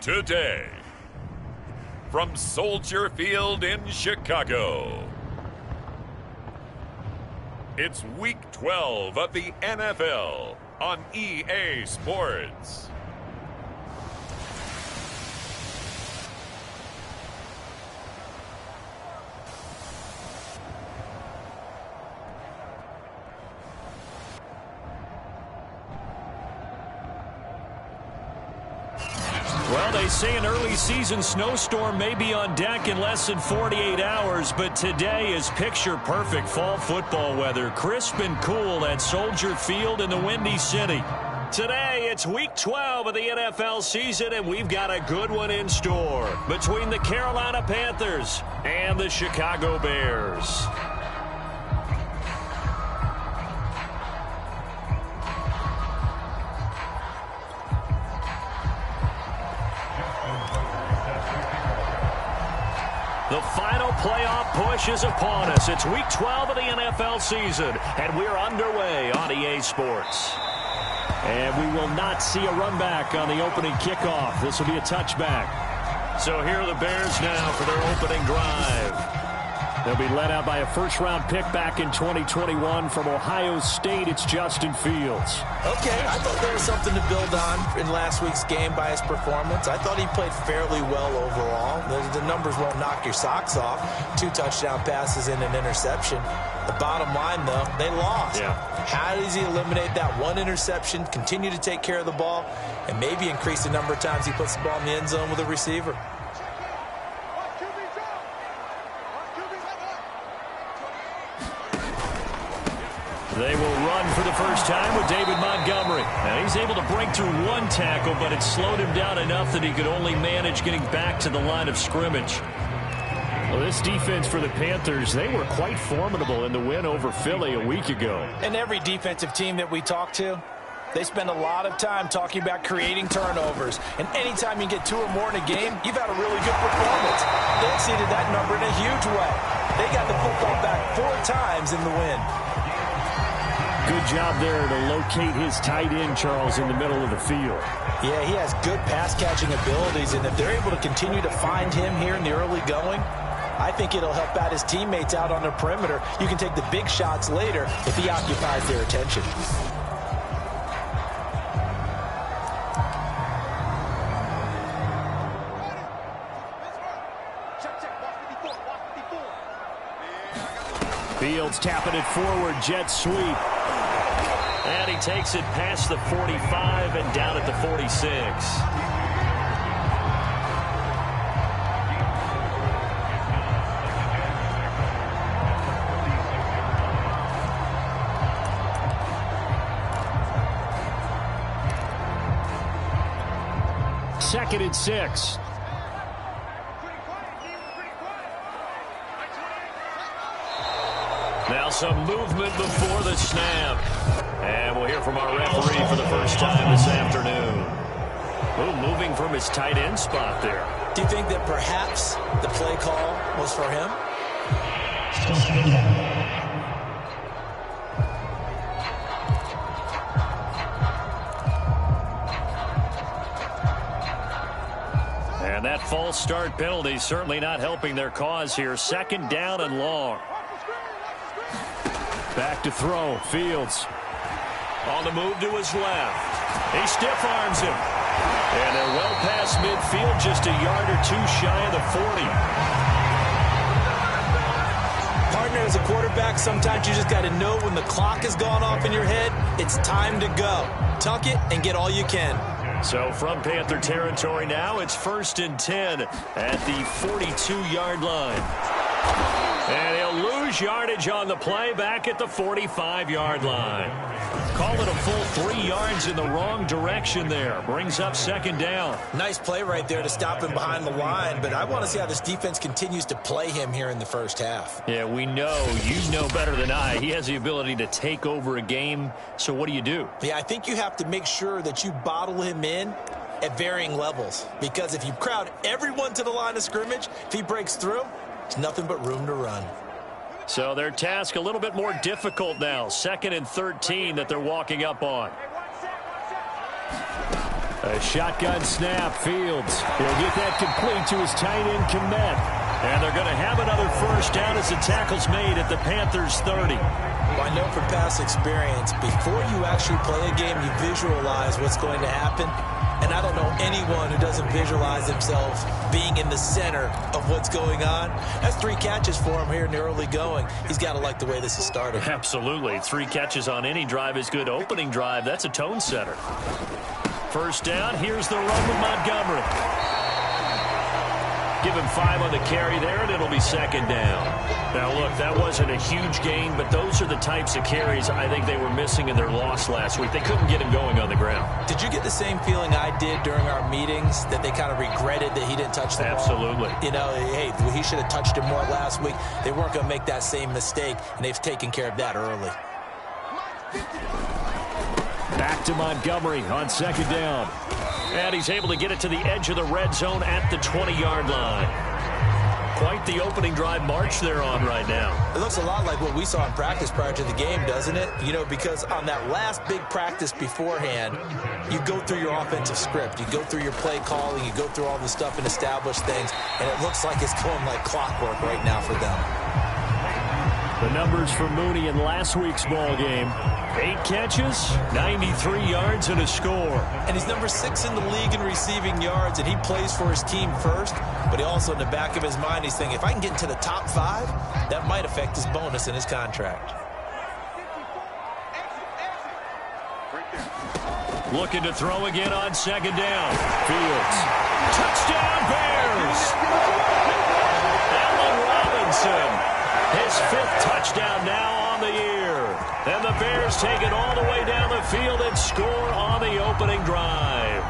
Today, from Soldier Field in Chicago, it's Week 12 of the NFL on EA Sports. Well, they say an early season snowstorm may be on deck in less than 48 hours, but today is picture-perfect fall football weather. Crisp and cool at Soldier Field in the Windy City. Today, it's Week 12 of the NFL season, and we've got a good one in store between the Carolina Panthers and the Chicago Bears. The final playoff push is upon us. It's Week 12 of the NFL season, and we're underway on EA Sports. And we will not see a run back on the opening kickoff. This will be a touchback. So here are the Bears now for their opening drive. They'll be led out by a first-round pick back in 2021 from Ohio State. It's Justin Fields. Okay, I thought there was something to build on in last week's game by his performance. I thought he played fairly well overall. The numbers won't knock your socks off. 2 touchdown passes and an interception. The bottom line, though, they lost. Yeah. How does he eliminate that one interception, continue to take care of the ball, and maybe increase the number of times he puts the ball in the end zone with a receiver? They will run for the first time with David Montgomery. Now, he's able to break through 1 tackle, but it slowed him down enough that he could only manage getting back to the line of scrimmage. Well, this defense for the Panthers, they were quite formidable in the win over Philly a week ago. And every defensive team that we talk to, they spend a lot of time talking about creating turnovers. And anytime you get 2 or more in a game, you've had a really good performance. They exceeded that number in a huge way. They got the football back 4 times in the win. Good job there to locate his tight end, Charles, in the middle of the field. Yeah, he has good pass-catching abilities, and if they're able to continue to find him here in the early going, I think it'll help out his teammates out on the perimeter. You can take the big shots later if he occupies their attention. Fields tapping it forward, jet sweep. And he takes it past the 45 and down at the 46. Second and 6. Now some movement before the snap. And we'll hear from our referee for the first time this afternoon. Oh, moving from his tight end spot there. Do you think that perhaps the play call was for him? And that false start penalty certainly not helping their cause here. Second down and long. Back to throw. Fields on the move to his left. He stiff arms him. And they're well past midfield, just a yard or 2 shy of the 40. Partner, as a quarterback, sometimes you just got to know when the clock has gone off in your head, it's time to go. Tuck it and get all you can. So from Panther territory now, it's 1st and 10 at the 42-yard line. And he'll lose yardage on the play back at the 45-yard line. Call it a full 3 yards in the wrong direction there. Brings up second down. Nice play right there to stop him behind the line, but I want to see how this defense continues to play him here in the first half. Yeah, we know. You know better than I. He has the ability to take over a game, so what do? Yeah, I think you have to make sure that you bottle him in at varying levels, because if you crowd everyone to the line of scrimmage, if he breaks through, there's nothing but room to run. So their task a little bit more difficult now. 2nd and 13 that they're walking up on. A shotgun snap. Fields. He'll get that complete to his tight end, Kmet. And they're going to have another first down as the tackle's made at the Panthers' 30. Well, I know from past experience, before you actually play a game, you visualize what's going to happen. And I don't know anyone who doesn't visualize themselves being in the center of what's going on. That's 3 catches for him here in the early going. He's got to like the way this is started. Absolutely. 3 catches on any drive is good. Opening drive, that's a tone setter. First down, here's the run with Montgomery. Give him 5 on the carry there, and it'll be second down. Now, look, that wasn't a huge gain, but those are the types of carries I think they were missing in their loss last week. They couldn't get him going on the ground. Did you get the same feeling I did during our meetings, that they kind of regretted that he didn't touch the ball? Absolutely. You know, hey, he should have touched it more last week. They weren't going to make that same mistake, and they've taken care of that early. Back to Montgomery on second down. And he's able to get it to the edge of the red zone at the 20-yard line. Quite the opening drive march they're on right now. It looks a lot like what we saw in practice prior to the game, doesn't it? You know, because on that last big practice beforehand, you go through your offensive script. You go through your play calling. You go through all the stuff and establish things. And it looks like it's going like clockwork right now for them. The numbers for Mooney in last week's ball game. 8 catches, 93 yards, and a score. And he's number 6 in the league in receiving yards, and he plays for his team first. But he also, in the back of his mind, he's thinking, if I can get into the top 5, that might affect his bonus in his contract. Looking to throw again on second down. Fields. Touchdown, Bears! Allen Robinson. His 5th touchdown now on the year. And the Bears take it all the way down the field and score on the opening drive.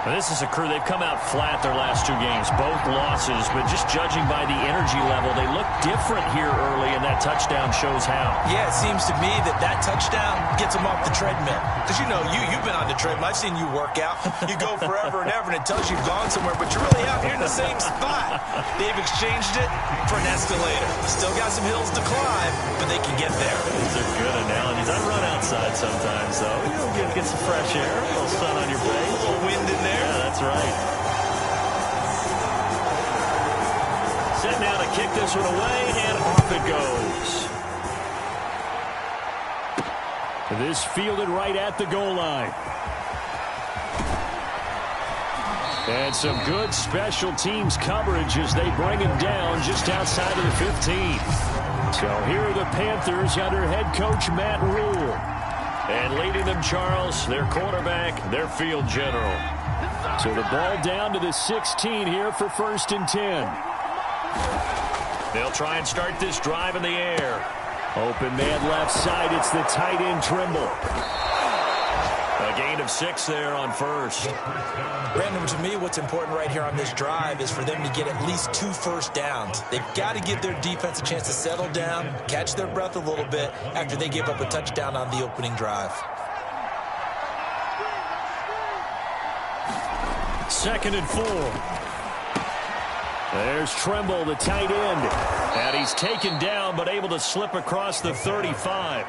Now, this is a crew, they've come out flat their last 2 games, both losses, but just judging by the energy level, they look different here early, and that touchdown shows how. Yeah, it seems to me that touchdown gets them off the treadmill. Because, you know, you've been on the treadmill. I've seen you work out. You go forever and ever, and it tells you've gone somewhere, but you're really out here in the same spot. They've exchanged it for an escalator. Still got some hills to climb, but they can get there. These are good analogies. I run outside sometimes, though. You know, get some fresh air, a little sun on your face. A little wind in there. Yeah, that's right. Set now to kick this one away, and off it goes. This fielded right at the goal line. And some good special teams coverage as they bring him down just outside of the 15. So here are the Panthers under head coach Matt Rule. And leading them, Charles, their quarterback, their field general. So the ball down to the 16 here for 1st and 10. They'll try and start this drive in the air. Open man left side. It's the tight end Trimble. A gain of 6 there on first. Brandon, to me, what's important right here on this drive is for them to get at least 2 first downs. They've got to give their defense a chance to settle down, catch their breath a little bit after they give up a touchdown on the opening drive. 2nd and 4. There's Trimble, the tight end. And he's taken down, but able to slip across the 35.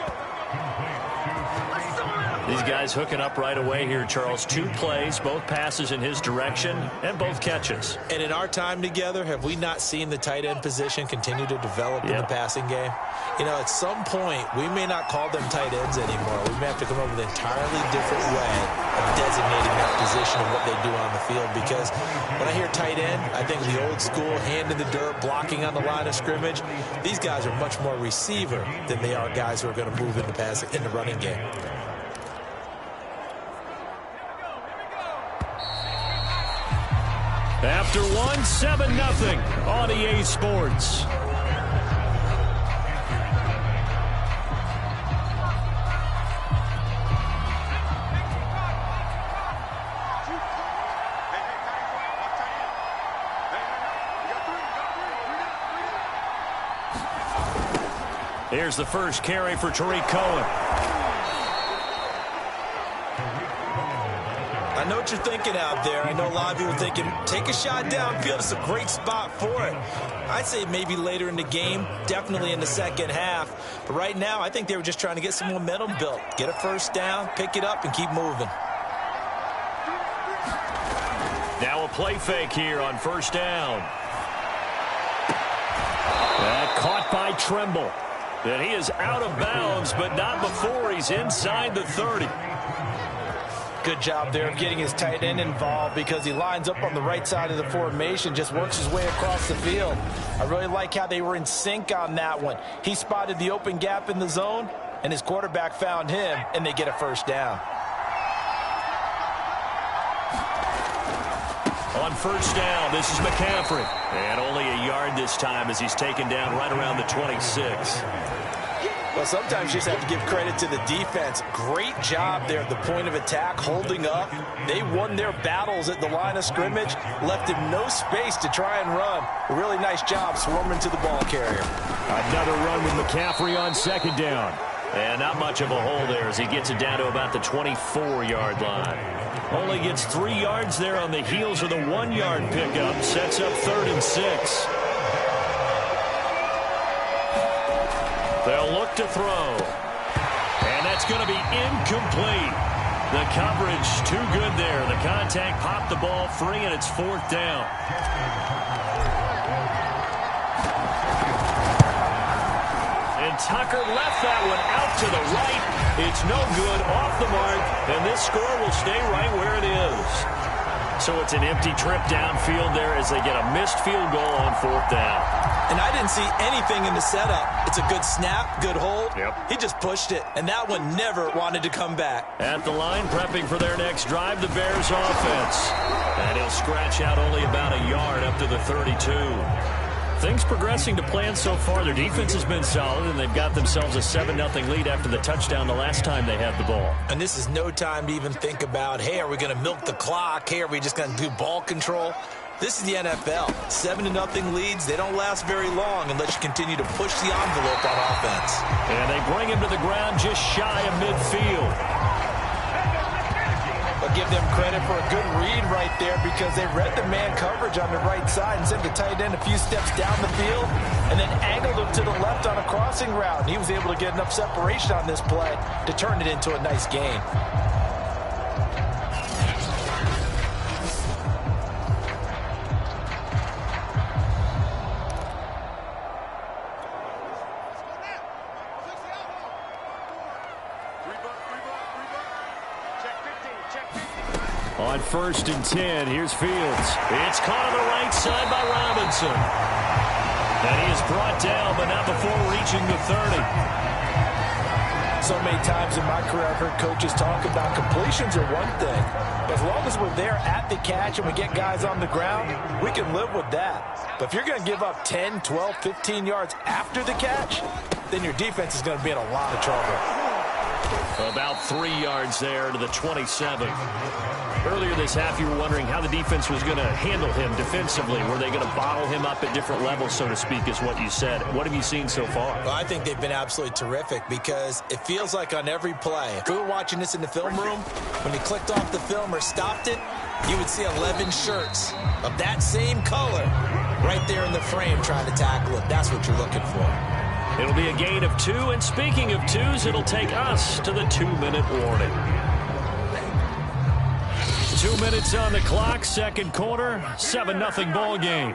These guys hooking up right away here, Charles. 2 plays, both passes in his direction, and both catches. And in our time together, have we not seen the tight end position continue to develop in the passing game? You know, at some point, we may not call them tight ends anymore. We may have to come up with an entirely different way of designating that position and what they do on the field. Because when I hear tight end, I think of the old school, hand in the dirt, blocking on the line of scrimmage. These guys are much more receiver than they are guys who are going to move in the running game. After 1, 7-0 on EA Sports. Here's the first carry for Tariq Cohen. I know what you're thinking out there. I know a lot of people are thinking, take a shot downfield. It's a great spot for it. I'd say maybe later in the game, definitely in the second half. But right now, I think they were just trying to get some momentum built. Get a first down, pick it up, and keep moving. So a play fake here on first down. Caught by Tremble. And he is out of bounds, but not before he's inside the 30. Good job there of getting his tight end involved because he lines up on the right side of the formation, just works his way across the field. I really like how they were in sync on that one. He spotted the open gap in the zone, and his quarterback found him, and they get a first down. On first down, this is McCaffrey. And only a yard this time as he's taken down right around the 26. Well, sometimes you just have to give credit to the defense. Great job there at the point of attack, holding up. They won their battles at the line of scrimmage, left him no space to try and run. A really nice job swarming to the ball carrier. Another run with McCaffrey on second down. And not much of a hole there as he gets it down to about the 24-yard line. Only gets 3 yards there on the heels of the 1-yard pickup. Sets up 3rd and 6. They'll look to throw. And that's going to be incomplete. The coverage too good there. The contact popped the ball free, and it's 4th down. And Tucker left that one out to the right. It's no good, off the mark, and this score will stay right where it is. So it's an empty trip downfield there as they get a missed field goal on 4th down. And I didn't see anything in the setup. It's a good snap, good hold. Yep. He just pushed it, and that one never wanted to come back. At the line, prepping for their next drive, the Bears offense. And he'll scratch out only about a yard up to the 32. Things progressing to plan so far. Their defense has been solid, and they've got themselves a 7-0 lead after the touchdown the last time they had the ball. And this is no time to even think about, hey, are we going to milk the clock? Hey, are we just going to do ball control? This is the NFL. 7-0 leads. They don't last very long unless you continue to push the envelope on offense. And they bring him to the ground just shy of midfield. I'll give them credit for a good read right there because they read the man coverage on the right side and sent the tight end a few steps down the field and then angled him to the left on a crossing route. And he was able to get enough separation on this play to turn it into a nice gain. On 1st and 10, here's Fields. It's caught on the right side by Robinson. And he is brought down, but not before reaching the 30. So many times in my career, I've heard coaches talk about completions are one thing. As long as we're there at the catch and we get guys on the ground, we can live with that. But if you're going to give up 10, 12, 15 yards after the catch, then your defense is going to be in a lot of trouble. About 3 yards there to the 27. Earlier this half, you were wondering how the defense was going to handle him defensively. Were they going to bottle him up at different levels, so to speak, is what you said. What have you seen so far? Well, I think they've been absolutely terrific because it feels like on every play, if we were watching this in the film room, when you clicked off the film or stopped it, you would see 11 shirts of that same color right there in the frame trying to tackle it. That's what you're looking for. It'll be a gain of 2, and speaking of 2s, it'll take us to the 2-minute warning. 2 minutes on the clock, second quarter, 7-0 ball game.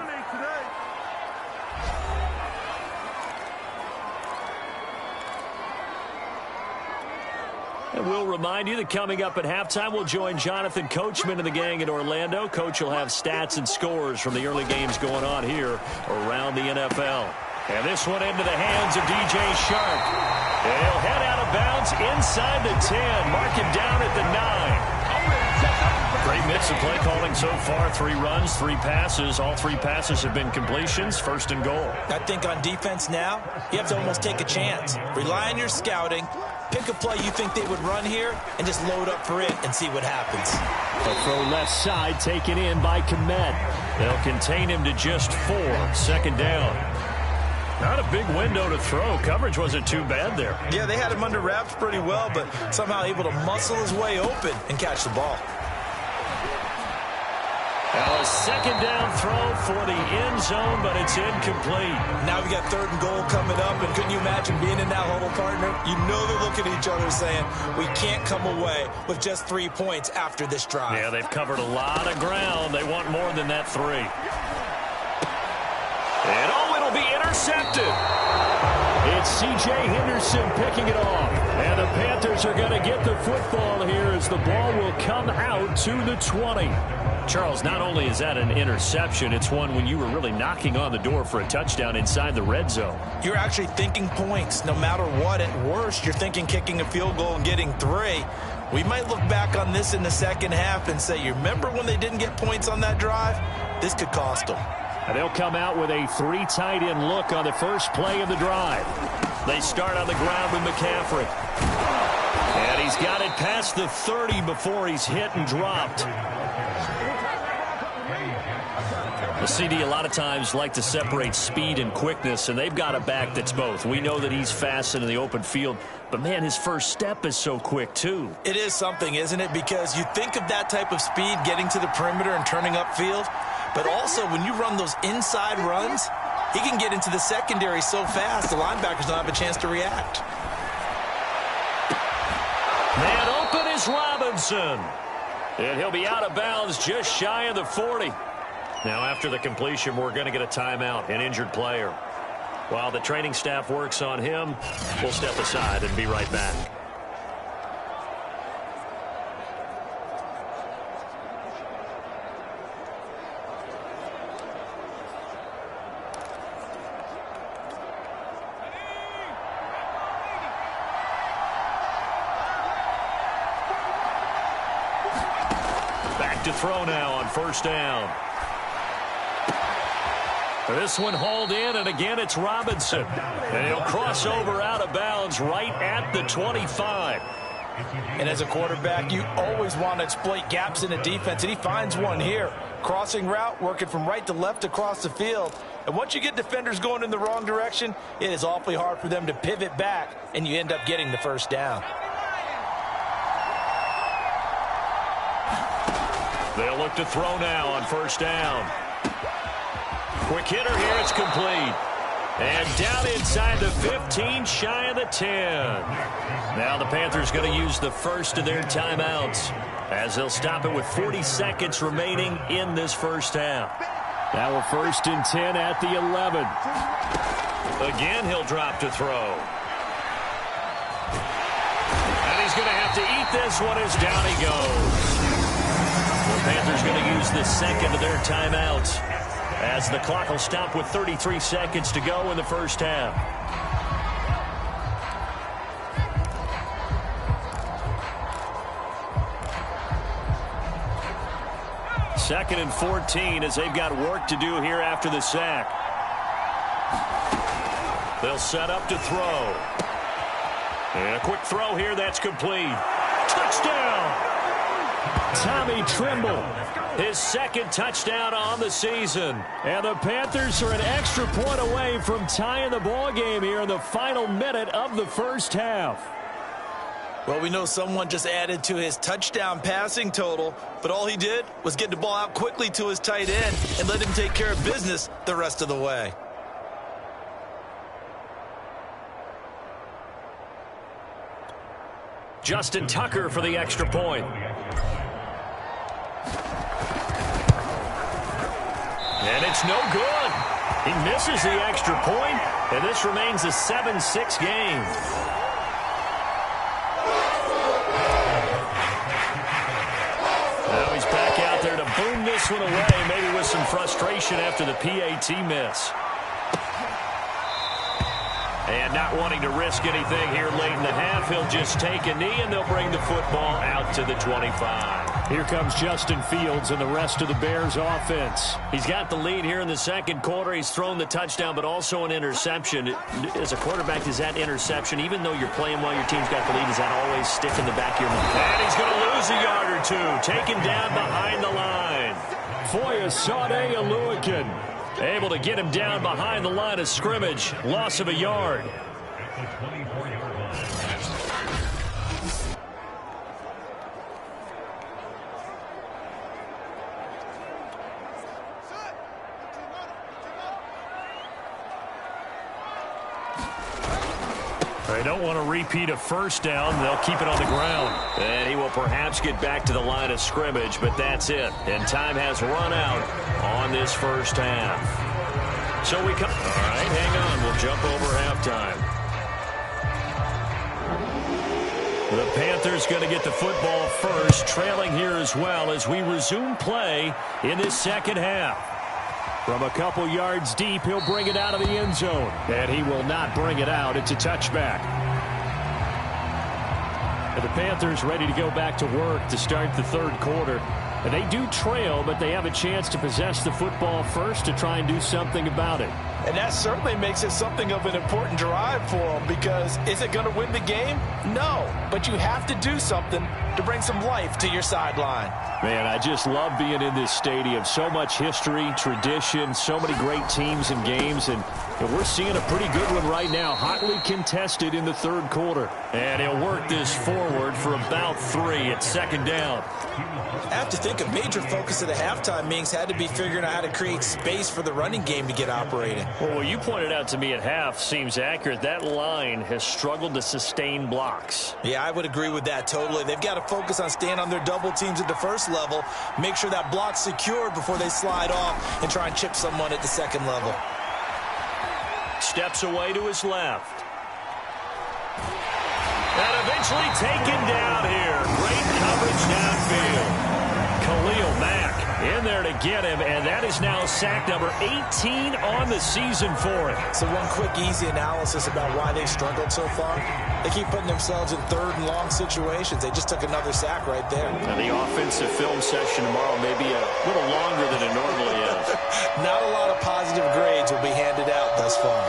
And we'll remind you that coming up at halftime, we'll join Jonathan Coachman and the gang in Orlando. Coach will have stats and scores from the early games going on here around the NFL. And this one into the hands of DJ Shark. And he'll head out of bounds inside the 10. Mark him down at the 9. Great mix of play calling so far. 3 runs, 3 passes. All 3 passes have been completions. 1st and goal. I think on defense now, you have to almost take a chance. Rely on your scouting. Pick a play you think they would run here and just load up for it and see what happens. A throw left side taken in by Komet. They'll contain him to just 4. 2nd down. Not a big window to throw. Coverage wasn't too bad there. Yeah, they had him under wraps pretty well, but somehow able to muscle his way open and catch the ball. Now a second down throw for the end zone, but it's incomplete. Now we got 3rd and goal coming up, and couldn't you imagine being in that huddle, partner? You know they're looking at each other saying, we can't come away with just 3 points after this drive. Yeah, they've covered a lot of ground. They want more than that 3. And it'll be intercepted. It's C.J. Henderson picking it off. And the Panthers are going to get the football here as the ball will come out to the 20. Charles, not only is that an interception, it's one when you were really knocking on the door for a touchdown inside the red zone. You're actually thinking points. No matter what, at worst, you're thinking kicking a field goal and getting 3. We might look back on this in the second half and say, you remember when they didn't get points on that drive? This could cost them. And they'll come out with a 3 tight end look on the first play of the drive. They start on the ground with McCaffrey. And he's got it past the 30 before he's hit and dropped. The CD a lot of times like to separate speed and quickness, and they've got a back that's both. We know that he's fast in the open field, but, man, his first step is so quick, too. It is something, isn't it? Because you think of that type of speed getting to the perimeter and turning upfield, but also when you run those inside runs, he can get into the secondary so fast the linebackers don't have a chance to react. Man open is Robinson. And he'll be out of bounds just shy of the 40. Now after the completion, we're going to get a timeout, an injured player. While the training staff works on him, we'll step aside and be right back. Back to throw now on first down. This one hauled in, and again it's Robinson. And he'll cross over out of bounds right at the 25. And as a quarterback, you always want to exploit gaps in the defense, and he finds one here. Crossing route, working from right to left across the field. And once you get defenders going in the wrong direction, it is awfully hard for them to pivot back, and you end up getting the first down. They'll look to throw now on first down. Quick hitter here, it's complete. And down inside the 15, shy of the 10. Now the Panthers going to use the first of their timeouts as they'll stop it with 40 seconds remaining in this first half. Now a 1st and 10 at the 11. Again, he'll drop to throw. And he's going to have to eat this one as down he goes. The Panthers going to use the second of their timeouts as the clock will stop with 33 seconds to go in the first half. Second and 14 as they've got work to do here after the sack. They'll set up to throw. And a quick throw here, that's complete. Touchdown! Tommy Tremble, his second touchdown on the season. And the Panthers are an extra point away from tying the ball game here in the final minute of the first half. Well, we know someone just added to his touchdown passing total, but all he did was get the ball out quickly to his tight end and let him take care of business the rest of the way. Justin Tucker for the extra point. And it's no good. He misses the extra point, and this remains a 7-6 game. Now he's back out there to boom this one away, maybe with some frustration after the PAT miss. And not wanting to risk anything here late in the half, he'll just take a knee, and they'll bring the football out to the 25. Here comes Justin Fields and the rest of the Bears offense. He's got the lead here in the second quarter. He's thrown the touchdown, but also an interception. As a quarterback, is that interception, even though you're playing while your team's got the lead, does that always stick in the back of your mind? And he's going to lose a yard or two, taken down behind the line. Foyesade Oluwakin able to get him down behind the line of scrimmage. Loss of a yard. They don't want to repeat a first down. They'll keep it on the ground. And he will perhaps get back to the line of scrimmage, but that's it. And time has run out on this first half. So we come. All right, hang on. We'll jump over halftime. The Panthers going to get the football first, trailing here as well as we resume play in this second half. From a couple yards deep, he'll bring it out of the end zone. And he will not bring it out. It's a touchback. And the Panthers ready to go back to work to start the third quarter. And they do trail, but they have a chance to possess the football first to try and do something about it. And that certainly makes it something of an important drive for them, because is it going to win the game? No, but you have to do something to bring some life to your sideline. Man, I just love being in this stadium. So much history, tradition, so many great teams and games, and we're seeing a pretty good one right now, hotly contested in the third quarter. And he'll work this forward for about 3 at second down. I have to think a major focus of the halftime meetings had to be figuring out how to create space for the running game to get operating. Well, what you pointed out to me at half seems accurate. That line has struggled to sustain blocks. Yeah, I would agree with that totally. They've got to focus on staying on their double teams at the first level, make sure that block's secured before they slide off and try and chip someone at the second level. Steps away to his left. And eventually taken down here. Great coverage downfield. Khalil Mack in there to get him, and that is now sack number 18 on the season for him. So one quick, easy analysis about why they struggled so far. They keep putting themselves in third and long situations. They just took another sack right there. And the offensive film session tomorrow may be a little longer than it normally is. Not a lot of positive grades will be handed out thus far.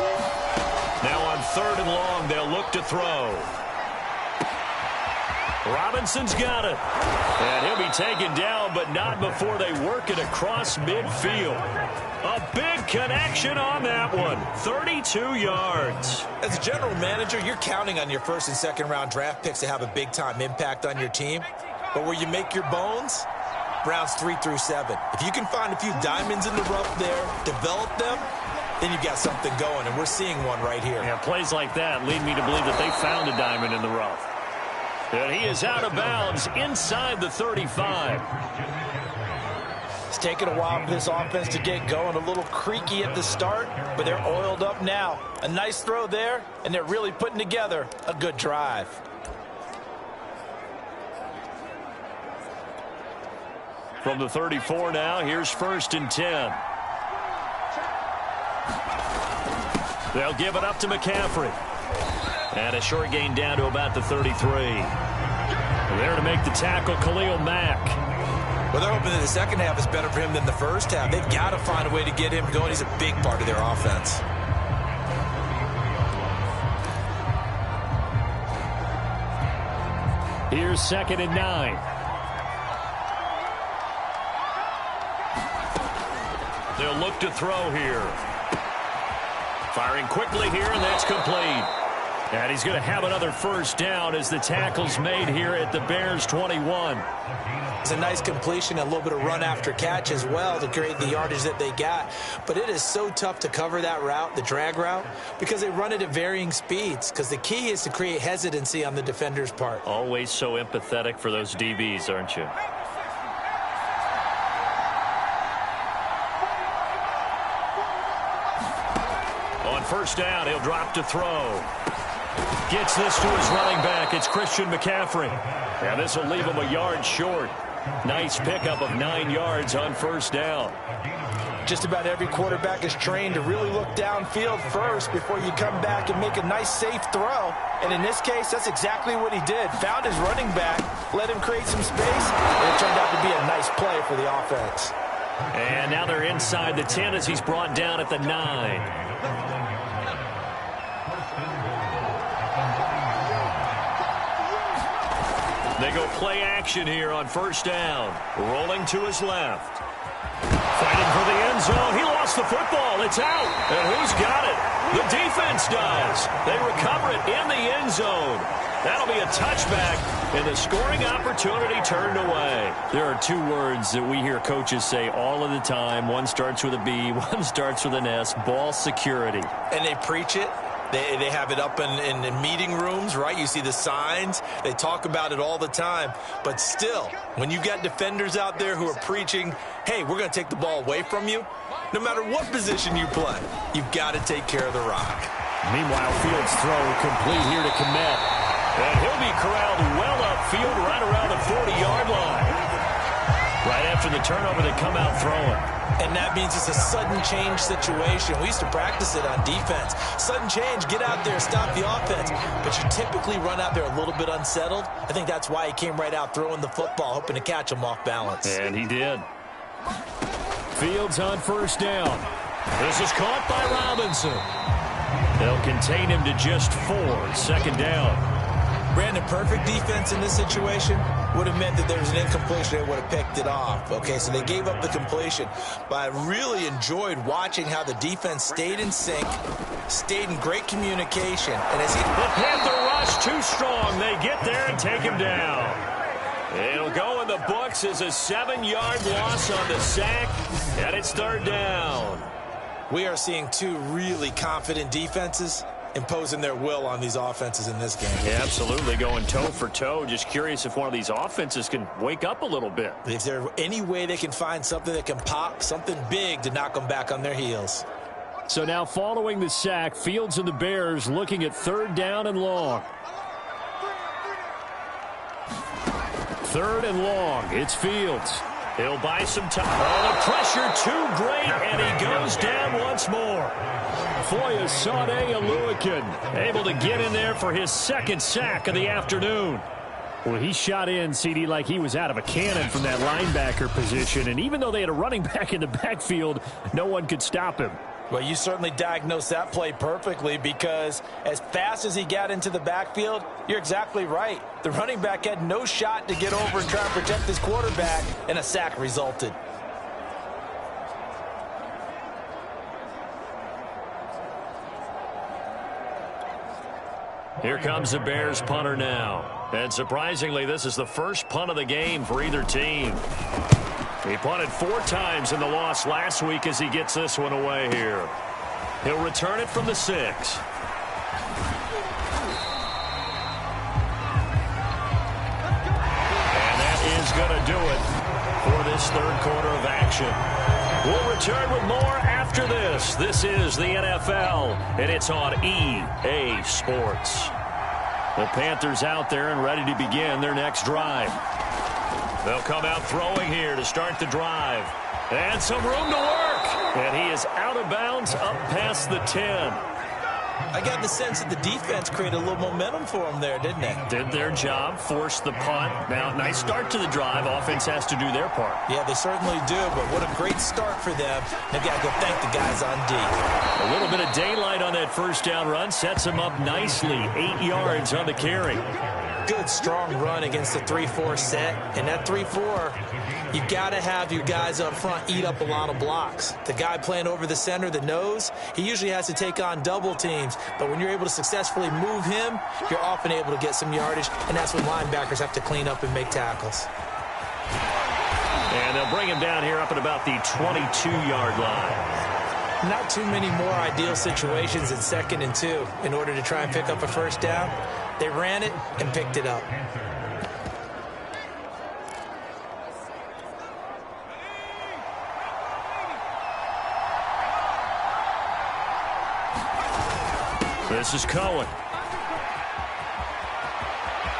Now on third and long, they'll look to throw. Robinson's got it. And he'll be taken down, but not before they work it across midfield. A big connection on that one. 32 yards. As a general manager, you're counting on your first and second round draft picks to have a big-time impact on your team. But where you make your bones, rounds 3 through 7. If you can find a few diamonds in the rough there, develop them, then you've got something going, and we're seeing one right here. Yeah, plays like that lead me to believe that they found a diamond in the rough. And he is out of bounds inside the 35. It's taken a while for this offense to get going. A little creaky at the start, but they're oiled up now. A nice throw there, and they're really putting together a good drive. From the 34 now, here's 1st and 10. They'll give it up to McCaffrey. And a short gain down to about the 33. There to make the tackle, Khalil Mack. Well, they're hoping that the second half is better for him than the first half. They've got to find a way to get him going. He's a big part of their offense. Here's 2nd and 9. They'll look to throw here. Firing quickly here, and that's complete. And he's going to have another first down as the tackle's made here at the Bears' 21. It's a nice completion, a little bit of run after catch as well to create the yardage that they got. But it is so tough to cover that route, the drag route, because they run it at varying speeds. Because the key is to create hesitancy on the defender's part. Always so empathetic for those DBs, aren't you? On first down, he'll drop to throw. Gets this to his running back. It's Christian McCaffrey. And this will leave him a yard short. Nice pickup of 9 yards on first down. Just about every quarterback is trained to really look downfield first before you come back and make a nice, safe throw. And in this case, that's exactly what he did. Found his running back, let him create some space, and it turned out to be a nice play for the offense. And now they're inside the 10 as he's brought down at the 9. They go play action here on first down. Rolling to his left. Fighting for the end zone. He lost the football. It's out. And who's got it? The defense does. They recover it in the end zone. That'll be a touchback, and the scoring opportunity turned away. There are 2 words that we hear coaches say all of the time. One starts with a B, one starts with an S. Ball security. And they preach it. They have it up in meeting rooms, right? You see the signs. They talk about it all the time. But still, when you got defenders out there who are preaching, hey, we're going to take the ball away from you, no matter what position you play, you've got to take care of the rock. Meanwhile, Fields' throw complete here to Kmet. And he'll be corralled well upfield right around the 40-yard line. Right after the turnover, they come out throwing. And that means it's a sudden change situation. We used to practice it on defense. Sudden change, get out there, stop the offense. But you typically run out there a little bit unsettled. I think that's why he came right out throwing the football, hoping to catch him off balance. And he did. Fields on first down. This is caught by Robinson. They'll contain him to just 4, second down. Brandon, perfect defense in this situation would have meant that there was an incompletion. They would have picked it off. Okay, so they gave up the completion. But I really enjoyed watching how the defense stayed in sync, stayed in great communication. And as the Panther rush too strong. They get there and take him down. It'll go in the books as a 7-yard loss on the sack, and it's third down. We are seeing two really confident defenses imposing their will on these offenses in this game. Yeah, absolutely, going toe for toe. Just curious if one of these offenses can wake up a little bit. Is there any way they can find something that can pop, something big to knock them back on their heels? So now following the sack, Fields and the Bears looking at third down and long. Third and long. It's Fields. He'll buy some time. Oh, the pressure too great, and he goes down once more. Foya Sade Aluakin able to get in there for his second sack of the afternoon. Well, he shot in, CD, like he was out of a cannon from that linebacker position. And even though they had a running back in the backfield, no one could stop him. Well, you certainly diagnosed that play perfectly, because as fast as he got into the backfield, you're exactly right. The running back had no shot to get over and try and protect his quarterback, and a sack resulted. Here comes the Bears punter now. And surprisingly, this is the first punt of the game for either team. He punted 4 times in the loss last week as he gets this one away here. He'll return it from the 6. And that is going to do it for this third quarter of action. We'll return with more after this. This is the NFL, and it's on EA Sports. The Panthers out there and ready to begin their next drive. They'll come out throwing here to start the drive. And some room to work. And he is out of bounds up past the 10. I got the sense that the defense created a little momentum for them there, didn't they? Did their job, forced the punt. Now, nice start to the drive. Offense has to do their part. Yeah, they certainly do, but what a great start for them. They've got to go thank the guys on D. A little bit of daylight on that first down run sets them up nicely. 8 yards on the carry. Good, strong run against the 3-4 set. And that 3-4, you've got to have your guys up front eat up a lot of blocks. The guy playing over the center, the nose, he usually has to take on double teams. But when you're able to successfully move him, you're often able to get some yardage. And that's when linebackers have to clean up and make tackles. And they'll bring him down here up at about the 22-yard line. Not too many more ideal situations in 2nd and 2 in order to try and pick up a first down. They ran it and picked it up. This is Cohen.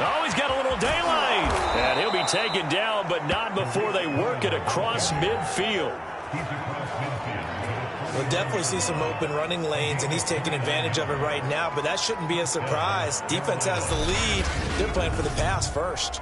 Oh, he's got a little daylight. And he'll be taken down, but not before they work it across midfield. We'll definitely see some open running lanes, and he's taking advantage of it right now, but that shouldn't be a surprise. Defense has the lead. They're playing for the pass first.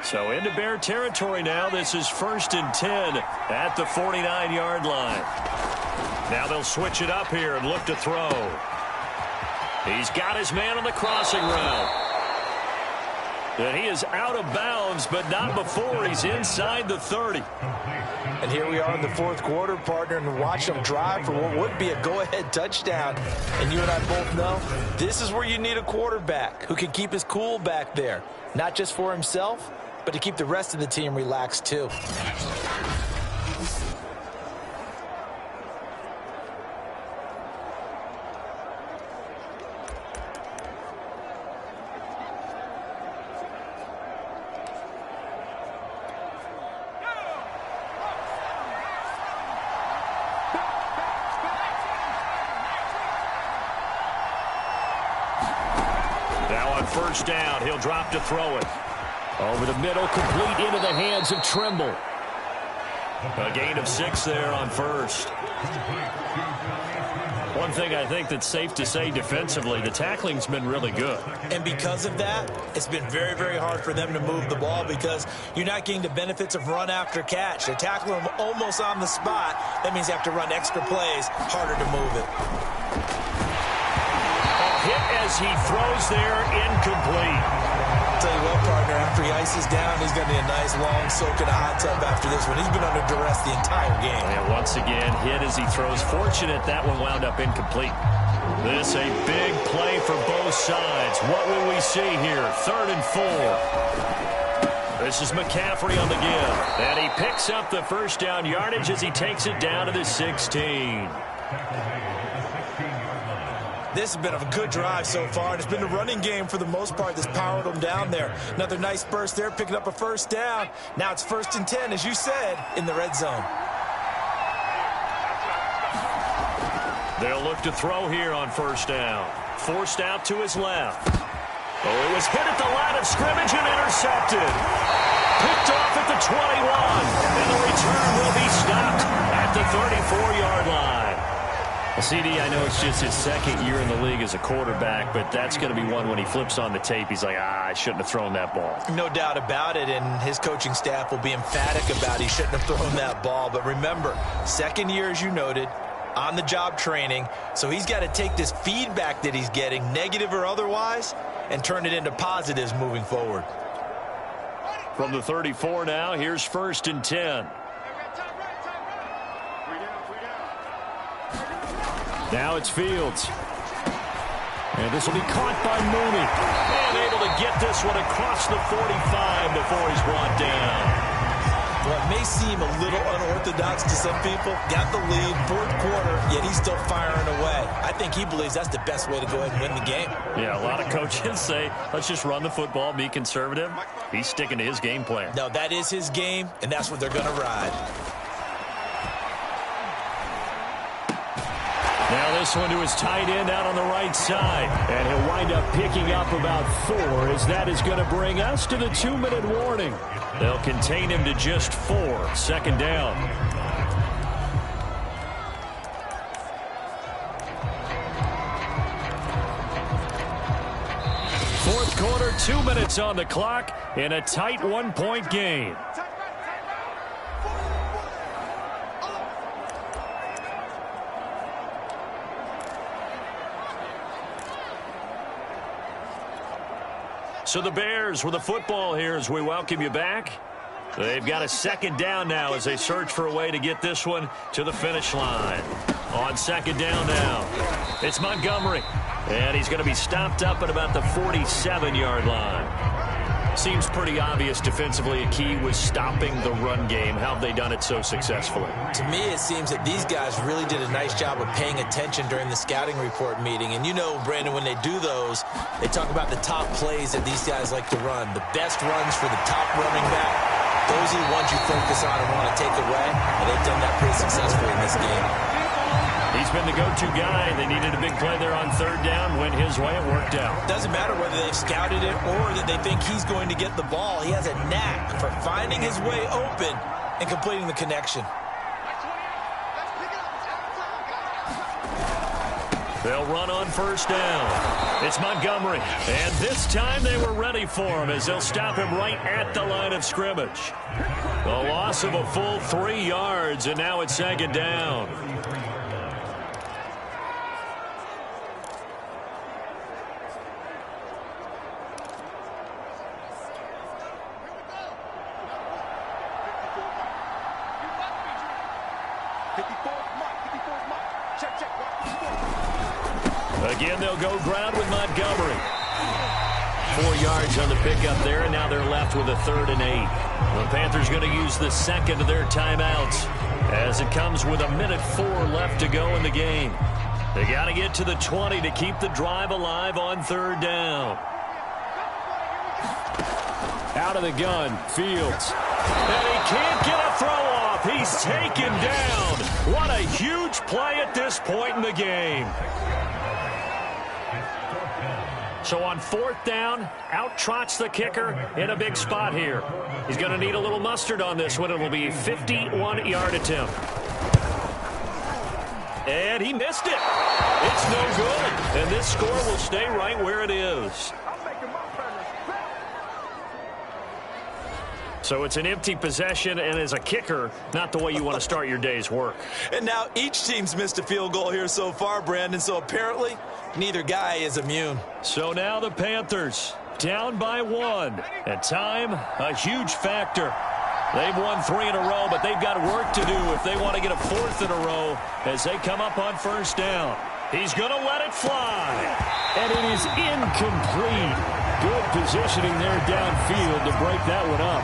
So into Bear territory now. This is 1st and 10 at the 49-yard line. Now they'll switch it up here and look to throw. He's got his man on the crossing route. And he is out of bounds, but not before he's inside the 30. And here we are in the fourth quarter, partner, and watch him drive for what would be a go-ahead touchdown. And you and I both know this is where you need a quarterback who can keep his cool back there, not just for himself, but to keep the rest of the team relaxed too. First down, he'll drop to throw it. Over the middle, complete into the hands of Trimble. A gain of 6 there on first. One thing I think that's safe to say defensively, the tackling's been really good. And because of that, it's been very, very hard for them to move the ball because you're not getting the benefits of run after catch. They're tackling them almost on the spot. That means they have to run extra plays, harder to move it. Hit as he throws there, incomplete. I'll tell you what, partner, after he ices down, he's going to need a nice long soak in a hot tub after this one. He's been under duress the entire game. And once again, hit as he throws. Fortunate that one wound up incomplete. This a big play for both sides. What will we see here? 3rd and 4. This is McCaffrey on the give. And he picks up the first down yardage as he takes it down to the 16. This has been a good drive so far, and it's been a running game for the most part that's powered them down there. Another nice burst there, picking up a first down. Now it's 1st and 10, as you said, in the red zone. They'll look to throw here on first down. Forced out to his left. Oh, it was hit at the line of scrimmage and intercepted. Picked off at the 21, and the return will be stopped at the 34-yard line. Well, CD, I know it's just his 2nd year in the league as a quarterback, but that's going to be one when he flips on the tape, he's like, I shouldn't have thrown that ball. No doubt about it, and his coaching staff will be emphatic about he shouldn't have thrown that ball. But remember, 2nd year, as you noted, on-the-job training, so he's got to take this feedback that he's getting, negative or otherwise, and turn it into positives moving forward. From the 34 now, here's 1st and 10. Now it's Fields. And this will be caught by Mooney. And able to get this one across the 45 before he's brought down. Well, it may seem a little unorthodox to some people. Got the lead, 4th quarter, yet he's still firing away. I think he believes that's the best way to go ahead and win the game. Yeah, a lot of coaches say, let's just run the football, be conservative. He's sticking to his game plan. No, that is his game, and that's what they're going to ride. Now this one to his tight end out on the right side. And he'll wind up picking up about 4 as that is going to bring us to the 2-minute warning. They'll contain him to just 4. 2nd down. Fourth quarter, 2 minutes on the clock in a tight 1-point game. So the Bears with the football here as we welcome you back. They've got a 2nd down now as they search for a way to get this one to the finish line. On 2nd down now, it's Montgomery. And he's going to be stopped up at about the 47-yard line. Seems pretty obvious defensively a key was stopping the run game. How have they done it so successfully? To me, it seems that these guys really did a nice job of paying attention during the scouting report meeting. And you know, Brandon, when they do those, they talk about the top plays that these guys like to run. The best runs for the top running back. Those are the ones you focus on and want to take away. And they've done that pretty successfully in this game. He's been the go-to guy. They needed a big play there on 3rd down. Went his way. It worked out. Doesn't matter whether they've scouted it or that they think he's going to get the ball. He has a knack for finding his way open and completing the connection. They'll run on 1st down. It's Montgomery. And this time they were ready for him as they'll stop him right at the line of scrimmage. The loss of a full 3 yards, and now it's 2nd down. Again, they'll go ground with Montgomery. 4 yards on the pickup there, and now they're left with a 3rd and 8. The Panthers going to use the second of their timeouts as it comes with 1:04 left to go in the game. They got to get to the 20 to keep the drive alive on 3rd down. Out of the gun, Fields. And he can't get a throw off. He's taken down. What a huge play at this point in the game. So on 4th down, out trots the kicker in a big spot here. He's going to need a little mustard on this one. It will be a 51-yard attempt. And he missed it. It's no good. And this score will stay right where it is. So it's an empty possession, and as a kicker, not the way you want to start your day's work. And now each team's missed a field goal here so far, Brandon, so apparently neither guy is immune. So now the Panthers down by 1. And time, a huge factor. They've won 3 in a row, but they've got work to do if they want to get a 4th in a row as they come up on 1st down. He's going to let it fly. And it is incomplete. Good positioning there downfield to break that one up.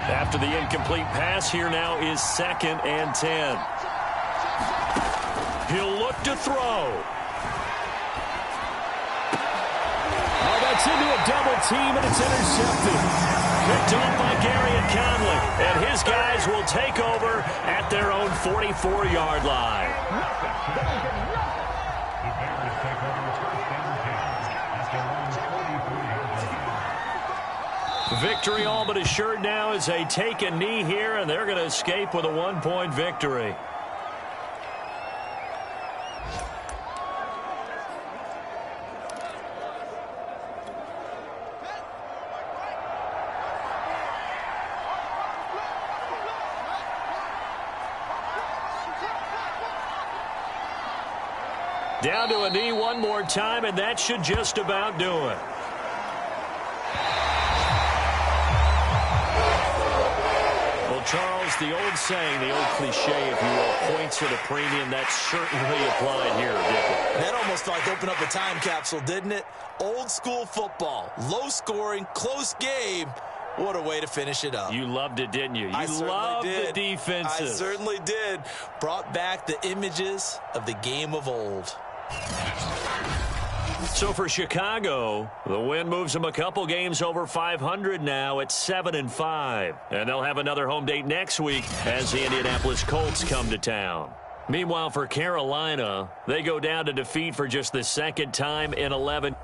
After the incomplete pass, here now is 2nd and 10. He'll look to throw. Oh, that's into a double team, and it's intercepted. Picked off by Gary and Conley. And his guys will take over at their own 44-yard line. Victory all but assured now as they take a knee here, and they're going to escape with a 1-point victory. Down to a knee one more time, and that should just about do it. Well, Charles, the old saying, the old cliche, if you will, points at a premium, that's certainly applied here, Dick. That almost like opened up a time capsule, didn't it? Old school football, low scoring, close game. What a way to finish it up. You loved it, didn't you? I You loved the did. defenses. I certainly did. Brought back the images of the game of old. So for Chicago, the win moves them a couple games over 500 now at 7-5. And they'll have another home date next week as the Indianapolis Colts come to town. Meanwhile, for Carolina, they go down to defeat for just the 2nd time in 11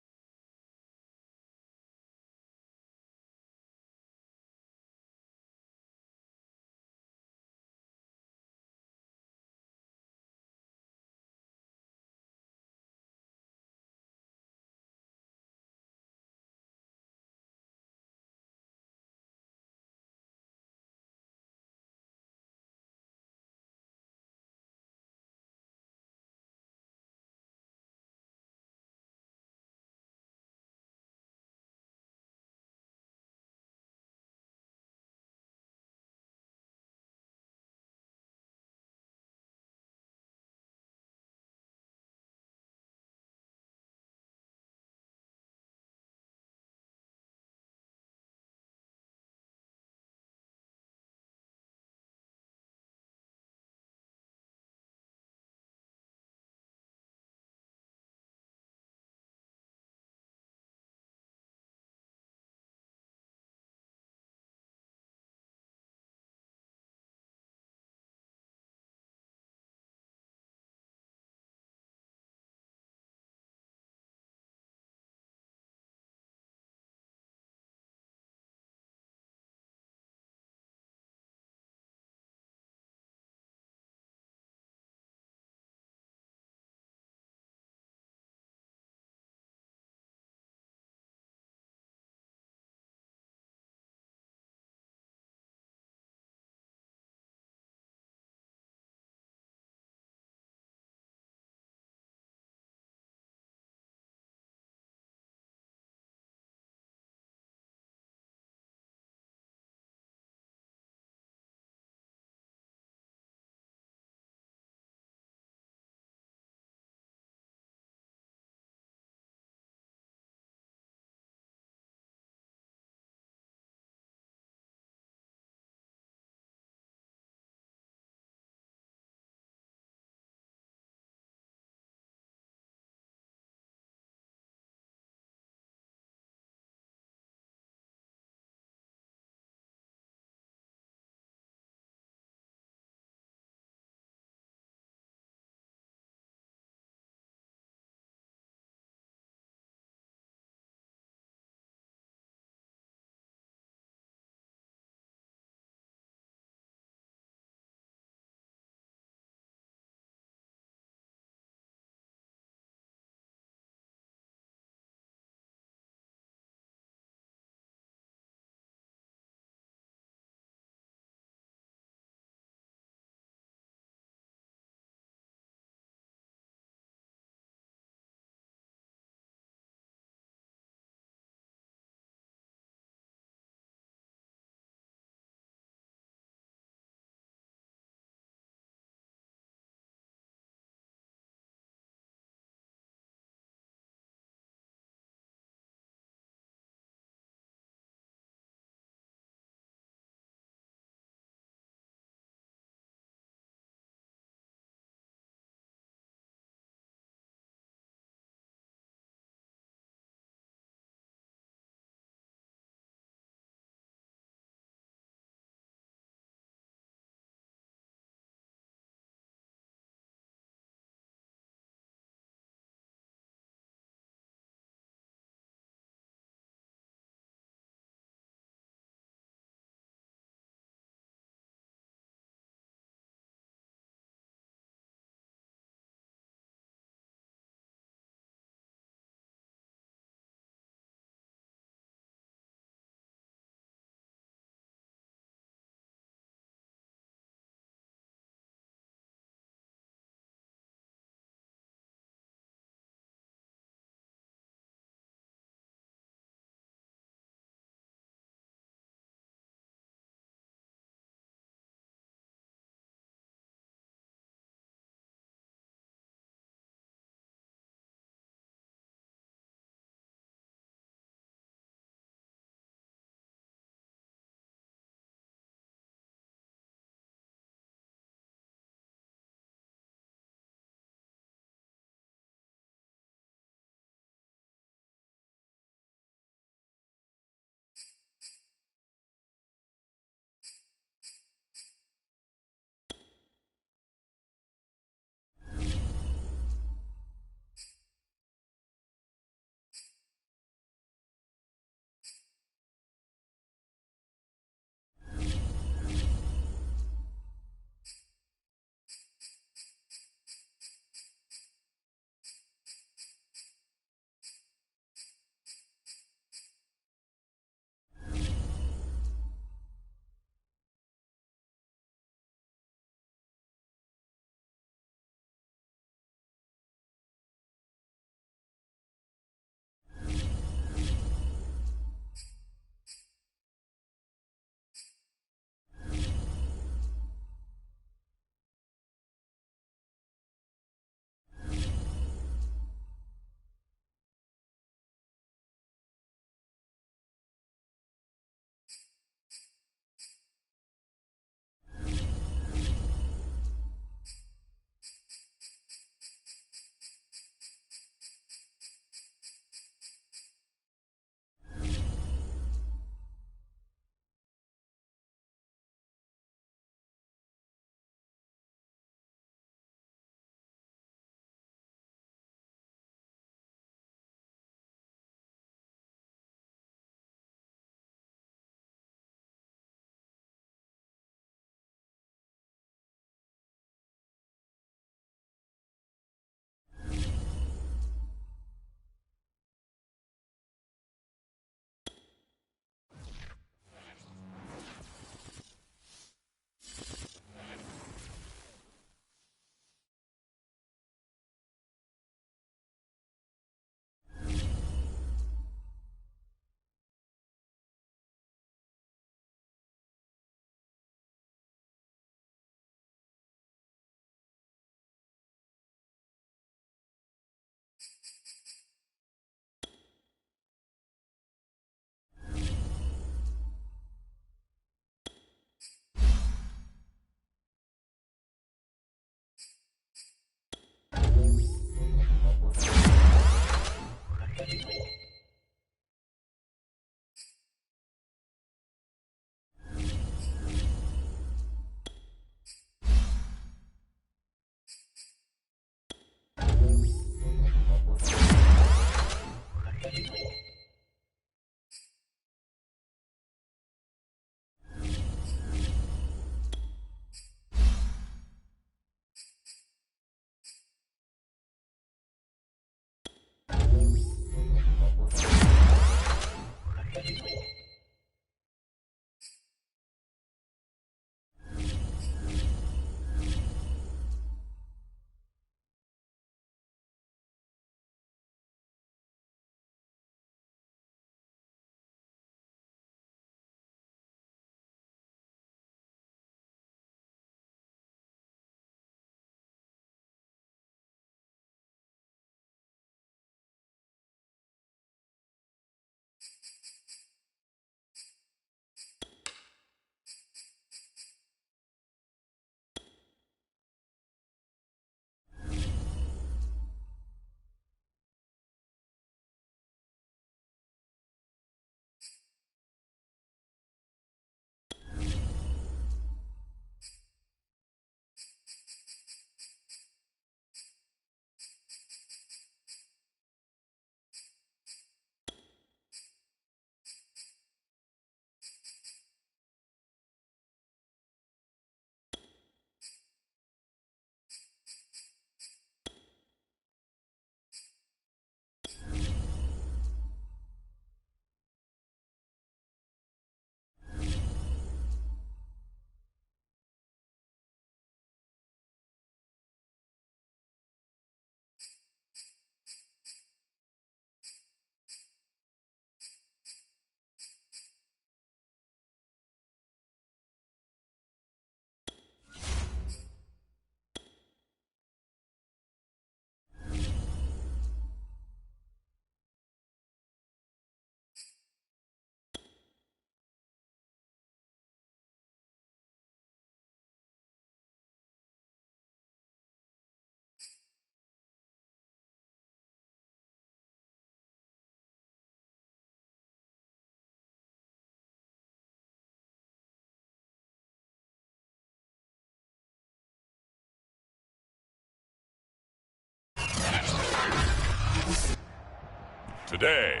today.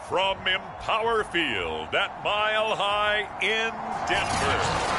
From Empower Field at Mile High in Denver.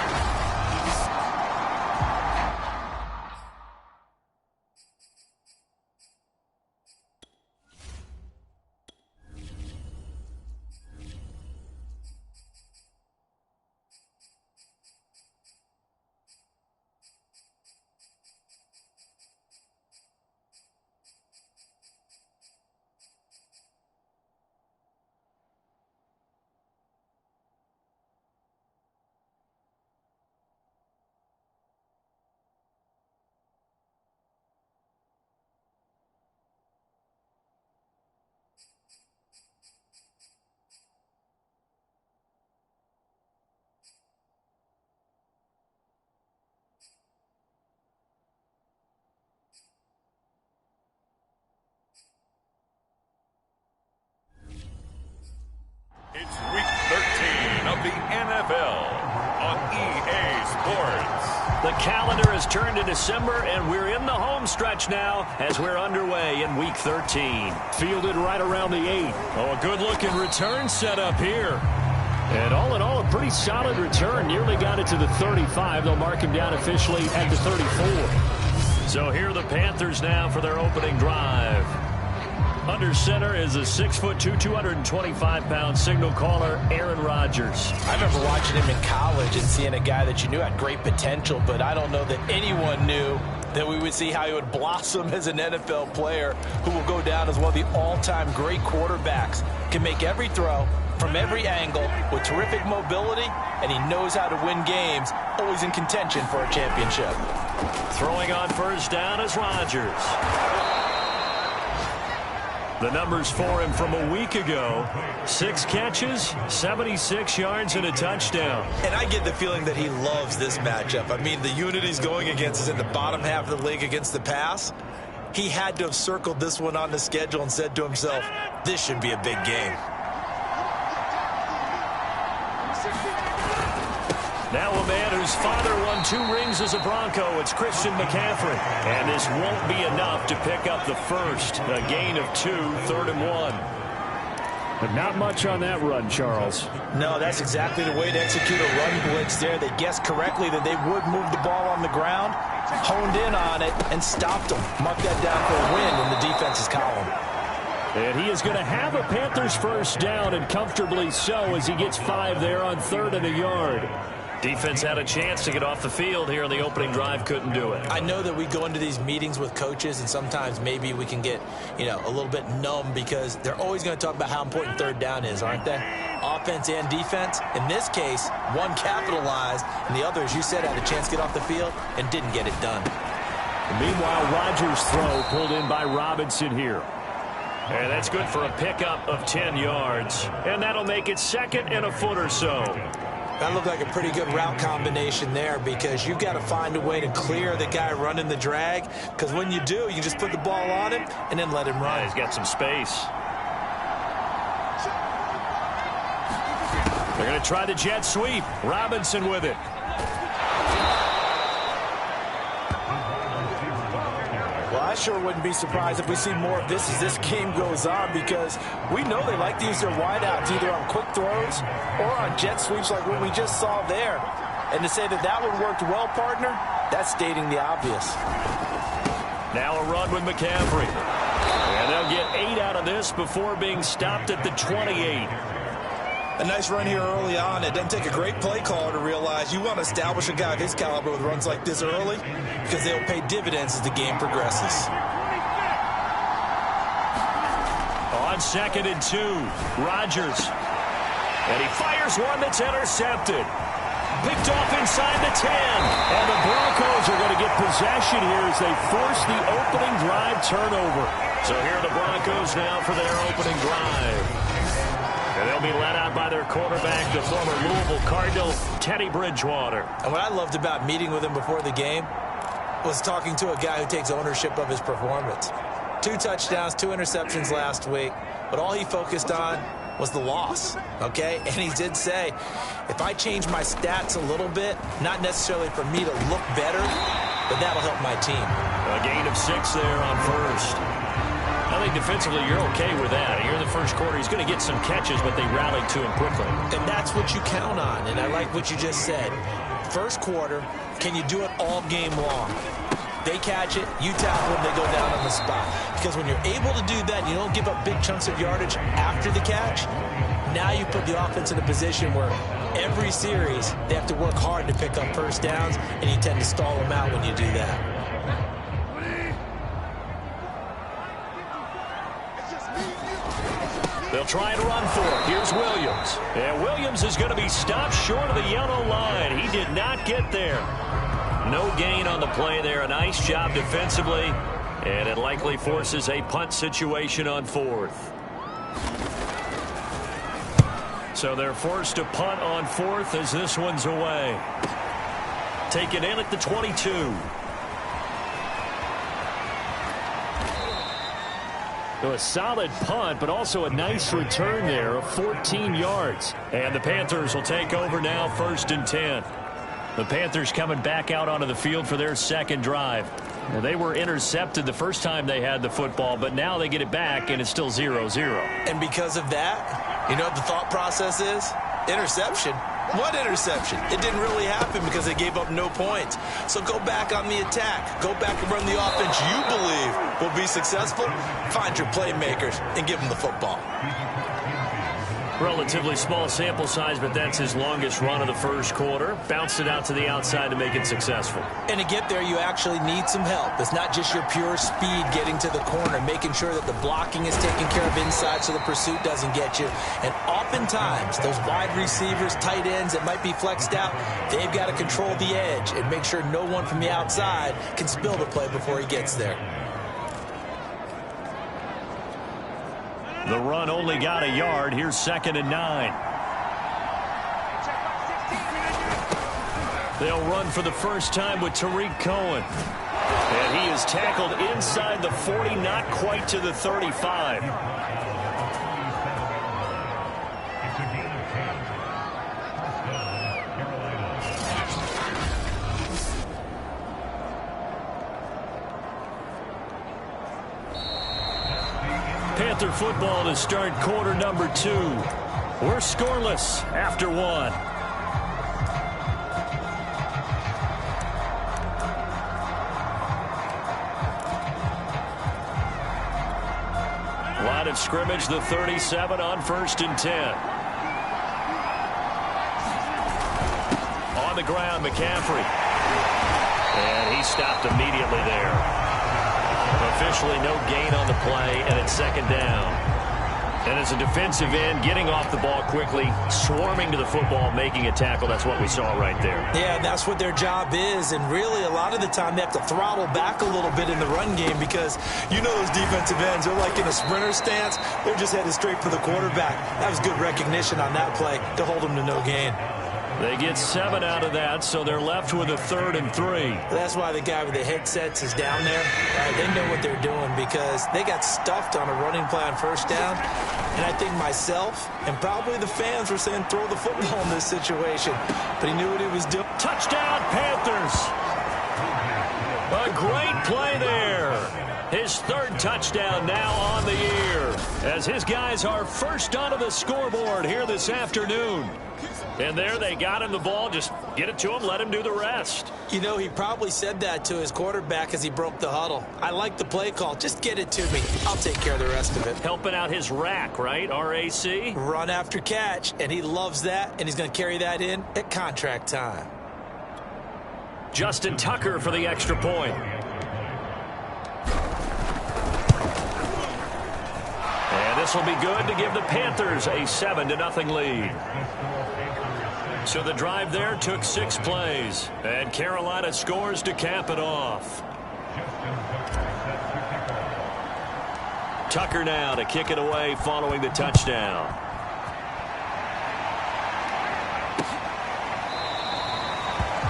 It's week 13 of the NFL on EA Sports. The calendar has turned to December, and we're in the home stretch now as we're underway in week 13. Fielded right around the 8. Oh, a good-looking return set up here. And all in all, a pretty solid return. Nearly got it to the 35. They'll mark him down officially at the 34. So here are the Panthers now for their opening drive. Under center is a 6'2", 225-pound signal caller, Aaron Rodgers. I remember watching him in college and seeing a guy that you knew had great potential, but I don't know that anyone knew that we would see how he would blossom as an NFL player who will go down as one of the all-time great quarterbacks. Can make every throw from every angle with terrific mobility, and he knows how to win games, always in contention for a championship. Throwing on first down is Rodgers. The numbers for him from a week ago: 6 catches, 76 yards, and a touchdown. And I get the feeling that he loves this matchup. I mean, the unit he's going against is in the bottom half of the league against the pass. He had to have circled this one on the schedule and said to himself, this should be a big game. Now a man whose father won 2 rings as a Bronco. It's Christian McCaffrey. And this won't be enough to pick up the first. A gain of 2, 3rd and 1. But not much on that run, Charles. No, that's exactly the way to execute a run blitz there. They guessed correctly that they would move the ball on the ground, honed in on it, and stopped them. Mark that down for a win in the defense's column. And he is going to have a Panthers first down, and comfortably so, as he gets 5 there on 3rd and a yard. Defense had a chance to get off the field here in the opening drive, couldn't do it. I know that we go into these meetings with coaches, and sometimes maybe we can get, a little bit numb because they're always going to talk about how important 3rd down is, aren't they? Offense and defense. In this case, one capitalized, and the other, as you said, had a chance to get off the field and didn't get it done. Meanwhile, Rodgers' throw pulled in by Robinson here. And that's good for a pickup of 10 yards. And that'll make it 2nd and a foot or so. That looked like a pretty good route combination there because you've got to find a way to clear the guy running the drag, because when you do, you just put the ball on him and then let him run. Yeah, he's got some space. They're going to try the jet sweep. Robinson with it. Well, I sure wouldn't be surprised if we see more of this as this game goes on, because we know they like to use their wideouts either on quick throws or on jet sweeps like what we just saw there. And to say that that one worked well, partner, that's stating the obvious. Now a run with McCaffrey. And they'll get 8 out of this before being stopped at the 28. A nice run here early on. It doesn't take a great play caller to realize you want to establish a guy of his caliber with runs like this early, because they'll pay dividends as the game progresses. On 2nd and 2, Rodgers. And he fires one that's intercepted. Picked off inside the 10. And the Broncos are going to get possession here as they force the opening drive turnover. So here are the Broncos now for their opening drive. And they'll be led out by their quarterback, the former Louisville Cardinal, Teddy Bridgewater. And what I loved about meeting with him before the game was talking to a guy who takes ownership of his performance. 2 touchdowns, 2 interceptions last week, but all he focused on was the loss, okay? And he did say, if I change my stats a little bit, not necessarily for me to look better, but that'll help my team. A gain of 6 there on first. Now I think defensively you're okay with that. Here in the first quarter, he's going to get some catches, but they rallied to him quickly. And that's what you count on, and I like what you just said. First quarter, can you do it all game long? They catch it, you tackle them, they go down on the spot. Because when you're able to do that, you don't give up big chunks of yardage after the catch, now you put the offense in a position where every series they have to work hard to pick up first downs, and you tend to stall them out when you do that. They'll try and run for it. Here's Williams. And Williams is going to be stopped short of the yellow line. He did not get there. No gain on the play there. A nice job defensively. And it likely forces a punt situation on fourth. So they're forced to punt on fourth as this one's away. Taken in at the 22. So a solid punt, but also a nice return there of 14 yards. And the Panthers will take over now, 1st and 10. The Panthers coming back out onto the field for their second drive. Now, they were intercepted the first time they had the football, but now they get it back, and it's still 0-0. And because of that, you know what the thought process is? Interception. What interception? It didn't really happen because they gave up no points. So go back on the attack. Go back and run the offense you believe will be successful. Find your playmakers and give them the football. Relatively small sample size, but that's his longest run of the first quarter. Bounced it out to the outside to make it successful. And to get there, you actually need some help. It's not just your pure speed getting to the corner, making sure that the blocking is taken care of inside so the pursuit doesn't get you. And oftentimes, those wide receivers, tight ends that might be flexed out, they've got to control the edge and make sure no one from the outside can spill the play before he gets there. The run only got a yard. Here's 2nd and 9. They'll run for the first time with Tariq Cohen. And he is tackled inside the 40, not quite to the 35. Panther football to start quarter number 2. We're scoreless after 1. Line of scrimmage, the 37 on 1st and 10. On the ground, McCaffrey. And he stopped immediately there. Officially no gain on the play, and it's 2nd down. And as a defensive end, getting off the ball quickly, swarming to the football, making a tackle, that's what we saw right there. Yeah, that's what their job is, and really a lot of the time they have to throttle back a little bit in the run game because you know those defensive ends, they're like in a sprinter stance. They're just headed straight for the quarterback. That was good recognition on that play to hold them to no gain. They get 7 out of that, so they're left with a 3rd and 3. That's why the guy with the headsets is down there. They know what they're doing because they got stuffed on a running play on 1st down. And I think myself and probably the fans were saying throw the football in this situation. But he knew what he was doing. Touchdown, Panthers! A great play there. His 3rd touchdown now on the year as his guys are first onto the scoreboard here this afternoon. And there they got him the ball. Just get it to him, let him do the rest. You know, he probably said that to his quarterback as he broke the huddle. I like the play call. Just get it to me. I'll take care of the rest of it. Helping out his rack, right? RAC? Run after catch, and he loves that, and he's going to carry that in at contract time. Justin Tucker for the extra point. And this will be good to give the Panthers a 7-0 lead. So the drive there took 6 plays, and Carolina scores to cap it off. Tucker now to kick it away following the touchdown.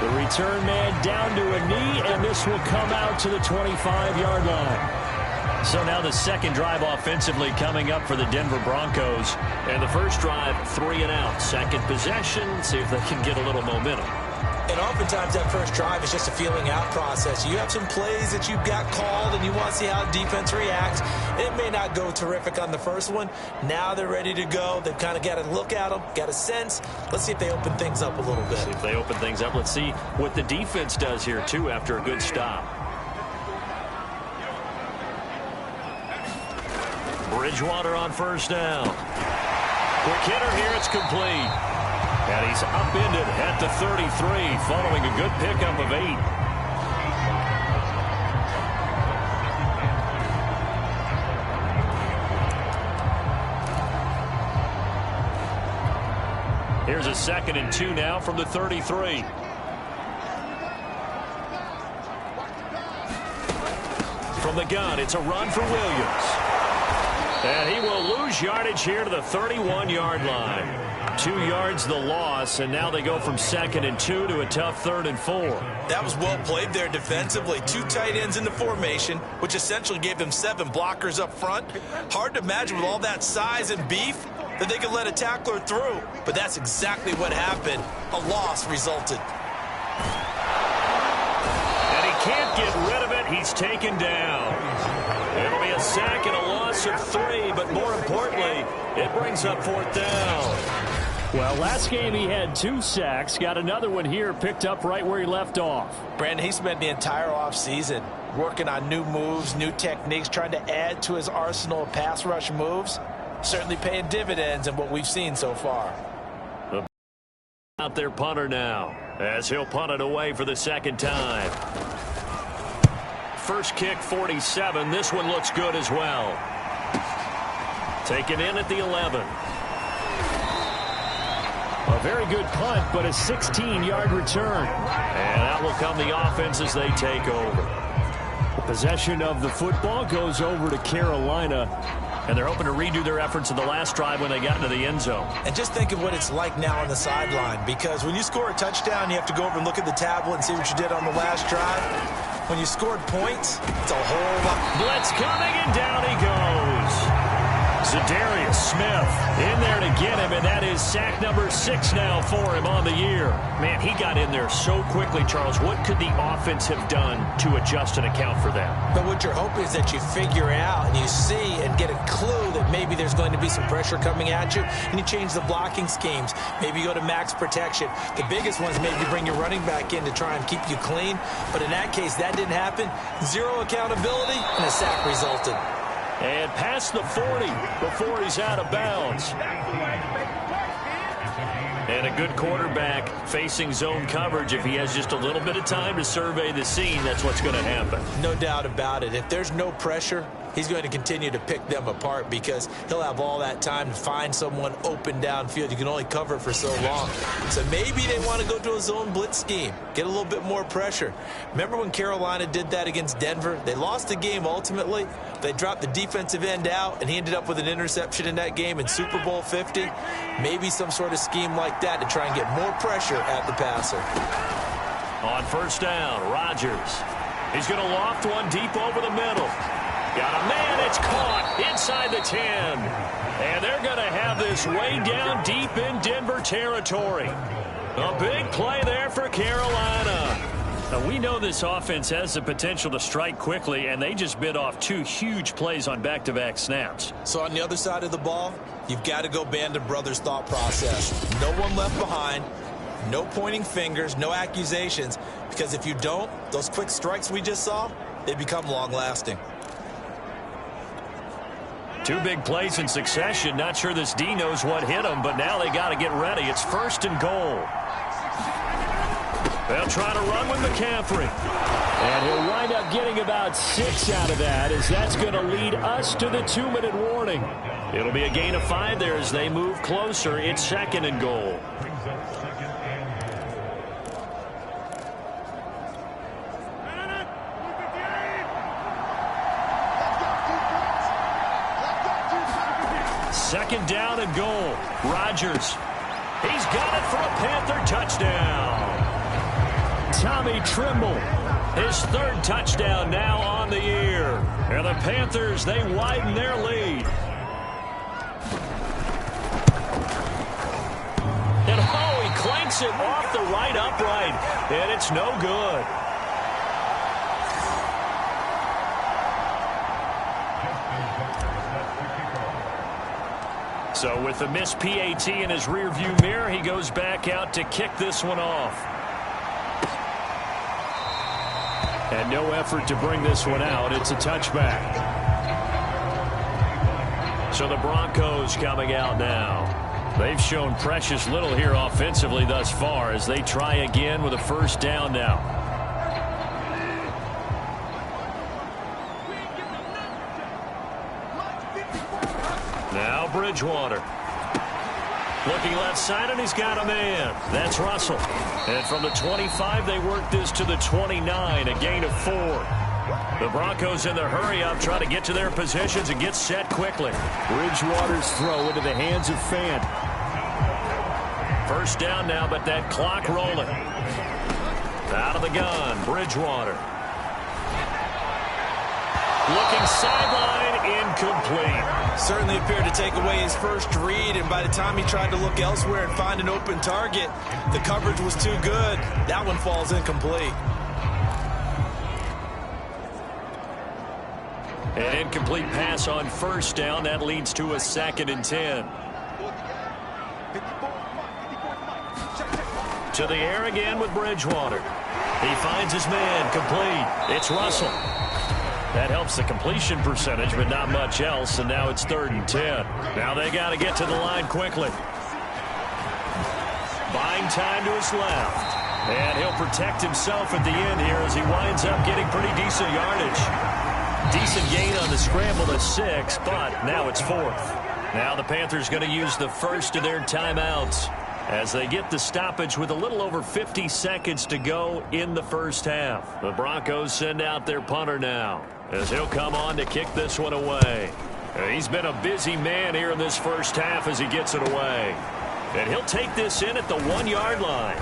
The return man down to a knee, and this will come out to the 25-yard line. So now the second drive offensively coming up for the Denver Broncos. And the first drive, 3 and out. Second possession, see if they can get a little momentum. And oftentimes that first drive is just a feeling out process. You have some plays that you've got called and you want to see how the defense reacts. It may not go terrific on the first one. Now they're ready to go. They've kind of got to look at them, got a sense. Let's see if they open things up a little bit. See if they open things up. Let's see what the defense does here, too, after a good stop. Bridgewater on first down. Quick hitter here. It's complete. And he's upended at the 33 following a good pickup of 8. Here's a 2nd and 2 now from the 33. From the gun, it's a run for Williams. And he will lose yardage here to the 31-yard line. 2 yards the loss, and now they go from 2nd and 2 to a tough 3rd and 4. That was well played there defensively. 2 tight ends in the formation, which essentially gave them 7 blockers up front. Hard to imagine with all that size and beef that they could let a tackler through. But that's exactly what happened. A loss resulted. And he can't get rid of it. He's taken down. It'll be a sack and a loss of 3, but more importantly, it brings up 4th down. Well, last game he had 2 sacks. Got another one here, picked up right where he left off. Brandon, he spent the entire offseason working on new moves, new techniques, trying to add to his arsenal of pass rush moves. Certainly paying dividends in what we've seen so far. Out there punter now, as he'll punt it away for the 2nd time. First kick, 47. This one looks good as well. Taken in at the 11. A very good punt, but a 16-yard return. And out will come the offense as they take over. The possession of the football goes over to Carolina. And they're hoping to redo their efforts in the last drive when they got into the end zone. And just think of what it's like now on the sideline, because when you score a touchdown, you have to go over and look at the tablet and see what you did on the last drive. When you scored points, it's a whole lot. Blitz coming, and down he goes. Zadarius Smith in there to get him, and that is sack number 6 now for him on the year. Man, he got in there so quickly, Charles. What could the offense have done to adjust and account for that? But what you're hoping is that you figure out and you see and get a clue that maybe there's going to be some pressure coming at you, and you change the blocking schemes. Maybe you go to max protection. The biggest one is maybe you bring your running back in to try and keep you clean. But in that case, that didn't happen. 0 accountability, and a sack resulted. And past the 40 before he's out of bounds. And a good quarterback facing zone coverage. If he has just a little bit of time to survey the scene, that's what's going to happen. No doubt about it. If there's no pressure, he's going to continue to pick them apart because he'll have all that time to find someone open downfield. You can only cover for so long. So maybe they want to go to a zone blitz scheme, get a little bit more pressure. Remember when Carolina did that against Denver? They lost the game ultimately. They dropped the defensive end out, and he ended up with an interception in that game in Super Bowl 50. Maybe some sort of scheme like that to try and get more pressure at the passer. On first down, Rodgers. He's going to loft one deep over the middle. Got a man, it's caught inside the 10. And they're going to have this way down deep in Denver territory. A big play there for Carolina. Now, we know this offense has the potential to strike quickly, and they just bit off 2 huge plays on back-to-back snaps. So on the other side of the ball, you've got to go Band of Brothers thought process. No one left behind, no pointing fingers, no accusations, because if you don't, those quick strikes we just saw, they become long-lasting. 2 big plays in succession. Not sure this D knows what hit him, but now they got to get ready. It's 1st and goal. They'll try to run with McCaffrey. And he'll wind up getting about 6 out of that, as that's going to lead us to the 2-minute warning. It'll be a gain of 5 there as they move closer. It's 2nd and goal. Second down and goal. Rodgers. He's got it for a Panther touchdown. Tommy Trimble. His 3rd touchdown now on the year. And the Panthers, they widen their lead. And oh, he clanks hits it off the right upright, and it's no good. So with the missed PAT in his rearview mirror, he goes back out to kick this one off. And no effort to bring this one out. It's a touchback. So the Broncos coming out now. They've shown precious little here offensively thus far as they try again with a first down now. Now Bridgewater. Looking left side, and he's got a man. That's Russell. And from the 25, they work this to the 29, a gain of 4. The Broncos in the hurry-up try to get to their positions and get set quickly. Bridgewater's throw into the hands of Fant. First down now, but that clock rolling. Out of the gun, Bridgewater. Looking sideline, incomplete. Certainly appeared to take away his first read, and by the time he tried to look elsewhere and find an open target, the coverage was too good. That one falls incomplete. An incomplete pass on first down. That leads to a 2nd and 10. To the air again with Bridgewater. He finds his man, complete. It's Russell. That helps the completion percentage, but not much else, and now it's 3rd and 10. Now they got to get to the line quickly. Buying time to his left. And he'll protect himself at the end here as he winds up getting pretty decent yardage. Decent gain on the scramble to 6, but now it's 4th. Now the Panthers going to use the first of their timeouts as they get the stoppage with a little over 50 seconds to go in the first half. The Broncos send out their punter now as he'll come on to kick this one away. He's been a busy man here in this first half as he gets it away. And he'll take this in at the 1-yard line.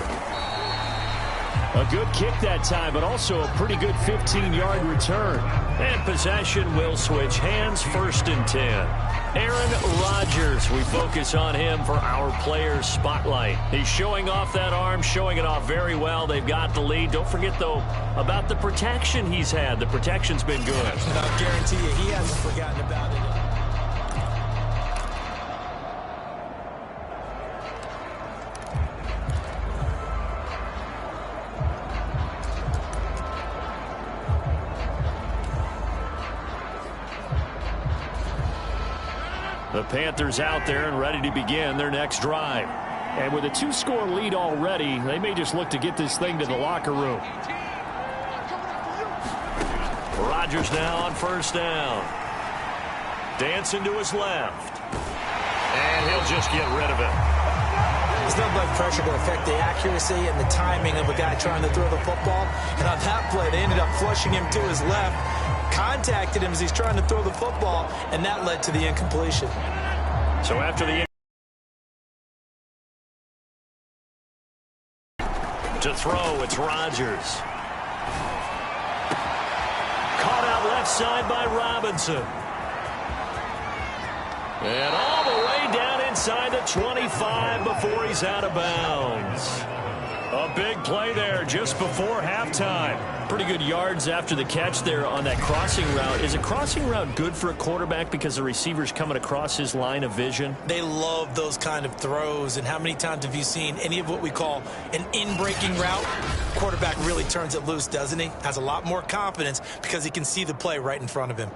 A good kick that time, but also a pretty good 15-yard return. And possession will switch hands, 1st and 10. Aaron Rodgers, we focus on him for our players spotlight. He's showing off that arm, showing it off very well. They've got the lead. Don't forget, though, about the protection he's had. The protection's been good. And I'll guarantee you he hasn't forgotten about it. The Panthers out there and ready to begin their next drive. And with a 2-score lead already, they may just look to get this thing to the locker room. Rodgers now on first down. Dancing to his left. And he'll just get rid of it. There's no blood pressure to affect the accuracy and the timing of a guy trying to throw the football. And on that play, they ended up flushing him to his left. Contacted him as he's trying to throw the football, and that led to the incompletion. So after the to throw, it's Rodgers. Caught out left side by Robinson. And all the way down inside the 25 before he's out of bounds. A big play there just before halftime. Pretty good yards after the catch there on that crossing route. Is a crossing route good for a quarterback because the receiver's coming across his line of vision? They love those kind of throws. And how many times have you seen any of what we call an in-breaking route? Quarterback really turns it loose, doesn't he? Has a lot more confidence because he can see the play right in front of him.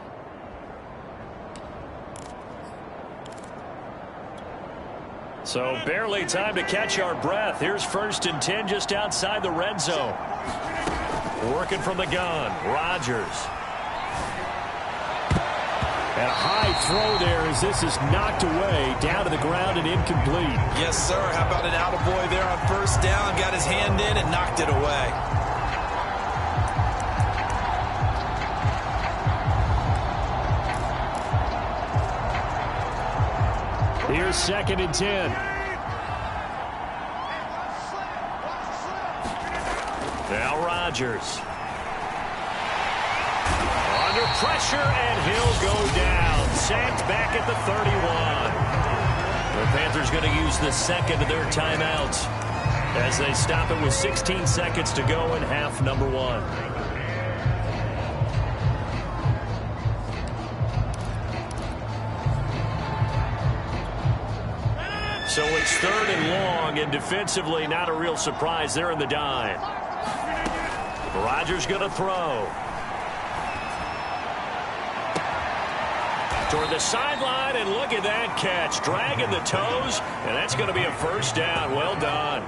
So barely time to catch our breath. Here's 1st and 10 just outside the red zone. Working from the gun, Rodgers. And a high throw there as this is knocked away, down to the ground and incomplete. Yes, sir. How about an attaboy there on first down? Got his hand in and knocked it away. Here's 2nd and 10. Now Rodgers. Under pressure, and he'll go down. Sacked back at the 31. The Panthers going to use the 2nd of their timeouts. as they stop it with 16 seconds to go in half number one. So it's 3rd and long, and defensively not a real surprise. They're in the dime. Rodgers going to throw. Toward the sideline, and look at that catch. Dragging the toes, and that's going to be a first down. Well done.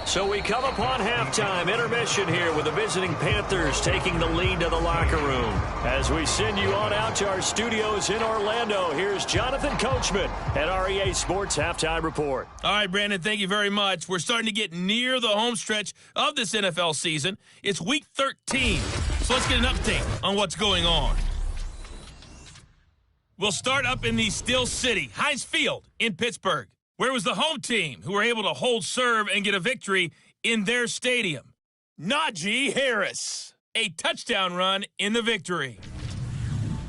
So we come upon halftime intermission here with the visiting Panthers taking the lead to the locker room. As we send you on out to our studios in Orlando, here's Jonathan Coachman at REA Sports Halftime Report. All right, Brandon, thank you very much. We're starting to get near the home stretch of this NFL season. It's Week 13, so let's get an update on what's going on. We'll start up in the Steel City, Heinz Field in Pittsburgh. Where was the home team who were able to hold serve and get a victory in their stadium? Najee Harris, a touchdown run in the victory.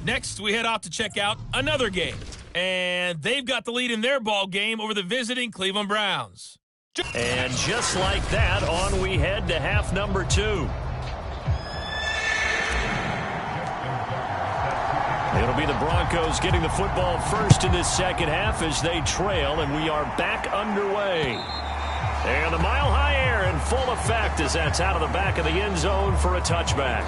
Next, we head off to check out another game, and they've got the lead in their ball game over the visiting Cleveland Browns. And just like that, on we head to half number 2. It'll be the Broncos getting the football first in this second half as they trail, and we are back underway. And the mile-high air in full effect as that's out of the back of the end zone for a touchback.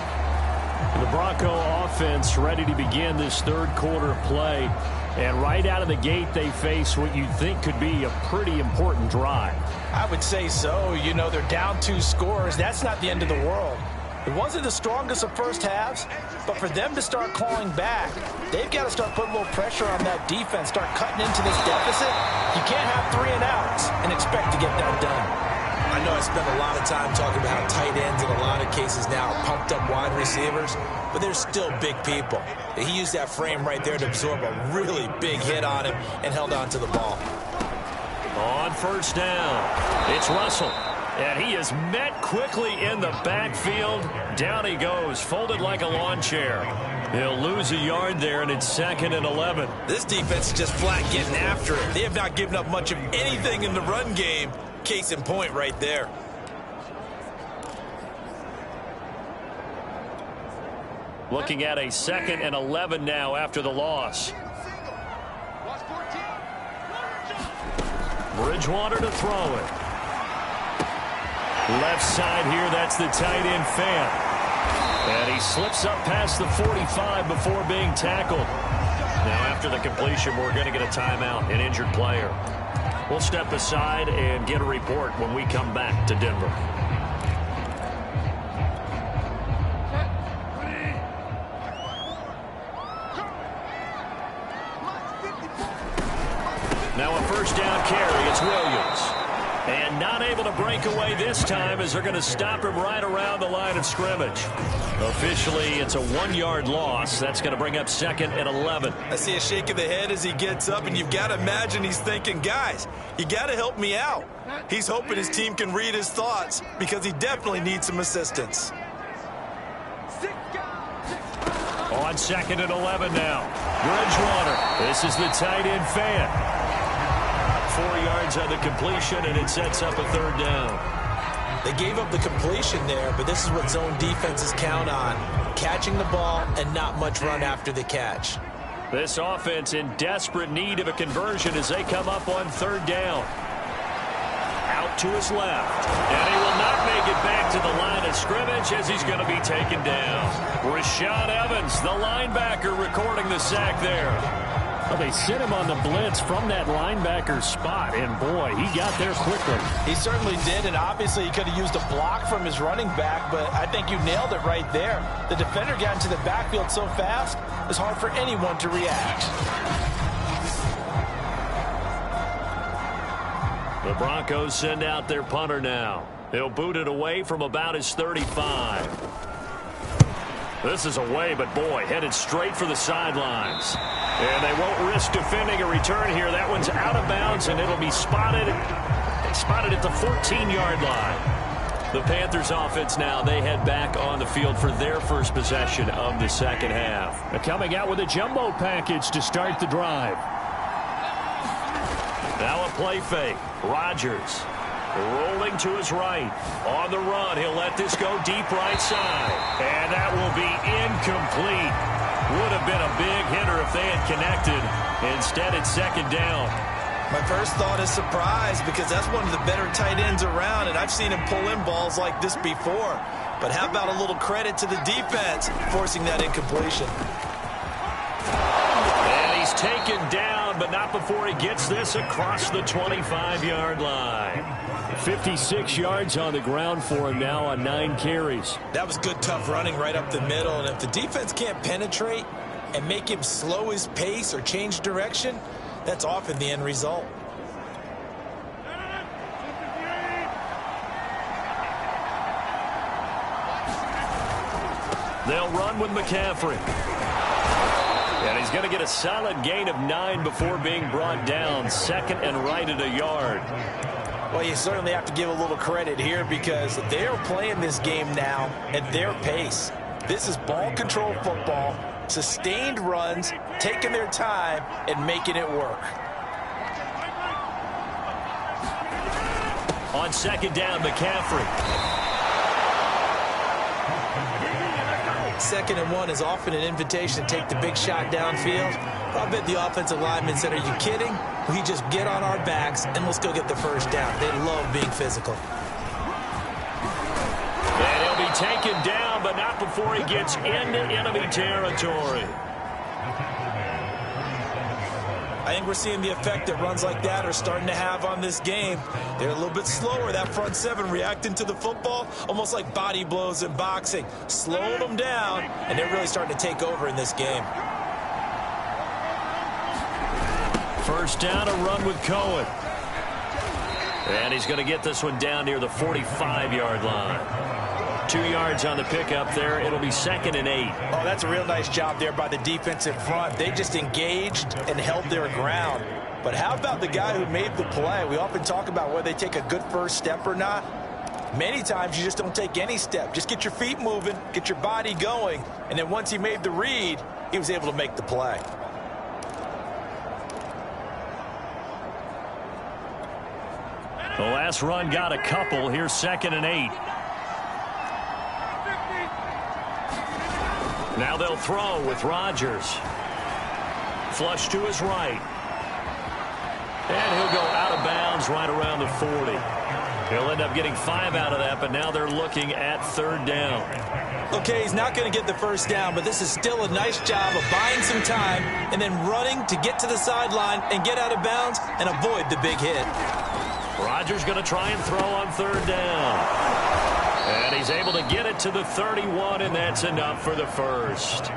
The Bronco offense ready to begin this third quarter of play. And right out of the gate, they face what you'd think could be a pretty important drive. I would say so. You know, they're down 2 scores. That's not the end of the world. It wasn't the strongest of first halves, but for them to start clawing back, they've got to start putting a little pressure on that defense, start cutting into this deficit. You can't have 3 and outs and expect to get that done. I know I spent a lot of time talking about how tight ends in a lot of cases now are pumped up wide receivers, but they're still big people. He used that frame right there to absorb a really big hit on him and held on to the ball. On first down, it's Russell. And he is met quickly in the backfield. Down he goes, folded like a lawn chair. He'll lose a yard there, and it's 2nd and 11. This defense is just flat getting after it. They have not given up much of anything in the run game. Case in point right there. Looking at a 2nd and 11 now after the loss. Bridgewater to throw it. Left side here, that's the tight end Fant. And he slips up past the 45 before being tackled. Now after the completion, we're going to get a timeout, an injured player. We'll step aside and get a report when we come back to Denver. Now a first down carry, it's Williams. And not able to break away this time as they're going to stop him right around the line of scrimmage. Officially, it's a 1-yard loss. That's going to bring up 2nd and 11. I see a shake of the head as he gets up, and you've got to imagine he's thinking, guys, you got to help me out. He's hoping his team can read his thoughts because he definitely needs some assistance. On 2nd and 11 now. Bridgewater. This is the tight end Fant. 4 yards on the completion, and it sets up a 3rd down. They gave up the completion there, but this is what zone defenses count on. Catching the ball and not much run after the catch. This offense in desperate need of a conversion as they come up on 3rd down. Out to his left. And he will not make it back to the line of scrimmage as he's going to be taken down. Rashaan Evans, the linebacker, recording the sack there. Well, they sent him on the blitz from that linebacker spot, and boy, he got there quickly. He certainly did, and obviously he could have used a block from his running back, but I think you nailed it right there. The defender got into the backfield so fast, it's hard for anyone to react. The Broncos send out their punter now. He'll boot it away from about his 35. This is away, but boy, headed straight for the sidelines. And they won't risk defending a return here. That one's out of bounds, and it'll be spotted. Spotted at the 14-yard line. The Panthers offense now, they head back on the field for their first possession of the second half. They're coming out with a jumbo package to start the drive. Now a play fake. Rodgers rolling to his right. On the run, he'll let this go deep right side. And that will be incomplete. Would have been a big hitter if they had connected. Instead, it's second down. My first thought is surprise because that's one of the better tight ends around, and I've seen him pull in balls like this before. But how about a little credit to the defense forcing that incompletion? And he's taken down, but not before he gets this across the 25-yard line. 56 yards on the ground for him now on 9 carries. That was good, tough running right up the middle, and if the defense can't penetrate and make him slow his pace or change direction, that's often the end result. They'll run with McCaffrey. And he's going to get a solid gain of 9 before being brought down. Second and right at a yard. Well, you certainly have to give a little credit here because they're playing this game now at their pace. This is ball control football, sustained runs, taking their time and making it work. On second down, McCaffrey. Second and 1 is often an invitation to take the big shot downfield. I bet the offensive lineman said, are you kidding? We just get on our backs and let's go get the first down. They love being physical. And he'll be taken down, but not before he gets into enemy territory. I think we're seeing the effect that runs like that are starting to have on this game. They're a little bit slower, that front seven reacting to the football, almost like body blows in boxing, slowing them down, and they're really starting to take over in this game. First down, a run with Cohen. And he's going to get this one down near the 45-yard line. 2 yards on the pickup there. It'll be second and 8. Oh, that's a real nice job there by the defensive front. They just engaged and held their ground. But how about the guy who made the play? We often talk about whether they take a good first step or not. Many times you just don't take any step. Just get your feet moving, get your body going, and then once he made the read, he was able to make the play. The last run got a couple. Here's second and 8. Now they'll throw with Rodgers. Flush to his right. And he'll go out of bounds right around the 40. He'll end up getting 5 out of that, but now they're looking at third down. Okay, he's not going to get the first down, but this is still a nice job of buying some time and then running to get to the sideline and get out of bounds and avoid the big hit. Rodgers going to try and throw on third down. And he's able to get it to the 31, and that's enough for the first. 3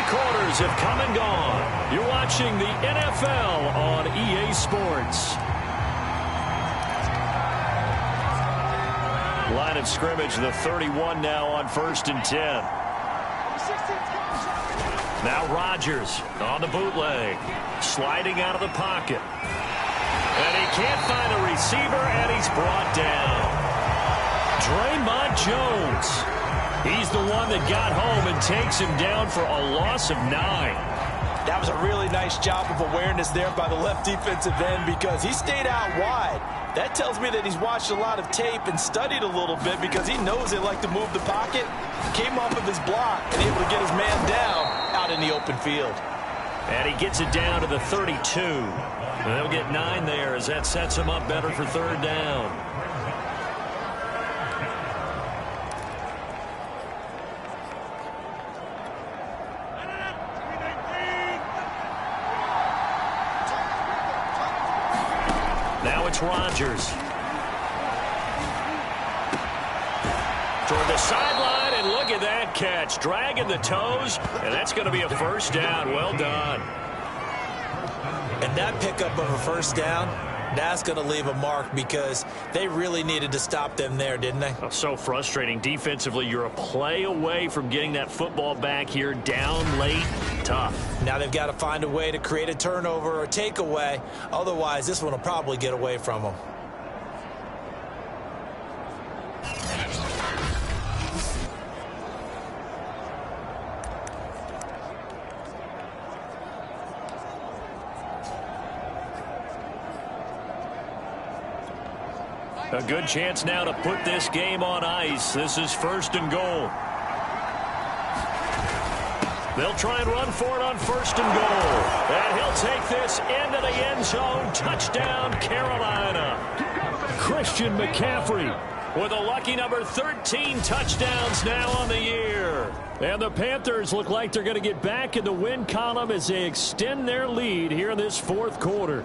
quarters have come and gone. You're watching the NFL on EA Sports. Line of scrimmage, the 31 now on 1st and 10. Now Rodgers on the bootleg, sliding out of the pocket. And he can't find a receiver, and he's brought down. Draymond Jones. He's the one that got home and takes him down for a loss of 9. That was a really nice job of awareness there by the left defensive end because he stayed out wide. That tells me that he's watched a lot of tape and studied a little bit because he knows they like to move the pocket. Came off of his block and able to get his man down out in the open field. And he gets it down to the 32. And they'll get 9 there as that sets him up better for third down. Now it's Rodgers. Toward the sideline, and look at that catch. Dragging the toes, and that's going to be a first down. Well done. And that pickup of a first down That's going to leave a mark because they really needed to stop them there, didn't they? Oh, so frustrating. Defensively, you're a play away from getting that football back here down late. Tough. Now they've got to find a way to create a turnover or takeaway. Otherwise, this one will probably get away from them. A good chance now to put this game on ice. This is 1st and goal. They'll try and run for it on 1st and goal. And he'll take this into the end zone. Touchdown, Carolina. Christian McCaffrey with a lucky number 13 touchdowns now on the year. And the Panthers look like they're going to get back in the win column as they extend their lead here in this 4th quarter.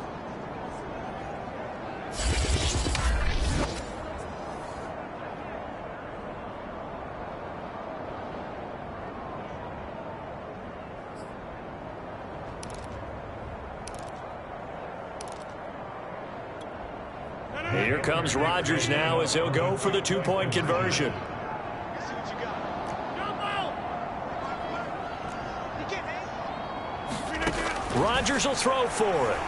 Here comes Rodgers now as he'll go for the 2-point conversion. Rodgers will throw for it.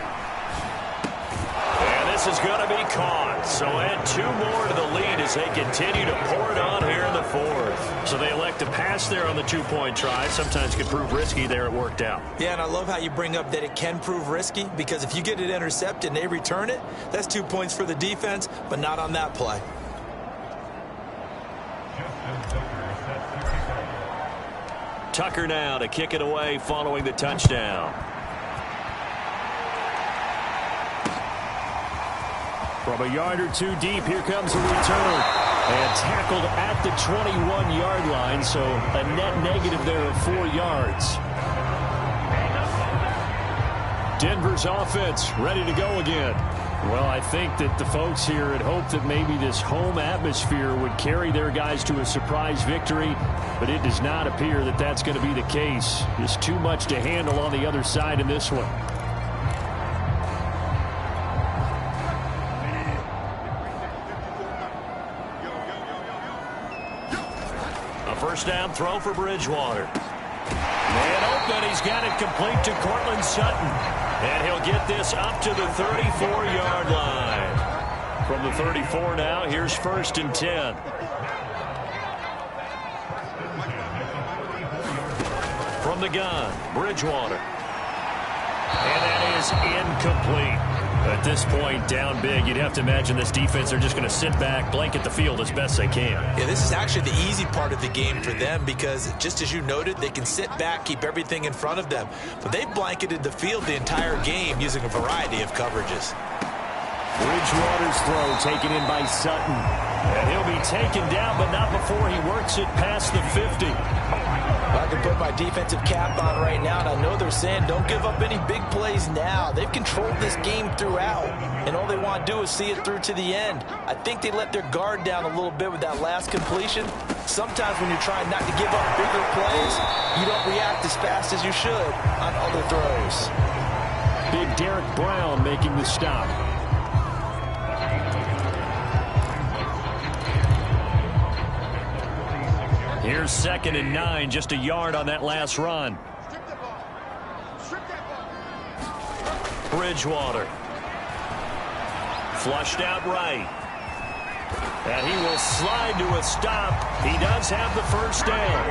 And this is going to be caught. So add 2 more to the lead as they continue to pour it on here in the 4th. So they elect to pass there on the 2-point try. Sometimes could prove risky there. It worked out. Yeah, and I love how you bring up that it can prove risky because if you get it intercepted and they return it, that's 2 points for the defense, but not on that play. Tucker now to kick it away following the touchdown. From a yard or 2 deep, here comes a return. And tackled at the 21-yard line, so a net negative there of 4 yards. Denver's offense ready to go again. Well, I think that the folks here had hoped that maybe this home atmosphere would carry their guys to a surprise victory, but it does not appear that that's going to be the case. There's too much to handle on the other side in this one. First down throw for Bridgewater. Man open. He's got it complete to Cortland Sutton. And he'll get this up to the 34-yard line. From the 34 now, here's 1st and 10. From the gun, Bridgewater. And that is incomplete. At this point, down big, you'd have to imagine this defense are just going to sit back, blanket the field as best they can. Yeah, this is actually the easy part of the game for them because, just as you noted, they can sit back, keep everything in front of them. But they've blanketed the field the entire game using a variety of coverages. Bridgewater's throw taken in by Sutton. And he'll be taken down, but not before he works it past the 50. I can put my defensive cap on right now, and I know they're saying don't give up any big plays now. They've controlled this game throughout, and all they want to do is see it through to the end. I think they let their guard down a little bit with that last completion. Sometimes when you're trying not to give up bigger plays, you don't react as fast as you should on other throws. Big Derek Brown making the stop. Here's 2nd and 9, just a yard on that last run. Bridgewater. Flushed out right. And he will slide to a stop. He does have the first down.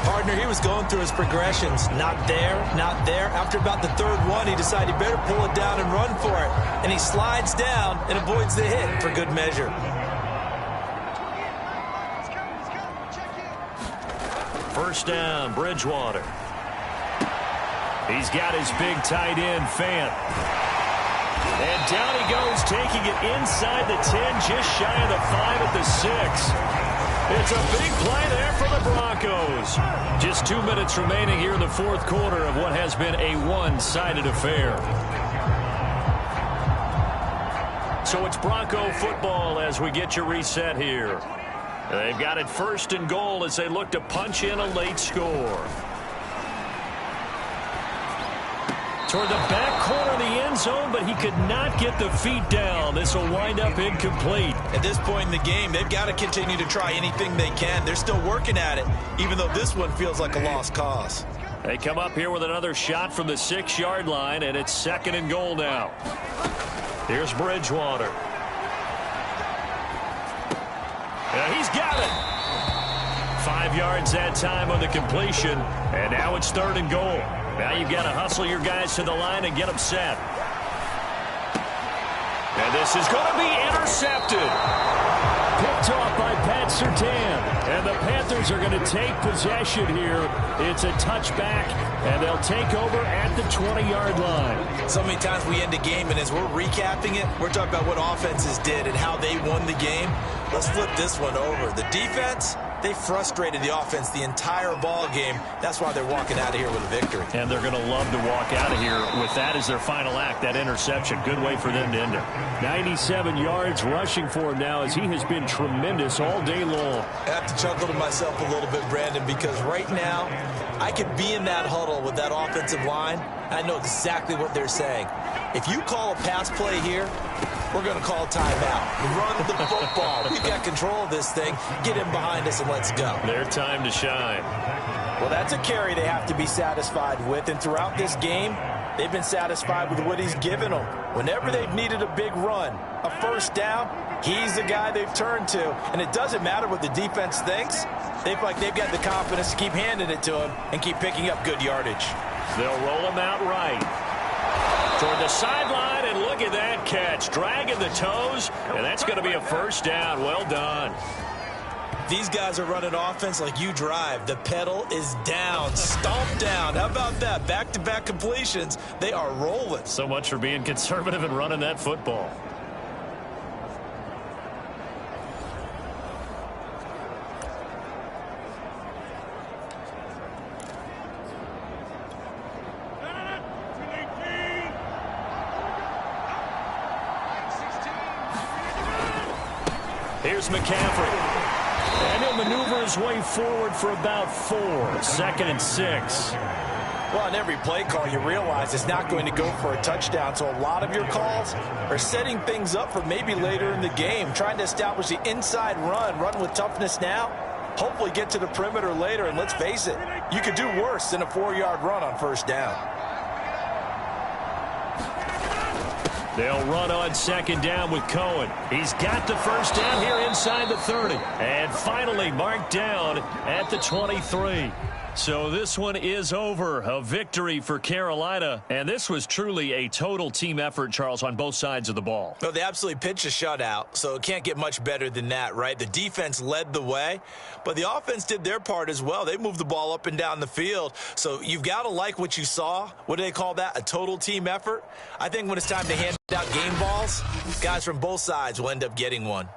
Partner, he was going through his progressions. Not there, not there. After about the 3rd one, he decided he better pull it down and run for it. And he slides down and avoids the hit for good measure. First down, Bridgewater. He's got his big tight end, Fant. And down he goes, taking it inside the 10, just shy of the 5 at the 6. It's a big play there for the Broncos. Just 2 minutes remaining here in the 4th quarter of what has been a one-sided affair. So it's Bronco football as we get your reset here. They've got it 1st and goal as they look to punch in a late score. Toward the back corner of the end end zone, but he could not get the feet down. This will wind up incomplete. At this point in the game, they've got to continue to try anything they can. They're still working at it, even though this one feels like a lost cause. They come up here with another shot from the 6-yard line, and it's 2nd and goal now. Here's Bridgewater. He's got it. 5 yards that time on the completion, and now it's 3rd and goal. Now you've got to hustle your guys to the line and get them set. And this is going to be intercepted. Picked off by Pat Surtain. And the Panthers are going to take possession here. It's a touchback, and they'll take over at the 20-yard line. So many times we end a game, and as we're recapping it, we're talking about what offenses did and how they won the game. Let's flip this one over. The defense, they frustrated the offense the entire ball game. That's why they're walking out of here with a victory. And they're going to love to walk out of here with that as their final act, that interception. Good way for them to end it. 97 yards rushing for him now as he has been tremendous all day long. I have to chuckle to myself a little bit, Brandon, because right now I could be in that huddle with that offensive line. I know exactly what they're saying. If you call a pass play here, we're going to call timeout. Run the football. We've got control of this thing. Get him behind us and let's go. Their time to shine. Well, that's a carry they have to be satisfied with. And throughout this game, they've been satisfied with what he's given them. Whenever they've needed a big run, a first down, he's the guy they've turned to. And it doesn't matter what the defense thinks. They feel like they've got the confidence to keep handing it to him and keep picking up good yardage. They'll roll him out right. Toward the sideline, and look at that catch. Dragging the toes, and that's going to be a first down. Well done. These guys are running offense like you drive. The pedal is down, stomp down. How about that? Back-to-back completions. They are rolling. So much for being conservative and running that football. Here's McCaffrey. And he'll maneuver his way forward for about 4. 2nd and 6. Well, on every play call, you realize it's not going to go for a touchdown. So a lot of your calls are setting things up for maybe later in the game, trying to establish the inside run with toughness now, hopefully get to the perimeter later. And let's face it, you could do worse than a 4-yard run on first down. They'll run on 2nd down with Cohen. He's got the first down here inside the 30. And finally marked down at the 23. So this one is over. A victory for Carolina. And this was truly a total team effort, Charles, on both sides of the ball. No, they absolutely pitched a shutout, so it can't get much better than that, right? The defense led the way, but the offense did their part as well. They moved the ball up and down the field. So you've got to like what you saw. What do they call that? A total team effort? I think when it's time to hand out game balls, guys from both sides will end up getting one.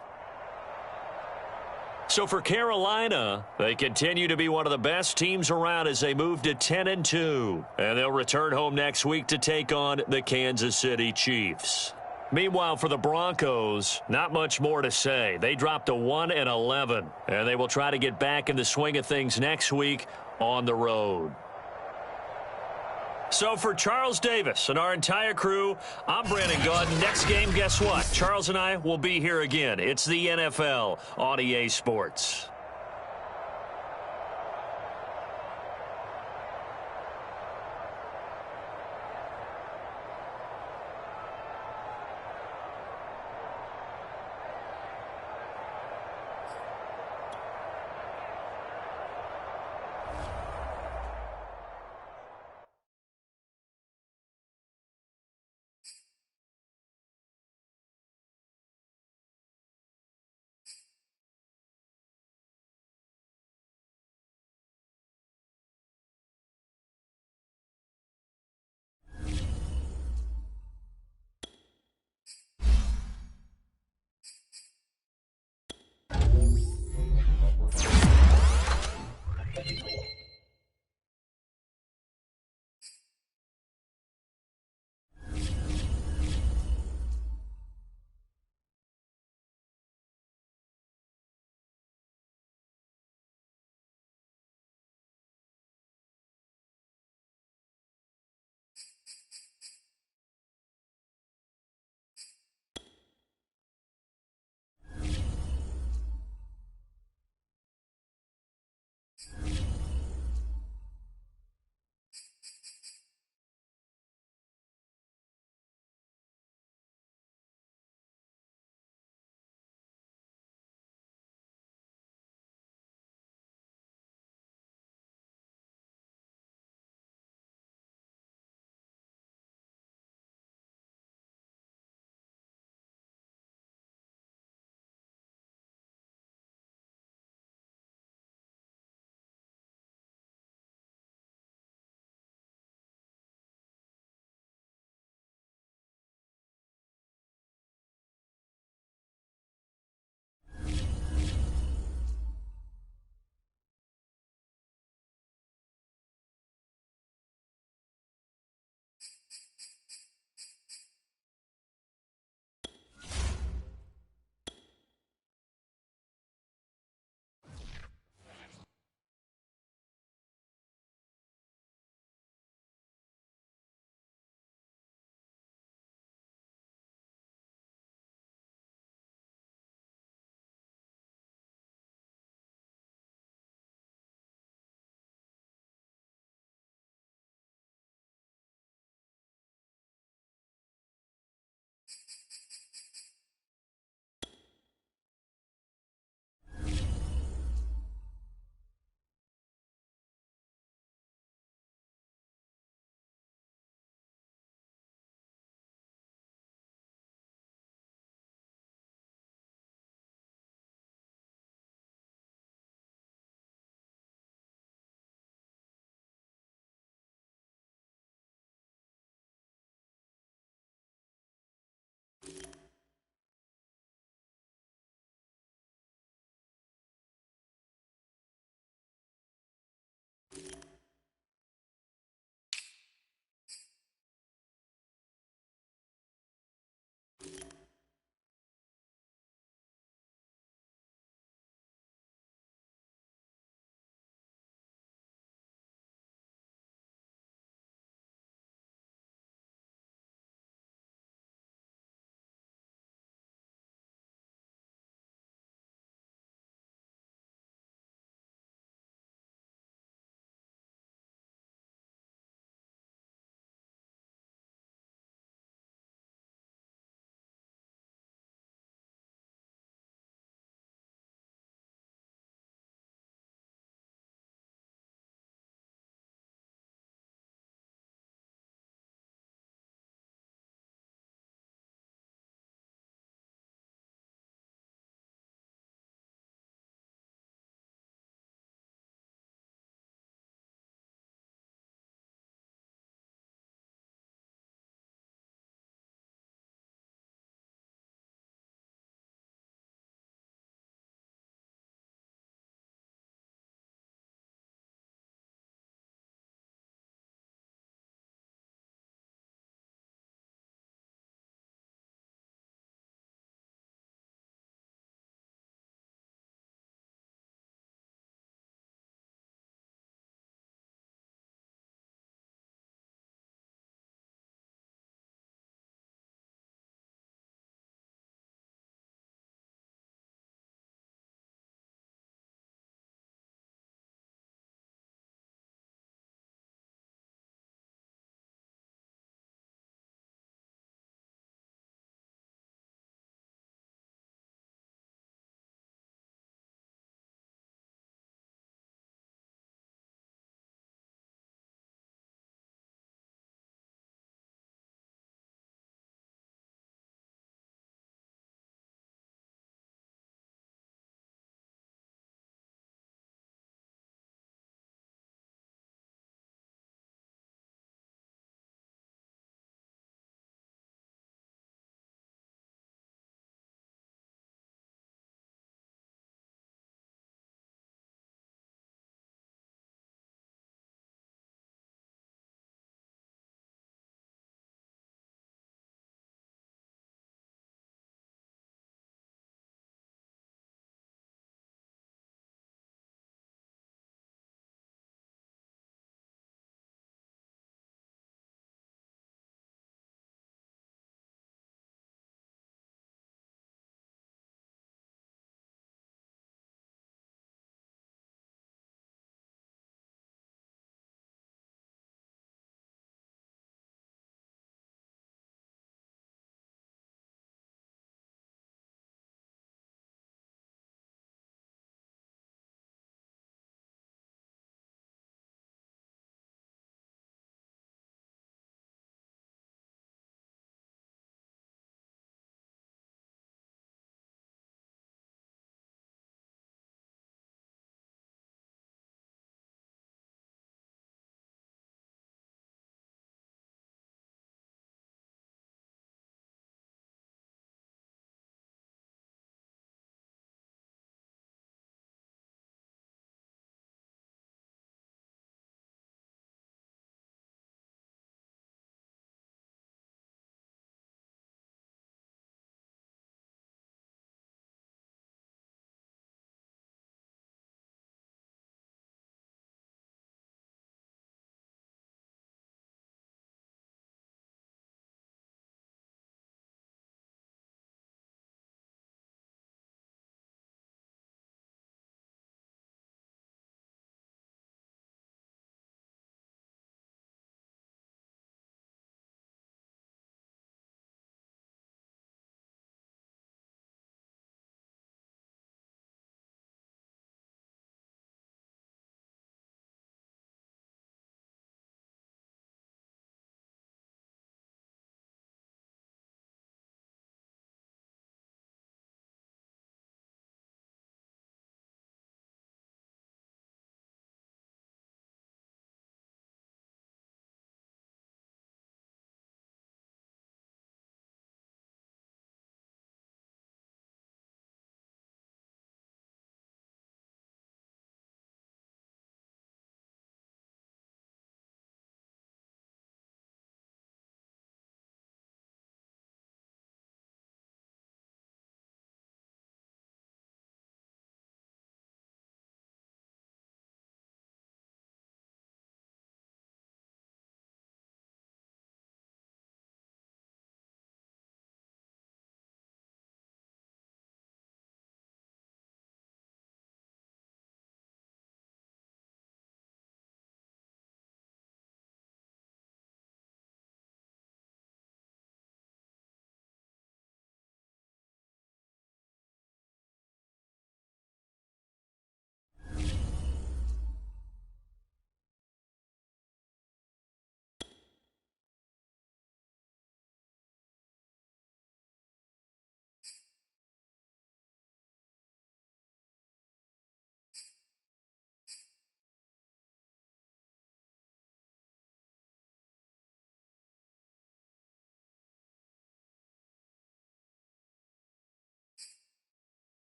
So for Carolina, they continue to be one of the best teams around as they move to 10-2. And they'll return home next week to take on the Kansas City Chiefs. Meanwhile, for the Broncos, not much more to say. They dropped to 1-11, and they will try to get back in the swing of things next week on the road. So for Charles Davis and our entire crew, I'm Brandon Gaudin. Next game, guess what? Charles and I will be here again. It's the NFL on EA Sports.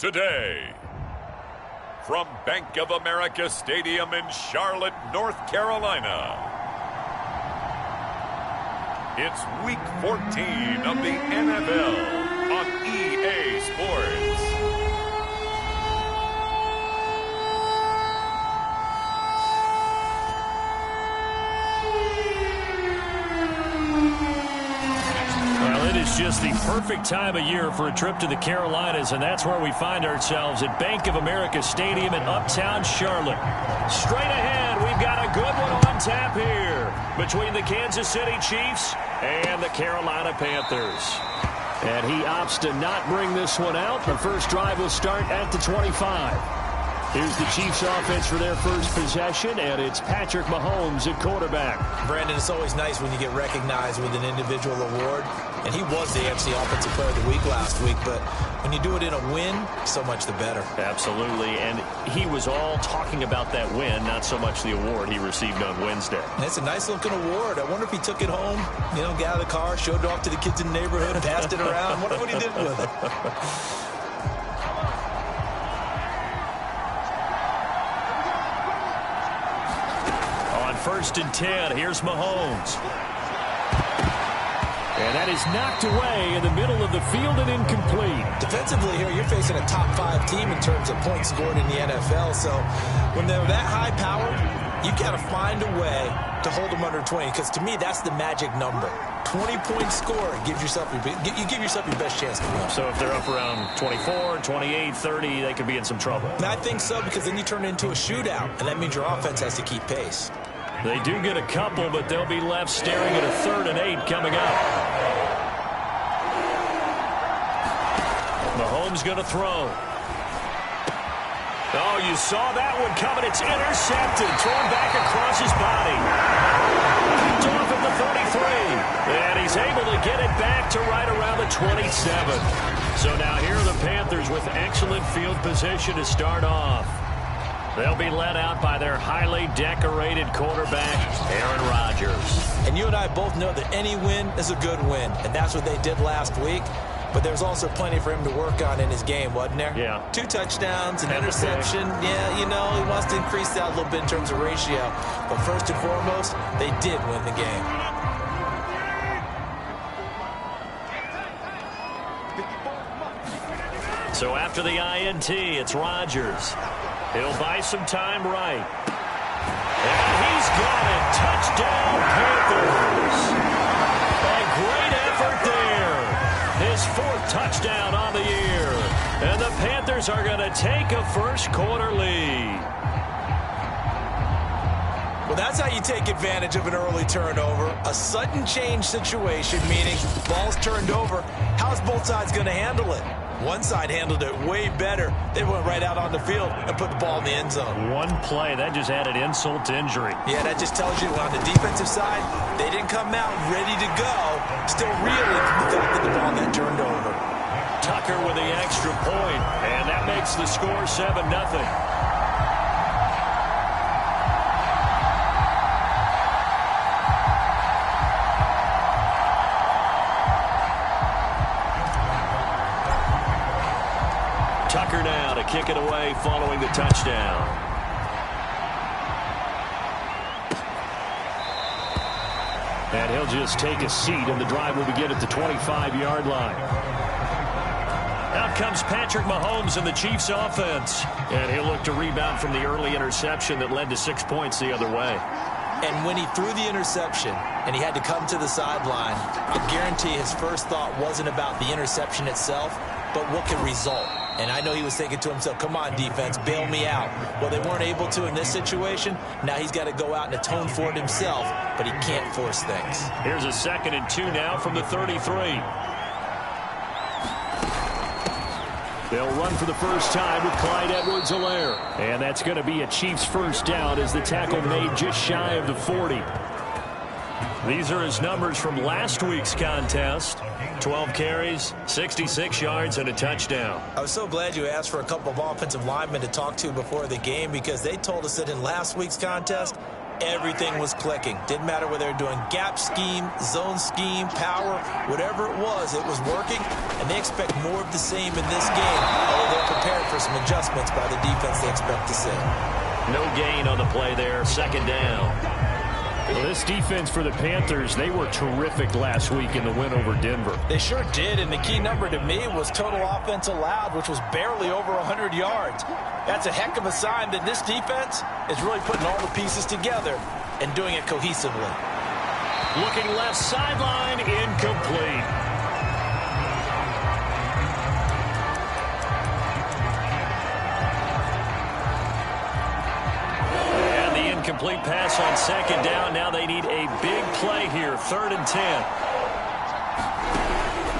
today. From Bank of America Stadium in Charlotte, North Carolina, it's Week 14 of the NFL on EA Sports. It's just the perfect time of year for a trip to the Carolinas, and that's where we find ourselves at Bank of America Stadium in Uptown Charlotte. Straight ahead, we've got a good one on tap here between the Kansas City Chiefs and the Carolina Panthers. And he opts to not bring this one out. The first drive will start at the 25. Here's the Chiefs offense for their first possession, and it's Patrick Mahomes at quarterback. Brandon, it's always nice when you get recognized with an individual award, and he was the AFC Offensive Player of the Week last week, but when you do it in a win, so much the better. Absolutely, and he was all talking about that win, not so much the award he received on Wednesday. And it's a nice-looking award. I wonder if he took it home, got out of the car, showed it off to the kids in the neighborhood, passed it around. I wonder what he did with it. First and 10, here's Mahomes. And that is knocked away in the middle of the field and incomplete. Defensively here, you're facing a top 5 team in terms of points scored in the NFL. So when they're that high powered, you've got to find a way to hold them under 20. Because to me, that's the magic number. 20-point score, you give yourself your best chance to win. So if they're up around 24, 28, 30, they could be in some trouble. And I think so, because then you turn it into a shootout, and that means your offense has to keep pace. They do get a couple, but they'll be left staring at a 3rd and 8 coming up. Mahomes going to throw. Oh, you saw that one coming. It's intercepted. Thrown back across his body. Picked off at the 33. And he's able to get it back to right around the 27. So now here are the Panthers with excellent field position to start off. They'll be led out by their highly decorated quarterback, Aaron Rodgers. And you and I both know that any win is a good win, and that's what they did last week. But there's also plenty for him to work on in his game, wasn't there? Yeah. 2 touchdowns, an interception. Yeah, he wants to increase that a little bit in terms of ratio. But first and foremost, they did win the game. So after the INT, it's Rodgers. He'll buy some time right. And he's got it. Touchdown, Panthers. A great effort there. His 4th touchdown on the year. And the Panthers are going to take a first-quarter lead. Well, that's how you take advantage of an early turnover. A sudden change situation, meaning ball's turned over. How's both sides going to handle it? One side handled it way better. They went right out on the field and put the ball in the end zone. One play, that just added insult to injury. Yeah, that just tells you on the defensive side, they didn't come out ready to go. Still reeling from the fact that the ball got turned over. Tucker with the extra point, and that makes the score 7-0. Tucker now to kick it away following the touchdown. And he'll just take a seat, and the drive will begin at the 25-yard line. Out comes Patrick Mahomes in the Chiefs offense. And he'll look to rebound from the early interception that led to 6 points the other way. And when he threw the interception and he had to come to the sideline, I guarantee his first thought wasn't about the interception itself, but what could result. And I know he was thinking to himself, come on, defense, bail me out. Well, they weren't able to in this situation. Now he's got to go out and atone for it himself, but he can't force things. Here's a 2nd and 2 now from the 33. They'll run for the first time with Clyde Edwards-Helaire. And that's going to be a Chiefs first down as the tackle made just shy of the 40. These are his numbers from last week's contest. 12 carries, 66 yards, and a touchdown. I was so glad you asked for a couple of offensive linemen to talk to before the game, because they told us that in last week's contest, everything was clicking. Didn't matter whether they were doing gap scheme, zone scheme, power, whatever it was working, and they expect more of the same in this game, although they're prepared for some adjustments by the defense they expect to see. No gain on the play there, second down. Well, this defense for the Panthers, they were terrific last week in the win over Denver. They sure did, and the key number to me was total offense allowed, which was barely over 100 yards. That's a heck of a sign that this defense is really putting all the pieces together and doing it cohesively. Looking left sideline, incomplete. Complete pass on second down. Now they need a big play here. 3rd and 10.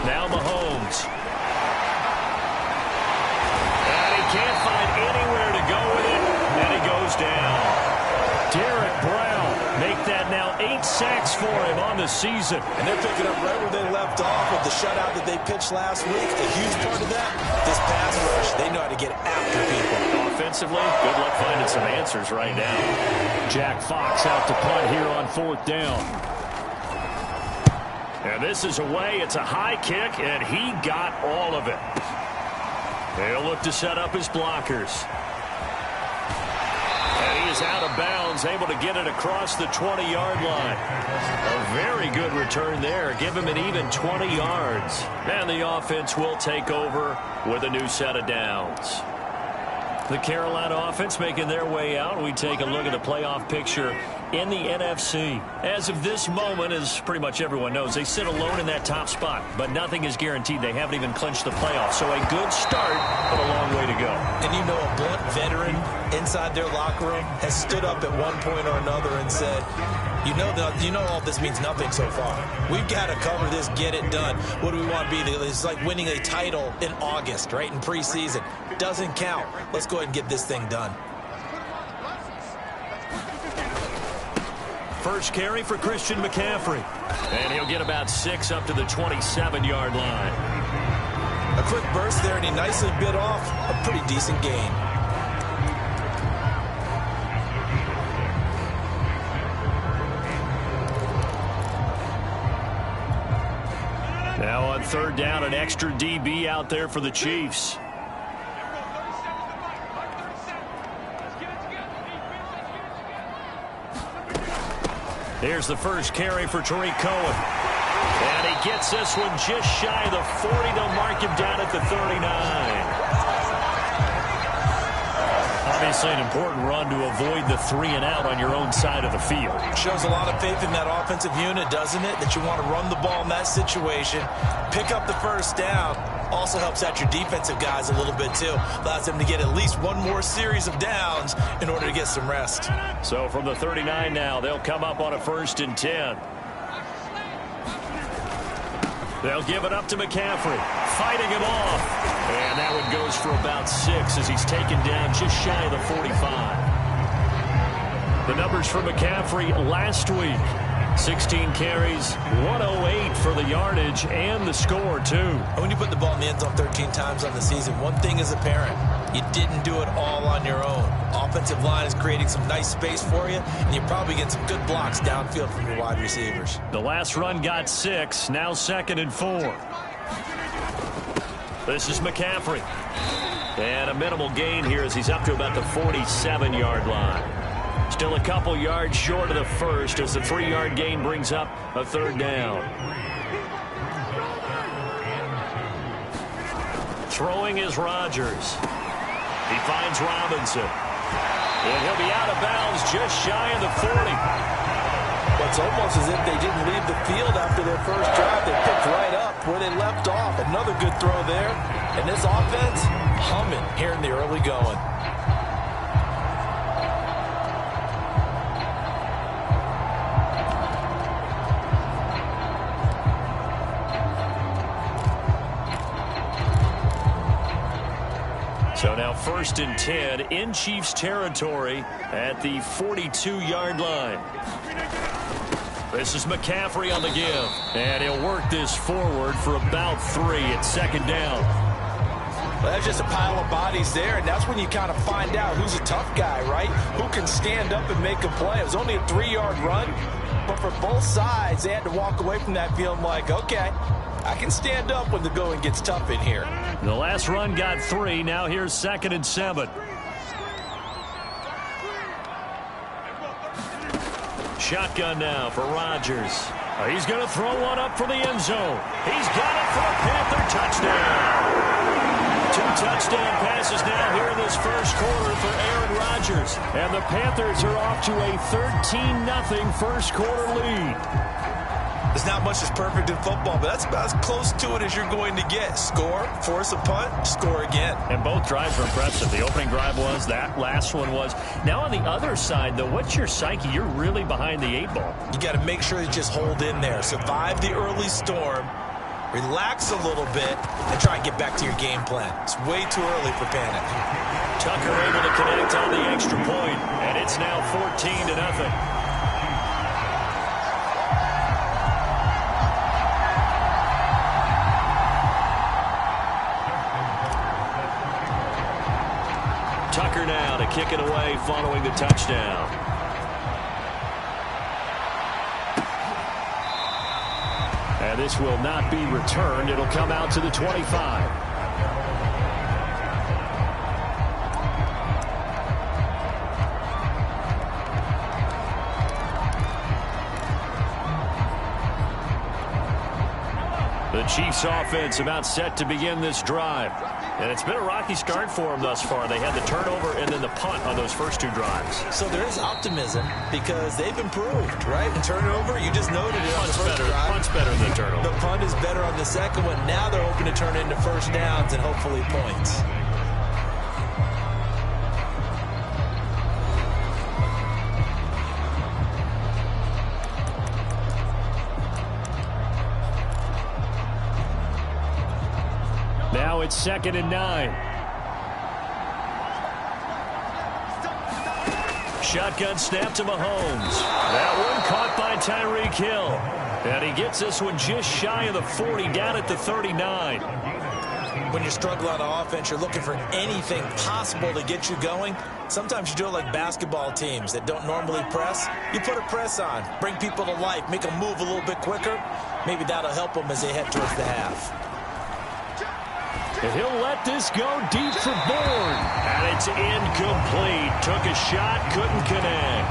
Now Mahomes. And he can't find anywhere to go with it. And he goes down. Derek Brown make that now 8 sacks for him on the season. And they're picking up right where they left off with the shutout that they pitched last week. A huge part of that, this pass rush. They know how to get after people. Offensively, good luck finding some answers right now. Jack Fox out to punt here on 4th down. And this is away. It's a high kick, and he got all of it. They'll look to set up his blockers. And he is out of bounds, able to get it across the 20-yard line. A very good return there. Give him an even 20 yards. And the offense will take over with a new set of downs. The Carolina offense making their way out. We take a look at the playoff picture in the NFC. As of this moment, as pretty much everyone knows, they sit alone in that top spot, but nothing is guaranteed. They haven't even clinched the playoffs. So a good start, but a long way to go. And you know, a blunt veteran inside their locker room has stood up at one point or another and said, you know all this means nothing so far. We've got to cover this, get it done. What do we want to be? It's like winning a title in August, right, in preseason. Doesn't count. Let's go ahead and get this thing done. First carry for Christian McCaffrey. And he'll get about 6 up to the 27-yard line. A quick burst there, and he nicely bit off a pretty decent gain. Now on 3rd down, an extra DB out there for the Chiefs. Here's the first carry for Tariq Cohen. And he gets this one just shy of the 40. They'll mark him down at the 39. Obviously an important run to avoid the 3-and-out on your own side of the field. Shows a lot of faith in that offensive unit, doesn't it? That you want to run the ball in that situation. Pick up the first down. Also helps out your defensive guys a little bit, too. Allows them to get at least one more series of downs in order to get some rest. So from the 39 now, they'll come up on a 1st and 10. They'll give it up to McCaffrey, fighting him off. And that one goes for about 6 as he's taken down just shy of the 45. The numbers for McCaffrey last week. 16 carries, 108 for the yardage, and the score, too. When you put the ball in the end zone 13 times on the season, one thing is apparent. You didn't do it all on your own. Offensive line is creating some nice space for you, and you're probably getting some good blocks downfield from your wide receivers. The last run got 6, now 2nd and 4. This is McCaffrey. And a minimal gain here as he's up to about the 47-yard line. Still a couple yards short of the first as the 3-yard gain brings up a 3rd down. Throwing is Rodgers. He finds Robinson. And he'll be out of bounds just shy of the 40. It's almost as if they didn't leave the field after their first drive. They picked right up where they left off. Another good throw there. And this offense humming here in the early going. So now 1st and 10 in Chiefs territory at the 42-yard line. This is McCaffrey on the give. And he'll work this forward for about 3 at 2nd down. That's just a pile of bodies there, and that's when you kind of find out who's a tough guy, right? Who can stand up and make a play. It was only a 3-yard run, but for both sides, they had to walk away from that feeling like, okay, I can stand up when the going gets tough in here. The last run got 3. Now here's 2nd and 7. Shotgun now for Rodgers. He's going to throw one up for the end zone. He's got it for a Panther touchdown. 2 touchdown passes now here in this first quarter for Aaron Rodgers. And the Panthers are off to a 13-0 first quarter lead. There's not much that's perfect in football, but that's about as close to it as you're going to get. Score, force a punt, score again. And both drives were impressive. The opening drive was, that last one was. Now on the other side, though, what's your psyche? You're really behind the 8 ball. You got to make sure you just hold in there. Survive the early storm, relax a little bit, and try and get back to your game plan. It's way too early for panic. Tucker able to connect on the extra point, and it's now 14-0. Tucker now to kick it away following the touchdown. And this will not be returned. It'll come out to the 25. The Chiefs offense about set to begin this drive. And it's been a rocky start for them thus far. They had the turnover and then the punt on those first 2 drives. So there is optimism because they've improved, right? The turnover, you just noted it on the first drive. Punt's better than the turnover. The punt is better on the second one. Now they're hoping to turn into first downs and hopefully points. Now it's 2nd and 9. Shotgun snap to Mahomes. That one caught by Tyreek Hill. And he gets this one just shy of the 40, down at the 39. When you're struggling on offense, you're looking for anything possible to get you going. Sometimes you do it like basketball teams that don't normally press. You put a press on, bring people to life, make them move a little bit quicker. Maybe that'll help them as they head towards the half. And he'll let this go deep for Bourne. And it's incomplete. Took a shot, couldn't connect.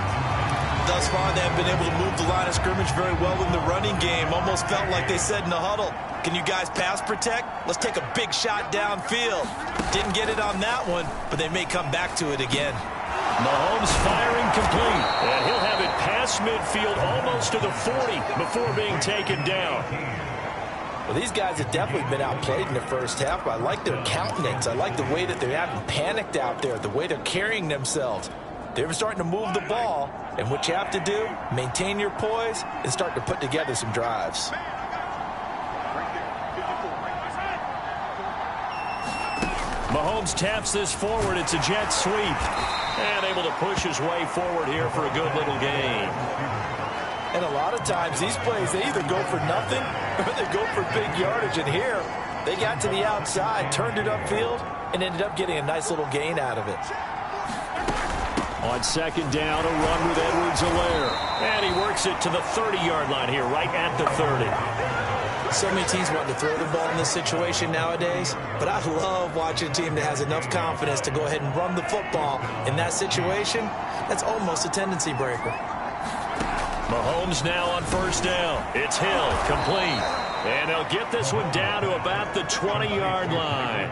Thus far, they have been able to move the line of scrimmage very well in the running game. Almost felt like they said in the huddle, can you guys pass protect? Let's take a big shot downfield. Didn't get it on that one, but they may come back to it again. Mahomes firing complete. And he'll have it past midfield almost to the 40 before being taken down. Well, these guys have definitely been outplayed in the first half, but I like their countenance. I like the way that they haven't panicked out there, the way they're carrying themselves. They're starting to move the ball, and what you have to do, maintain your poise and start to put together some drives. Mahomes taps this forward. It's a jet sweep. And able to push his way forward here for a good little gain. And a lot of times, these plays, they either go for nothing or they go for big yardage. And here, they got to the outside, turned it upfield, and ended up getting a nice little gain out of it. On 2nd down, a run with Edwards-Helaire. And he works it to the 30-yard line here, right at the 30. So many teams want to throw the ball in this situation nowadays, but I love watching a team that has enough confidence to go ahead and run the football. In that situation, that's almost a tendency breaker. Mahomes now on 1st down. It's Hill, complete. And they'll get this one down to about the 20-yard line.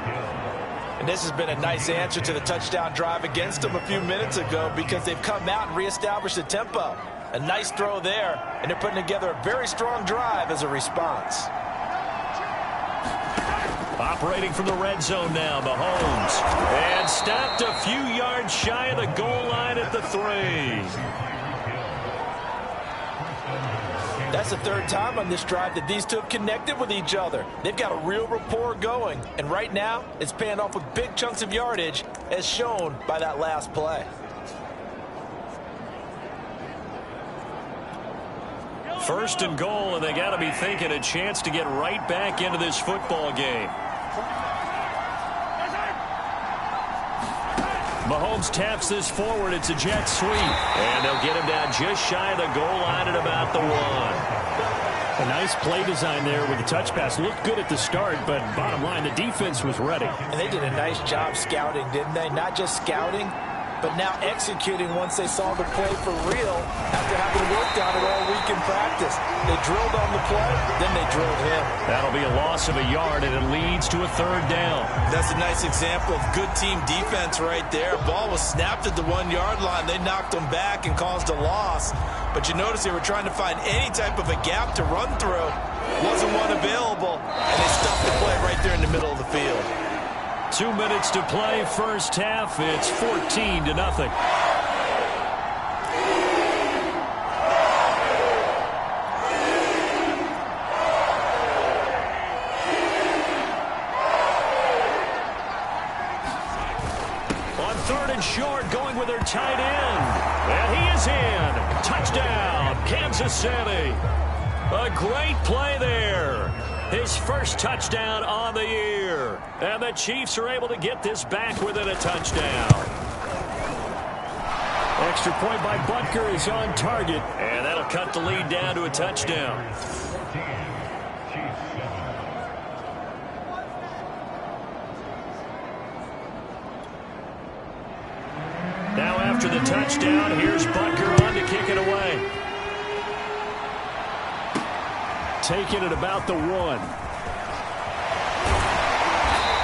And this has been a nice answer to the touchdown drive against them a few minutes ago because they've come out and reestablished the tempo. A nice throw there, and they're putting together a very strong drive as a response. Operating from the red zone now, Mahomes. And stopped a few yards shy of the goal line at the 3. That's the 3rd time on this drive that these two have connected with each other. They've got a real rapport going, and right now it's paying off with big chunks of yardage as shown by that last play. First and goal, and they got to be thinking a chance to get right back into this football game. Mahomes taps this forward. It's a jet sweep. And they'll get him down just shy of the goal line at about the 1. A nice play design there with the touch pass. Looked good at the start, but bottom line, the defense was ready. And they did a nice job scouting, didn't they? Not just scouting, but now executing once they saw the play for real after having worked on it all week in practice. They drilled on the play, then they drilled him. That'll be a loss of a yard, and it leads to a 3rd down. That's a nice example of good team defense right there. Ball was snapped at the 1-yard line. They knocked them back and caused a loss. But you notice they were trying to find any type of a gap to run through. Wasn't one available, and they stuffed the play right there in the middle of the field. 2 minutes to play, first half. It's 14-0. On 3rd and short, going with their tight end. And he is in. Touchdown, Kansas City. A great play there. His first touchdown on the year. And the Chiefs are able to get this back within a touchdown. Extra point by Butker is on target. And that'll cut the lead down to a touchdown. Now after the touchdown, here's Butker on to kick it away. Taking it about the 1.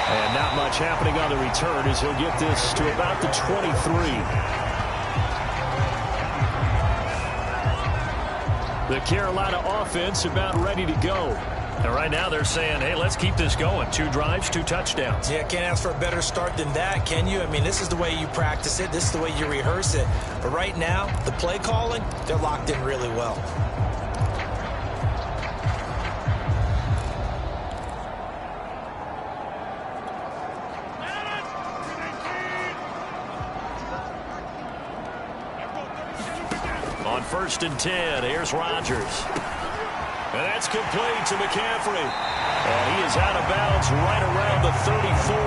And not much happening on the return as he'll get this to about the 23. The Carolina offense about ready to go. And right now they're saying, hey, let's keep this going. 2 drives, 2 touchdowns. Yeah, can't ask for a better start than that, can you? I mean, this is the way you practice it. This is the way you rehearse it. But right now, the play calling, they're locked in really well. On 1st and 10, here's Rodgers. And that's complete to McCaffrey. And he is out of bounds right around the 34.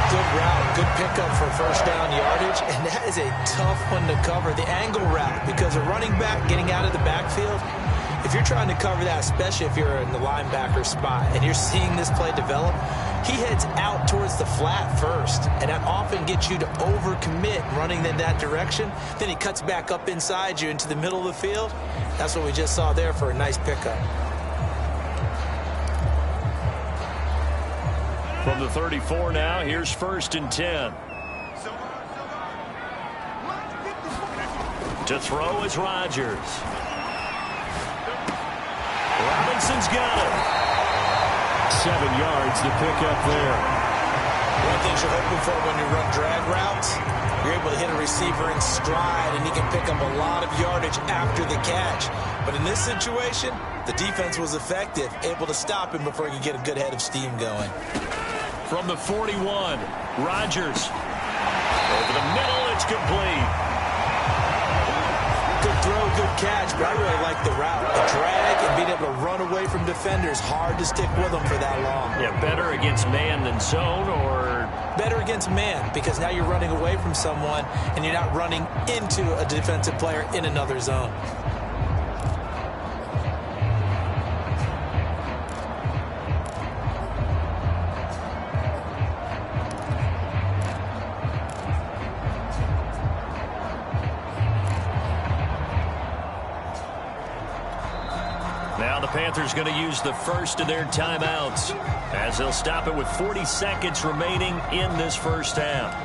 Good route, good pickup for first down yardage. And that is a tough one to cover, the angle route, because a running back getting out of the backfield, if you're trying to cover that, especially if you're in the linebacker spot and you're seeing this play develop, he heads out towards the flat first, and that often gets you to overcommit running in that direction. Then he cuts back up inside you into the middle of the field. That's what we just saw there for a nice pickup. From the 34 now, here's 1st and 10. To throw is Rodgers. Robinson's got it. 7 yards to pick up there. One of the things you're hoping for when you run drag routes, you're able to hit a receiver in stride, and he can pick up a lot of yardage after the catch. But in this situation, the defense was effective, able to stop him before he could get a good head of steam going. From the 41, Rodgers. Over the middle, it's complete. Good throw, good catch, but I really like the route. The drag and being able to run away from defenders, hard to stick with them for that long. Yeah, better against man than zone, or? Better against man, because now you're running away from someone and you're not running into a defensive player in another zone. Now the Panthers going to use the first of their timeouts as they'll stop it with 40 seconds remaining in this first half.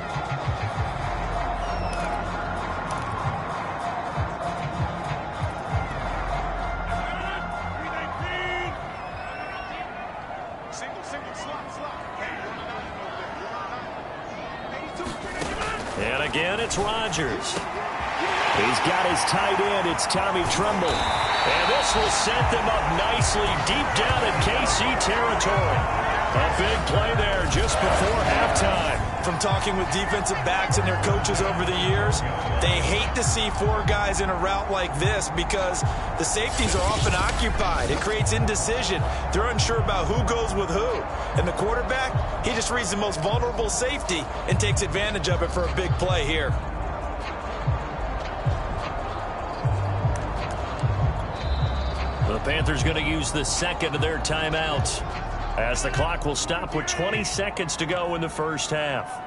And again, it's Rodgers. He's got his tight end. It's Tommy Tremble. And this will set them up nicely deep down in KC territory. A big play there just before halftime. From talking with defensive backs and their coaches over the years, they hate to see 4 guys in a route like this because the safeties are often occupied. It creates indecision. They're unsure about who goes with who. And the quarterback, he just reads the most vulnerable safety and takes advantage of it for a big play here. The Panthers going to use the second of their timeouts, as the clock will stop with 20 seconds to go in the first half.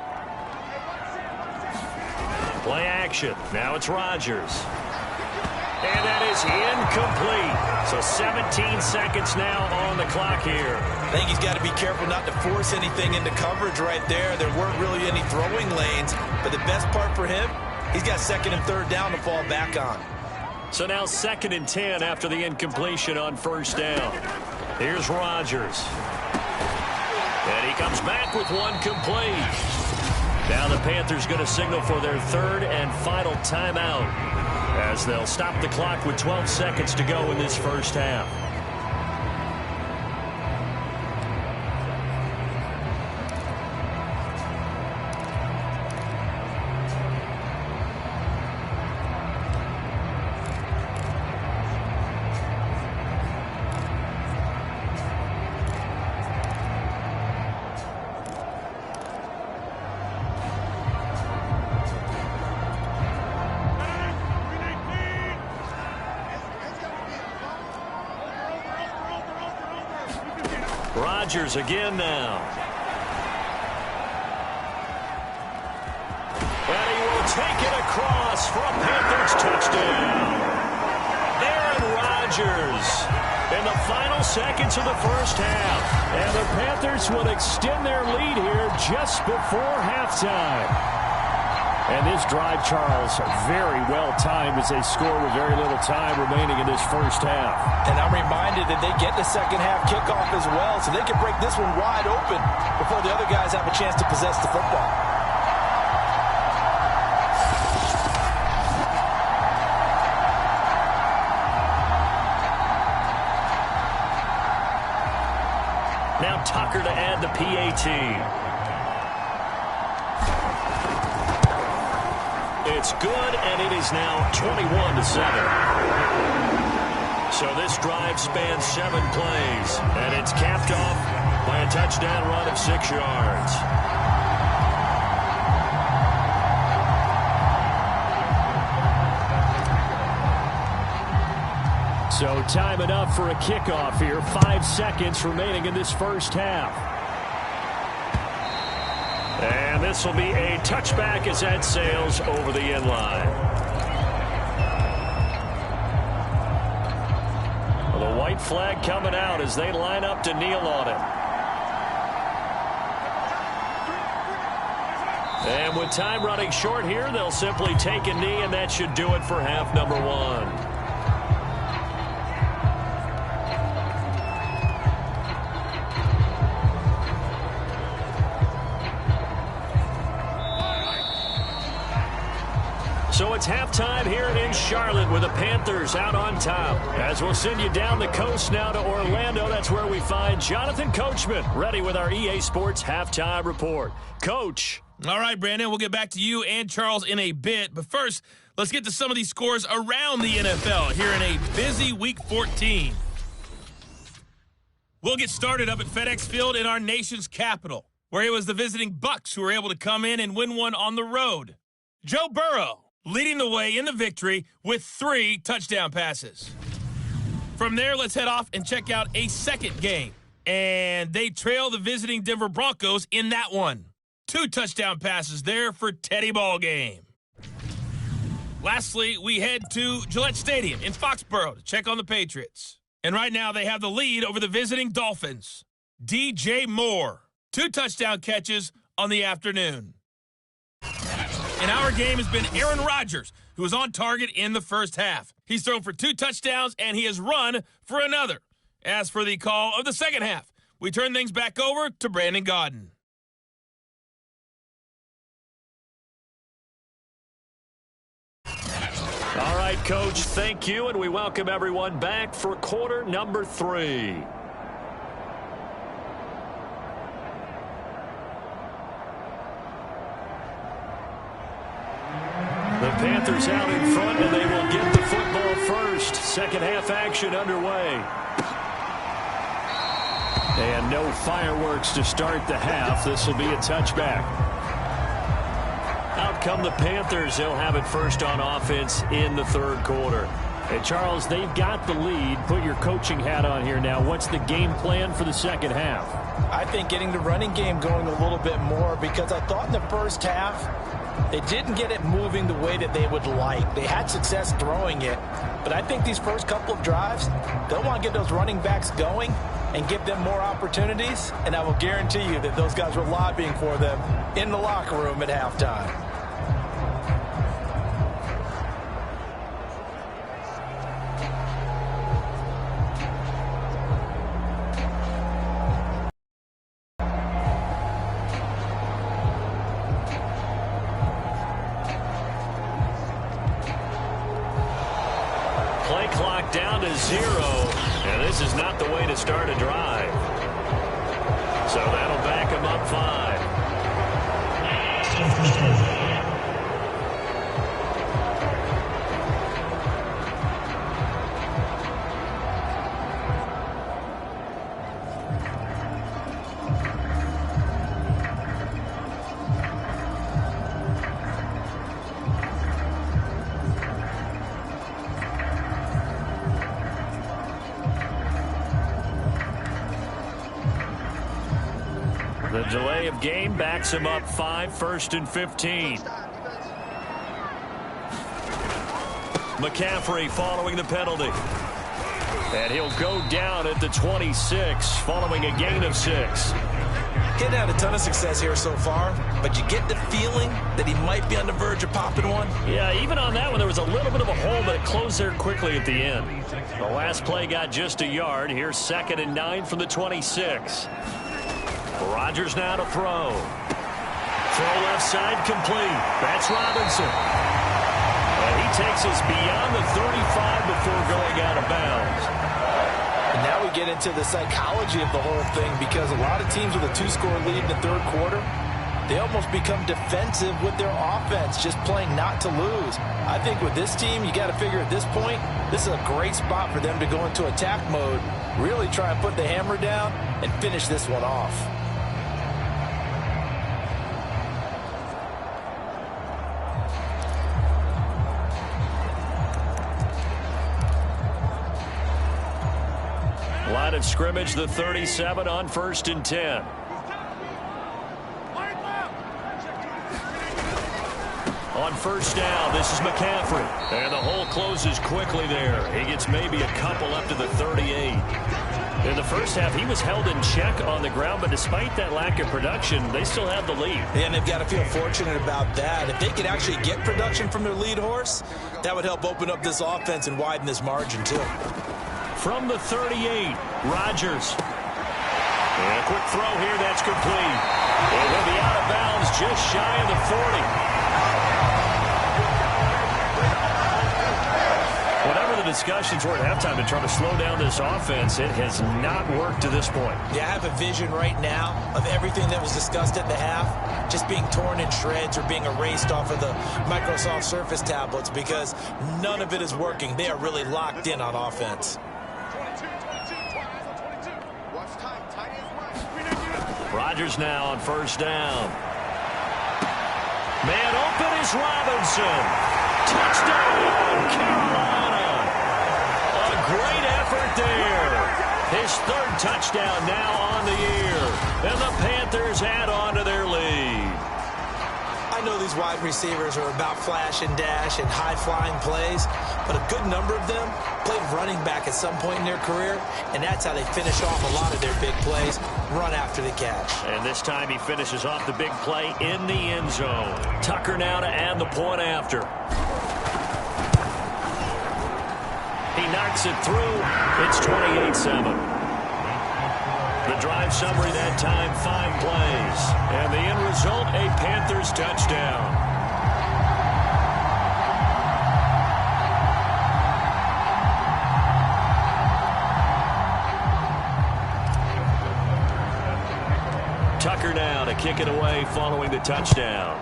Play action. Now it's Rodgers. And that is incomplete. So 17 seconds now on the clock here. I think he's got to be careful not to force anything into coverage right there. There weren't really any throwing lanes. But the best part for him, he's got second and third down to fall back on. So now 2nd and 10 after the incompletion on first down. Here's Rodgers. And he comes back with one complete. Now the Panthers going to signal for their 3rd and final timeout, as they'll stop the clock with 12 seconds to go in this first half. Rodgers again now. And he will take it across for a Panthers touchdown. Aaron Rodgers in the final seconds of the first half. And the Panthers will extend their lead here just before halftime. And this drive, Charles, very well timed as they score with very little time remaining in this first half. And I'm reminded that they get the second half kickoff as well, so they can break this one wide open before the other guys have a chance to possess the football. Now Tucker to add the PAT. It's good, and it is now 21-7. So this drive spans 7 plays, and it's capped off by a touchdown run of 6 yards. So time enough for a kickoff here. 5 seconds remaining in this first half. And this will be a touchback as that sails over the end line. Well, the white flag coming out as they line up to kneel on it. And with time running short here, they'll simply take a knee, and that should do it for half number 1. So it's halftime here in Charlotte with the Panthers out on top. As we'll send you down the coast now to Orlando, that's where we find Jonathan Coachman ready with our EA Sports Halftime Report. Coach. All right, Brandon, we'll get back to you and Charles in a bit. But first, let's get to some of these scores around the NFL here in a busy Week 14. We'll get started up at FedEx Field in our nation's capital, where it was the visiting Bucs who were able to come in and win one on the road. Joe Burrow leading the way in the victory with 3 touchdown passes. From there, let's head off and check out a second game. And they trail the visiting Denver Broncos in that one. 2 touchdown passes there for Teddy Ballgame. Lastly, we head to Gillette Stadium in Foxborough to check on the Patriots. And right now, they have the lead over the visiting Dolphins. DJ Moore, 2 touchdown catches on the afternoon. And our game has been Aaron Rodgers, who was on target in the first half. He's thrown for 2 touchdowns, and he has run for another. As for the call of the second half, we turn things back over to Brandon Gaudin. All right, Coach, thank you, and we welcome everyone back for quarter number 3. The Panthers out in front, and they will get the football first. Second half action underway. And no fireworks to start the half. This will be a touchback. Out come the Panthers. They'll have it first on offense in the third quarter. And Charles, they've got the lead. Put your coaching hat on here now. What's the game plan for the second half? I think getting the running game going a little bit more, because I thought in the first half they didn't get it moving the way that they would like. They had success throwing it, but I think these first couple of drives, they'll want to get those running backs going and give them more opportunities, and I will guarantee you that those guys were lobbying for them in the locker room at halftime. Play clock down to 0, and this is not the way to start a drive. So that'll back him up 5. The delay of game backs him up 5, 1st and 15. McCaffrey following the penalty. And he'll go down at the 26 following a gain of 6. Getting had a ton of success here so far, but you get the feeling that he might be on the verge of popping one. Yeah, even on that one, there was a little bit of a hole, but it closed there quickly at the end. The last play got just a yard. Here's 2nd and 9 from the 26. Rodgers now to throw. Throw left side complete. That's Robinson. And he takes us beyond the 35 before going out of bounds. And now we get into the psychology of the whole thing, because a lot of teams with a 2-score lead in the third quarter, they almost become defensive with their offense, just playing not to lose. I think with this team, you got to figure at this point, this is a great spot for them to go into attack mode, really try and put the hammer down and finish this one off. Line of scrimmage, the 37 on 1st and 10. On first down, this is McCaffrey. And the hole closes quickly there. He gets maybe a couple up to the 38. In the first half, he was held in check on the ground, but despite that lack of production, they still have the lead. And they've got to feel fortunate about that. If they could actually get production from their lead horse, that would help open up this offense and widen this margin, too. From the 38, Rodgers. And a quick throw here, that's complete. It will be out of bounds just shy of the 40. Whatever the discussions were at halftime to try to slow down this offense, it has not worked to this point. Yeah, I have a vision right now of everything that was discussed at the half just being torn in shreds or being erased off of the Microsoft Surface tablets, because none of it is working. They are really locked in on offense. Rodgers now on first down. Man open is Robinson. Touchdown, Carolina. A great effort there. His 3rd touchdown now on the year. And the Panthers add on to their lead. I know these wide receivers are about flash and dash and high-flying plays, but a good number of them played running back at some point in their career, and that's how they finish off a lot of their big plays, run after the catch. And this time he finishes off the big play in the end zone. Tucker now to add the point after. He knocks it through. It's 28-7. The drive summary that time, 5 plays. And the end result, a Panthers touchdown. Tucker now to kick it away following the touchdown.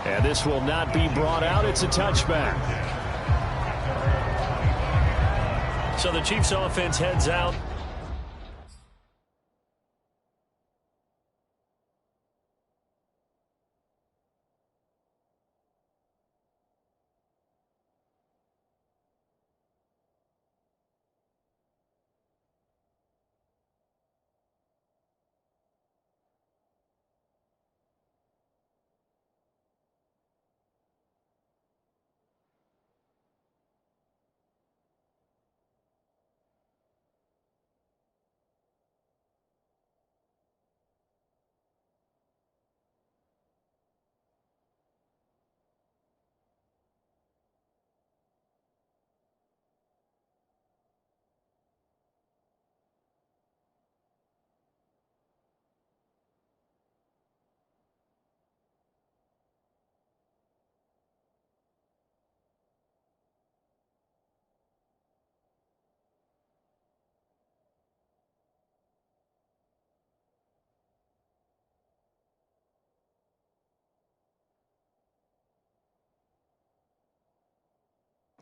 And this will not be brought out. It's a touchback. So the Chiefs offense heads out.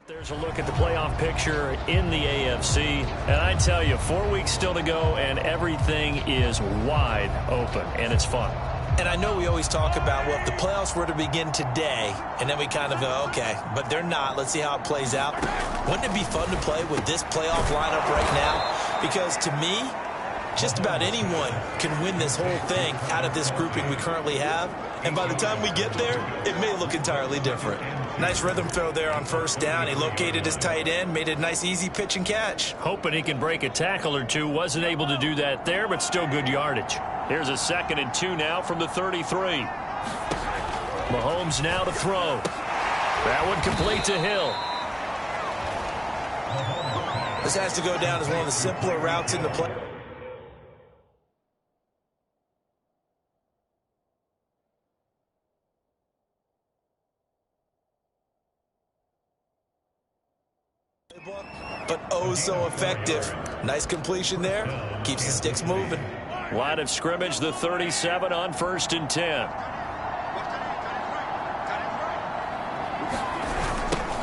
There's a look at the playoff picture in the AFC. And I tell you, 4 weeks still to go, and everything is wide open, and it's fun. And I know we always talk about, well, if the playoffs were to begin today, and then we kind of go, okay, but they're not. Let's see how it plays out. Wouldn't it be fun to play with this playoff lineup right now? Because to me, just about anyone can win this whole thing out of this grouping we currently have. And by the time we get there, it may look entirely different. Nice rhythm throw there on first down. He located his tight end, made it a nice, easy pitch and catch. Hoping he can break a tackle or two. Wasn't able to do that there, but still good yardage. Here's a 2nd and 2 now from the 33. Mahomes now to throw. That one complete to Hill. This has to go down as one of the simpler routes in the play. But oh so effective. Nice completion there. Keeps the sticks moving. Line of scrimmage, the 37 on 1st and 10.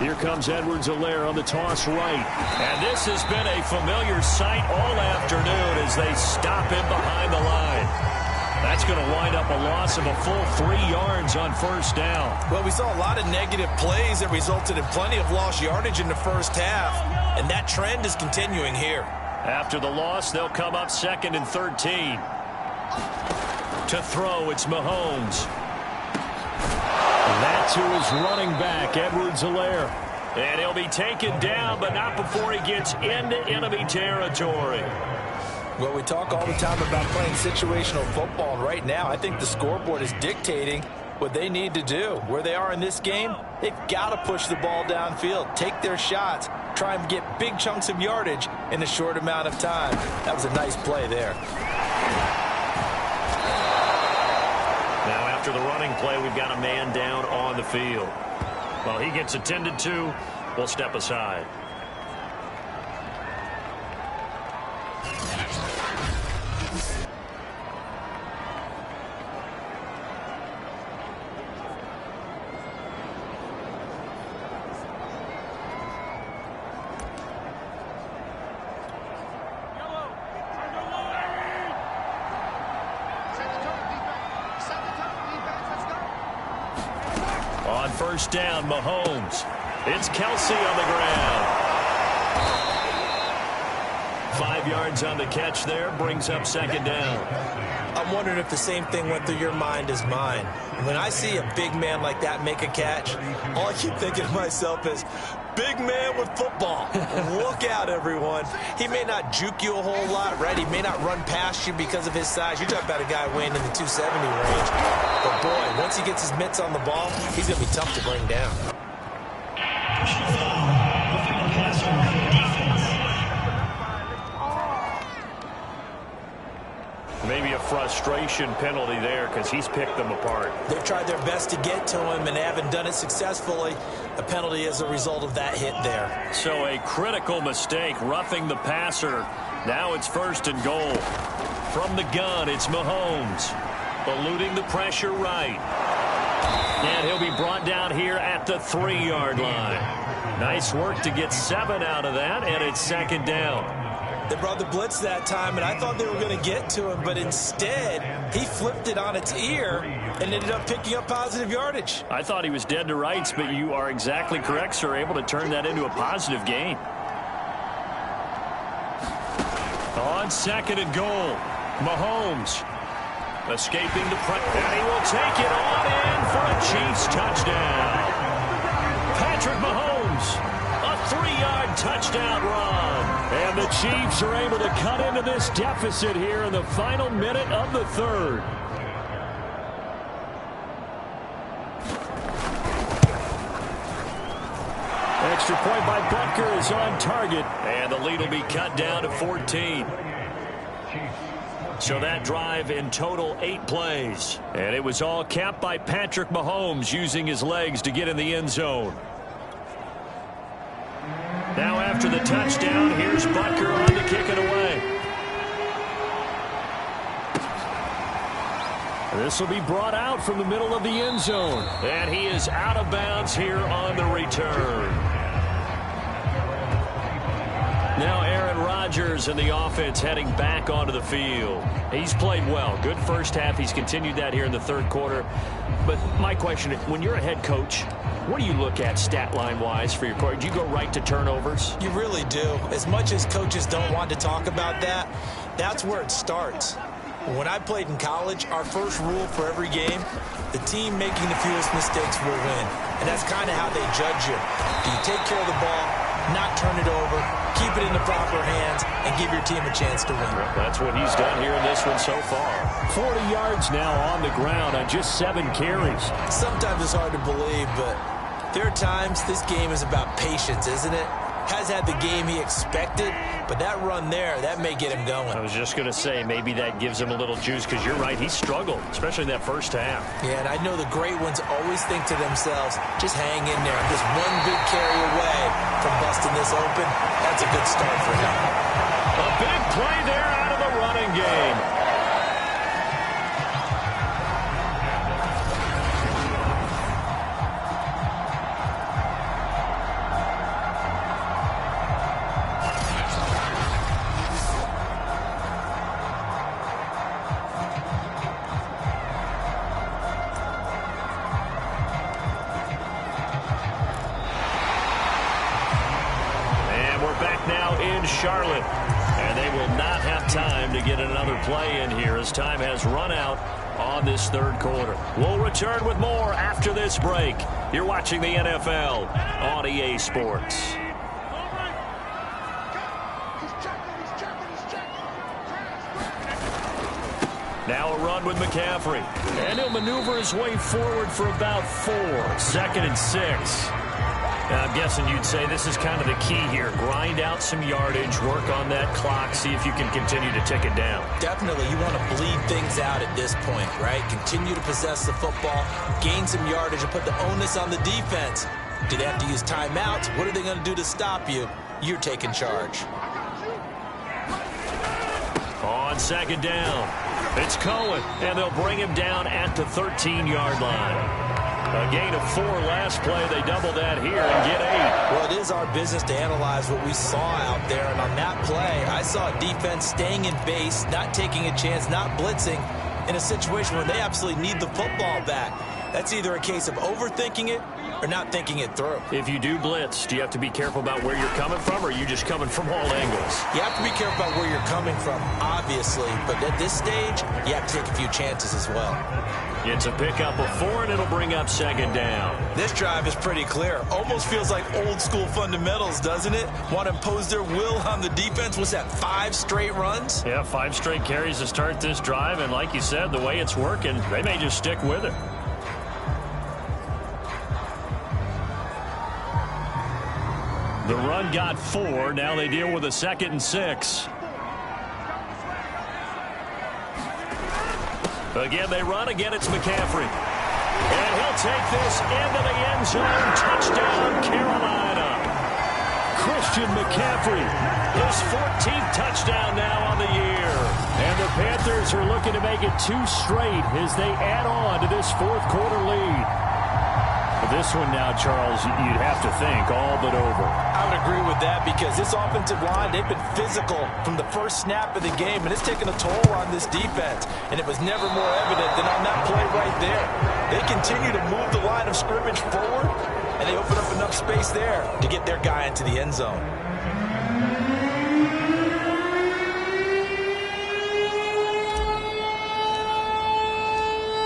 Here comes Edwards-Helaire on the toss right. And this has been a familiar sight all afternoon as they stop him behind the line. That's going to wind up a loss of a full 3 yards on first down. Well, we saw a lot of negative plays that resulted in plenty of lost yardage in the first half. And that trend is continuing here. After the loss, they'll come up 2nd and 13. To throw, it's Mahomes. And that's who is running back, Edwards-Helaire. And he'll be taken down, but not before he gets into enemy territory. Well, we talk all the time about playing situational football, and right now I think the scoreboard is dictating what they need to do. Where they are in this game, they've got to push the ball downfield, take their shots, try and get big chunks of yardage in a short amount of time. That was a nice play there. Now after the running play, we've got a man down on the field. Well, he gets attended to. We'll step aside. On first down, Mahomes. It's Kelsey on the ground. 5 yards on the catch there, brings up 2nd down. I'm wondering if the same thing went through your mind as mine. When I see a big man like that make a catch, all I keep thinking to myself is, big man with football. Look out, everyone. He may not juke you a whole lot, right? He may not run past you because of his size. You're talking about a guy weighing in the 270 range. But, boy, once he gets his mitts on the ball, he's going to be tough to bring down. Maybe a frustration penalty there because he's picked them apart. They've tried their best to get to him and they haven't done it successfully. A penalty as a result of that hit there. So a critical mistake, roughing the passer. Now it's 1st and goal. From the gun, it's Mahomes. Eluding the pressure right. And he'll be brought down here at the 3-yard line. Nice work to get 7 out of that, and it's second down. They brought the blitz that time, and I thought they were going to get to him, but instead, he flipped it on its ear and ended up picking up positive yardage. I thought he was dead to rights, but you are exactly correct, sir, able to turn that into a positive gain. On second and goal, Mahomes escaping the pressure, and he will take it on in for a Chiefs touchdown. Patrick Mahomes, a 3-yard touchdown run. And the Chiefs are able to cut into this deficit here in the final minute of the third. Extra point by Butker is on target. And the lead will be cut down to 14. So that drive in total 8 plays. And it was all capped by Patrick Mahomes using his legs to get in the end zone. Now after the touchdown, here's Butker on to kick it away. This will be brought out from the middle of the end zone. And he is out of bounds here on the return. Now Aaron Rodgers and the offense heading back onto the field. He's played well. Good first half. He's continued that here in the third quarter. But my question, when you're a head coach, what do you look at stat line-wise for your coach? Do you go right to turnovers? You really do. As much as coaches don't want to talk about that, that's where it starts. When I played in college, our first rule for every game, the team making the fewest mistakes will win. And that's kind of how they judge you. Do you take care of the ball, not turn it over, keep it in the proper hands, and give your team a chance to win? That's what he's done here in this one so far. 40 yards now on the ground on just 7 carries. Sometimes it's hard to believe, but there are times this game is about patience, isn't it? Has had the game he expected, but that run there, that may get him going. I was just going to say, maybe that gives him a little juice, because you're right, he struggled, especially in that first half. Yeah, and I know the great ones always think to themselves, just hang in there. Just one big carry away from busting this open. That's a good start for him. A big play there out of the running game. Charlotte, and they will not have time to get another play in here as time has run out on this third quarter. We'll return with more after this break. You're watching the NFL on EA Sports. Now a run with McCaffrey, and he'll maneuver his way forward for about 4. 2nd and 6. I'm guessing you'd say this is kind of the key here. Grind out some yardage, work on that clock, see if you can continue to tick it down. Definitely, you want to bleed things out at this point, right? Continue to possess the football, gain some yardage, and put the onus on the defense. Do they have to use timeouts? What are they going to do to stop you? You're taking charge. On 2nd down, it's Cohen, and they'll bring him down at the 13-yard line. A gain of 4 last play. They double that here and get 8. Well, it is our business to analyze what we saw out there. And on that play, I saw a defense staying in base, not taking a chance, not blitzing in a situation where they absolutely need the football back. That's either a case of overthinking it or not thinking it through. If you do blitz, do you have to be careful about where you're coming from, or are you just coming from all angles? You have to be careful about where you're coming from, obviously. But at this stage, you have to take a few chances as well. It's a pickup of 4, and it'll bring up 2nd down. This drive is pretty clear. Almost feels like old school fundamentals, doesn't it? Want to impose their will on the defense. What's that, 5 straight runs? Yeah, 5 straight carries to start this drive, and like you said, the way it's working, they may just stick with it. The run got 4. Now they deal with a 2nd and 6. Again, they run. Again, it's McCaffrey. And he'll take this into the end zone. Touchdown, Carolina. Christian McCaffrey. His 14th touchdown now on the year. And the Panthers are looking to make it 2 straight as they add on to this fourth quarter lead. But this one now, Charles, you'd have to think all but over. I would agree with that because this offensive line, they've been physical from the first snap of the game, and it's taken a toll on this defense. And it was never more evident than on that play right there. They continue to move the line of scrimmage forward, and they open up enough space there to get their guy into the end zone.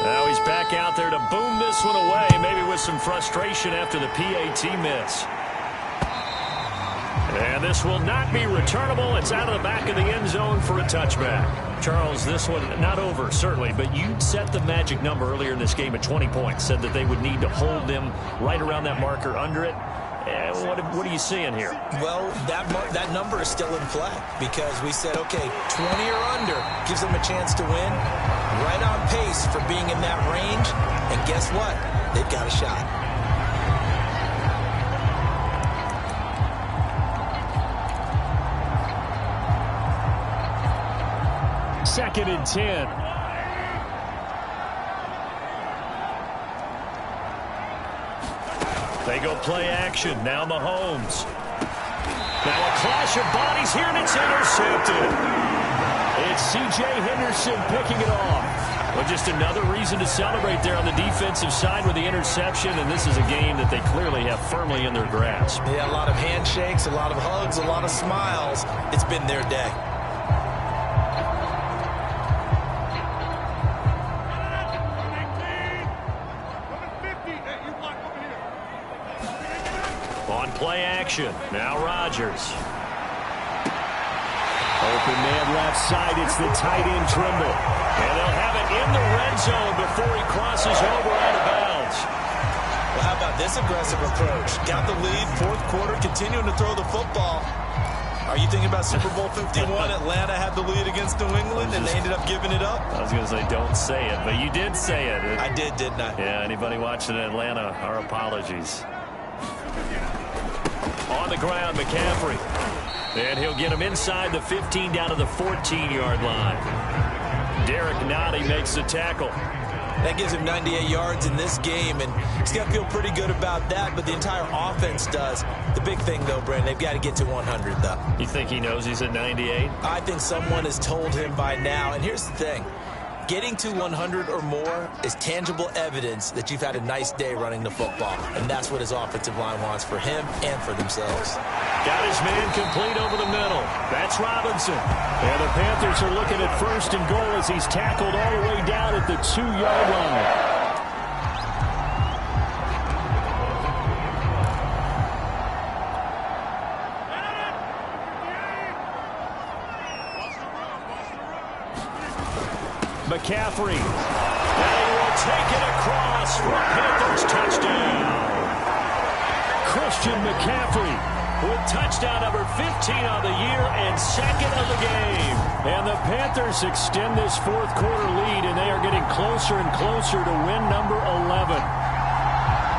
Now he's back out there to boom this one away, maybe with some frustration after the PAT miss. And this will not be returnable. It's out of the back of the end zone for a touchback. Charles, this one not over, certainly, but you set the magic number earlier in this game at 20 points, said that they would need to hold them right around that marker under it. What are you seeing here? Well, that number is still in play because we said, okay, 20 or under gives them a chance to win. Right on pace for being in that range. And guess what? They've got a shot. Second and 10. They go play action. Now Mahomes. Now a clash of bodies here, and it's intercepted. It's C.J. Henderson picking it off. Well, just another reason to celebrate there on the defensive side with the interception, and this is a game that they clearly have firmly in their grasp. Yeah, a lot of handshakes, a lot of hugs, a lot of smiles. It's been their day. Play action. Now Rodgers. Open man left side. It's the tight end Trimble. And they'll have it in the red zone before he crosses over out of bounds. Well, how about this aggressive approach? Got the lead, fourth quarter, continuing to throw the football. Are you thinking about Super Bowl 51? Atlanta had the lead against New England, and they ended up giving it up? I was going to say, don't say it, but you did say it. I did, didn't I? Yeah, anybody watching Atlanta, our apologies. On the ground, McCaffrey. And he'll get him inside the 15 down to the 14-yard line. Derek Nottie makes the tackle. That gives him 98 yards in this game, and he's got to feel pretty good about that, but the entire offense does. The big thing, though, Brandon, they've got to get to 100, though. You think he knows he's at 98? I think someone has told him by now, and here's the thing. Getting to 100 or more is tangible evidence that you've had a nice day running the football, and that's what his offensive line wants for him and for themselves. Got his man complete over the middle. That's Robinson. And the Panthers are looking at first and goal as he's tackled all the way down at the 2-yard line. McCaffrey. And he will take it across for a Panthers touchdown. Christian McCaffrey with touchdown number 15 on the year and second of the game. And the Panthers extend this fourth quarter lead, and they are getting closer and closer to win number 11.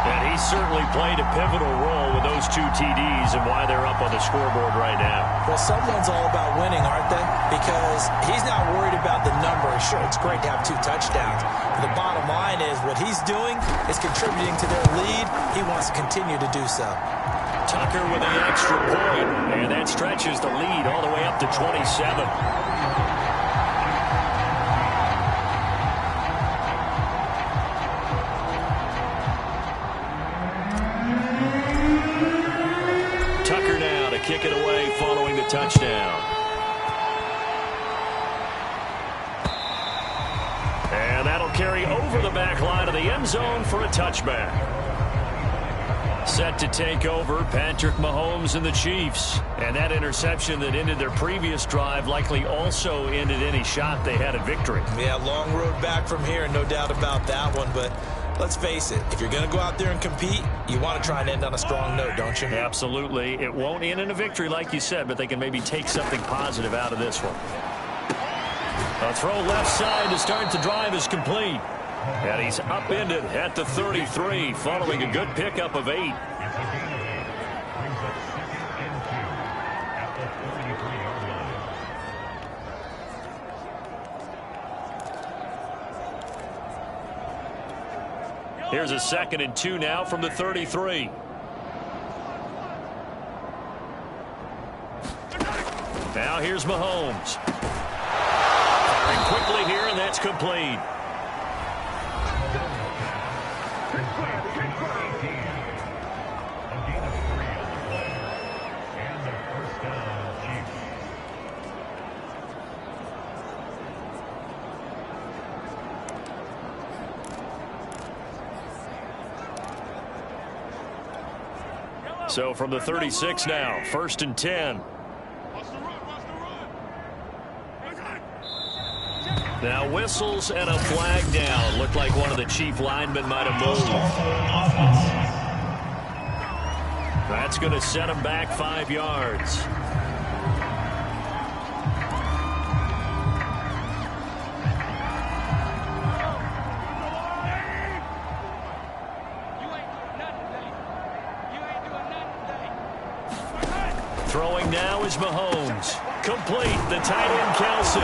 And he certainly played a pivotal role with those 2 TDs and why they're up on the scoreboard right now. Well, someone's all about winning, aren't they? Because he's not worried about the number. Sure, it's great to have 2 touchdowns. But the bottom line is what he's doing is contributing to their lead. He wants to continue to do so. Tucker with the extra point, and that stretches the lead all the way up to 27. Kick it away following the touchdown. And that'll carry over the back line of the end zone for a touchback. Set to take over, Patrick Mahomes and the Chiefs. And that interception that ended their previous drive likely also ended any shot they had at victory. Yeah, long road back from here, no doubt about that one, but let's face it, if you're going to go out there and compete, you want to try and end on a strong note, don't you? Absolutely. It won't end in a victory like you said, but they can maybe take something positive out of this one. A throw left side to start the drive is complete. And he's upended at the 33 following a good pickup of 8. Here's a 2nd and 2 now from the 33. Now here's Mahomes. Firing quickly here, and that's complete. So from the 36 now, 1st and 10. Now whistles and a flag down. Looked like one of the chief linemen might have moved. That's going to set him back 5 yards. Throwing now is Mahomes. Complete. The tight end, Kelsey.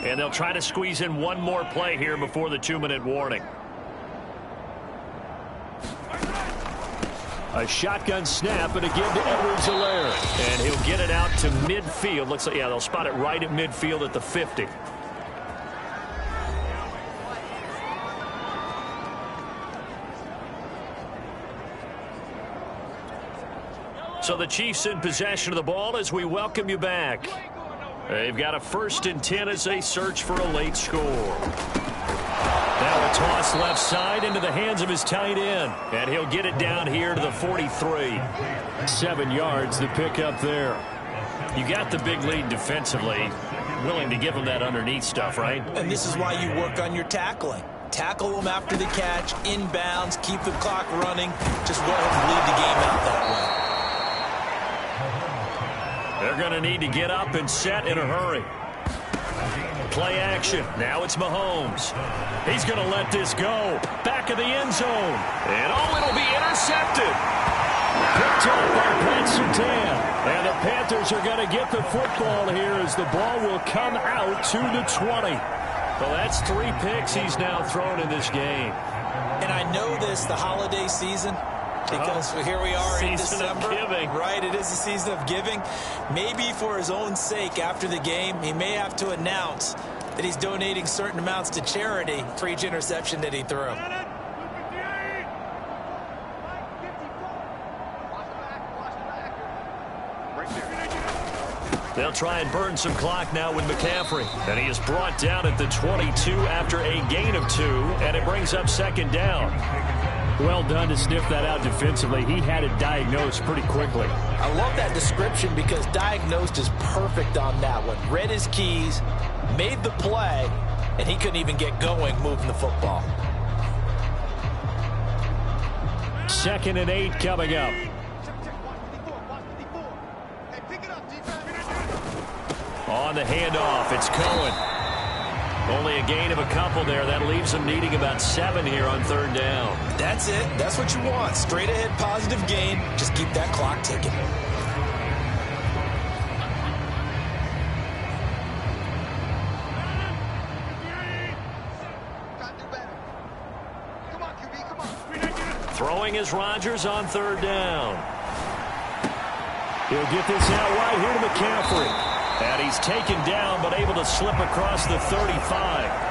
And they'll try to squeeze in one more play here before the 2-minute warning. A shotgun snap and again to Edwards-Helaire. And he'll get it out to midfield. Looks like, yeah, they'll spot it right at midfield at the 50. So the Chiefs in possession of the ball as we welcome you back. They've got a 1st and 10 as they search for a late score. Now a toss left side into the hands of his tight end. And he'll get it down here to the 43. 7 yards to pick up there. You got the big lead defensively. Willing to give them that underneath stuff, right? And this is why you work on your tackling. Tackle them after the catch, inbounds, keep the clock running. Just go ahead and lead the game out that way. They're going to need to get up and set in a hurry. Play action. Now it's Mahomes. He's going to let this go. Back of the end zone. And it'll be intercepted. Picked up by Pat Surtain. And the Panthers are going to get the football here as the ball will come out to the 20. Well, that's 3 picks he's now thrown in this game. And I know this, the holiday season, because here we are in December. Season of giving. Right, it is the season of giving. Maybe for his own sake after the game, he may have to announce that he's donating certain amounts to charity for each interception that he threw. They'll try and burn some clock now with McCaffrey. And he is brought down at the 22 after a gain of 2, and it brings up 2nd down. Well done to sniff that out defensively. He had it diagnosed pretty quickly. I love that description because diagnosed is perfect on that one. Read his keys, made the play, and he couldn't even get going moving the football. 2nd and 8 coming up. On the handoff, it's Cohen. Only a gain of a couple there. That leaves them needing about 7 here on 3rd down. That's it. That's what you want. Straight ahead positive gain. Just keep that clock ticking. Throwing is Rodgers on 3rd down. He'll get this out right here to McCaffrey. And he's taken down, but able to slip across the 35.